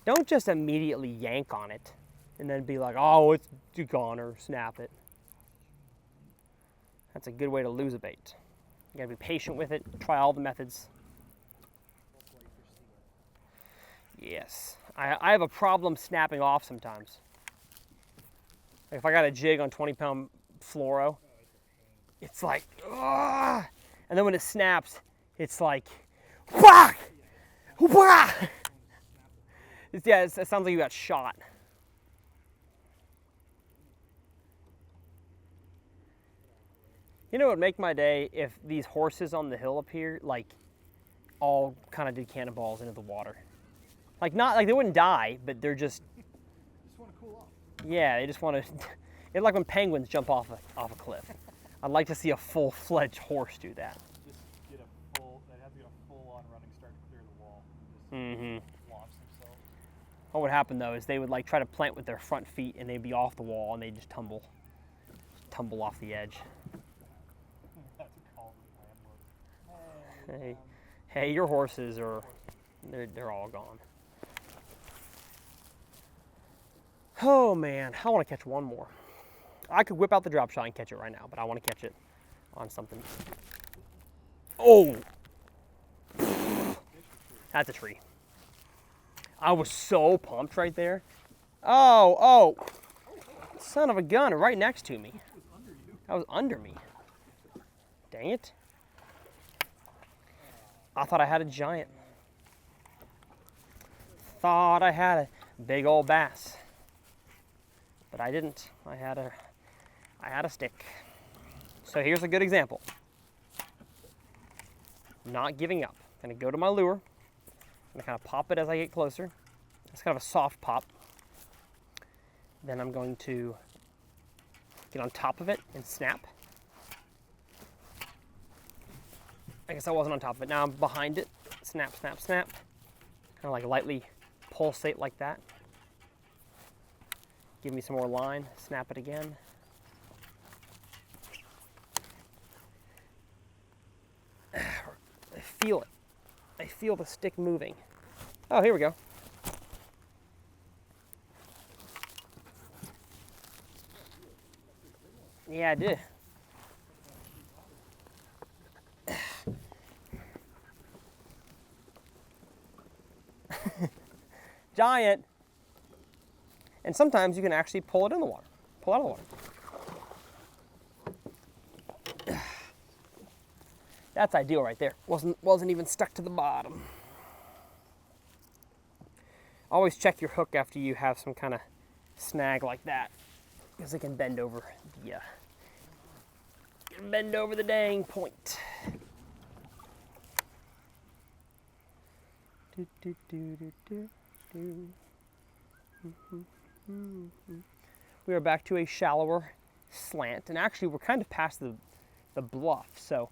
Don't just immediately yank on it and then be like, oh, it's a goner, snap it. That's a good way to lose a bait. You gotta be patient with it, try all the methods. Yes, I have a problem snapping off sometimes. Like if I got a jig on 20-pound fluoro, it's like, ah! And then when it snaps, it's like, wah! Wah! Yeah, it sounds like you got shot. You know what would make my day if these horses on the hill up here, like, all kind of did cannonballs into the water. Like, not like they wouldn't die, but they're just want to cool off. yeah, they just want to. It's like when penguins jump off a cliff. I'd like to see a full-fledged horse do that. Just get a full. They'd have to get a full-on running start to clear the wall. Just launch themselves. What would happen though is they would like try to plant with their front feet and they'd be off the wall and they'd just tumble off the edge. That's a call to the landlord. Hey, your horses are they're all gone. Oh man, I want to catch one more. I could whip out the drop shot and catch it right now, but I want to catch it on something. Oh! That's a tree. I was so pumped right there. Oh! Son of a gun, right next to me. That was under me. Dang it. I thought I had a giant. Thought I had a big old bass. But I didn't. I had a stick. So here's a good example. Not giving up. I'm gonna go to my lure. I'm gonna kind of pop it as I get closer. It's kind of a soft pop. Then I'm going to get on top of it and snap. I guess I wasn't on top of it. Now I'm behind it. Snap, snap, snap. Kind of like lightly pulsate like that. Give me some more line, snap it again. I feel it. I feel the stick moving. Oh, here we go. Yeah, I did. Giant. And sometimes you can actually pull it in the water, pull out of the water. That's ideal right there. Wasn't even stuck to the bottom. Always check your hook after you have some kind of snag like that, because it can bend over the and bend over the dang point. We are back to a shallower slant, and actually we're kind of past the bluff, so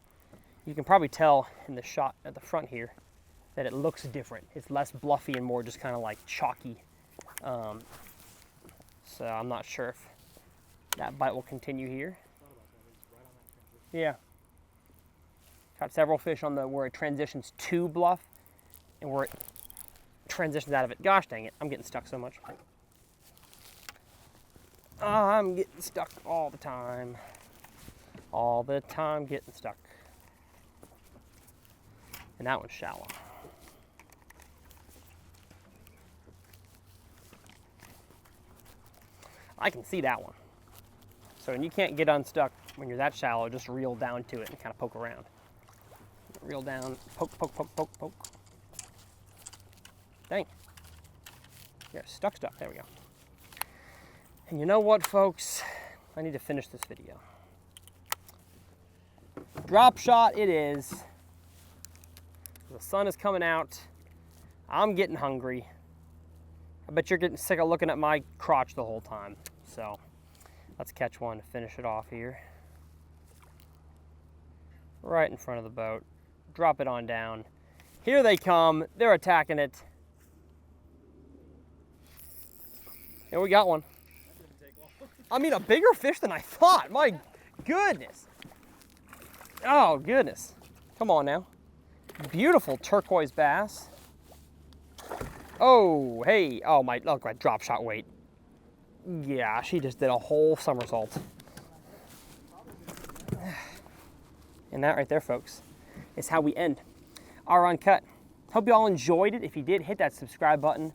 you can probably tell in the shot at the front here that it looks different. It's less bluffy and more just kind of like chalky. So I'm not sure if that bite will continue here. Yeah. Caught several fish on the where it transitions to bluff and where it transitions out of it. Gosh dang it, I'm getting stuck so much. I'm getting stuck all the time. All the time getting stuck. And that one's shallow. I can see that one. So when you can't get unstuck when you're that shallow, just reel down to it and kind of poke around. Reel down, poke, poke, poke, poke, poke. Dang. Yeah, stuck. There we go. And you know what, folks? I need to finish this video. Drop shot it is. The sun is coming out. I'm getting hungry. I bet you're getting sick of looking at my crotch the whole time. So let's catch one to finish it off here. Right in front of the boat. Drop it on down. Here they come. They're attacking it. And we got one. I mean, a bigger fish than I thought. My goodness. Oh, goodness. Come on now. Beautiful turquoise bass. Oh, hey. Oh, look, my drop shot weight. Yeah, she just did a whole somersault. And that right there, folks, is how we end our Uncut. Hope you all enjoyed it. If you did, hit that subscribe button.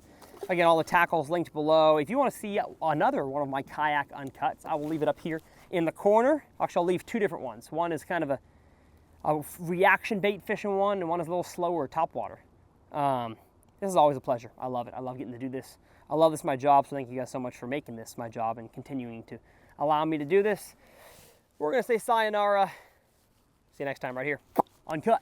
Again, all the tackles linked below. If you want to see another one of my Kayak Uncuts, I will leave it up here in the corner. Actually, I'll leave two different ones. One is kind of a reaction bait fishing one, and one is a little slower topwater. This is always a pleasure. I love it. I love getting to do this. I love this my job, so thank you guys so much for making this my job and continuing to allow me to do this. We're going to say sayonara. See you next time right here. Uncut.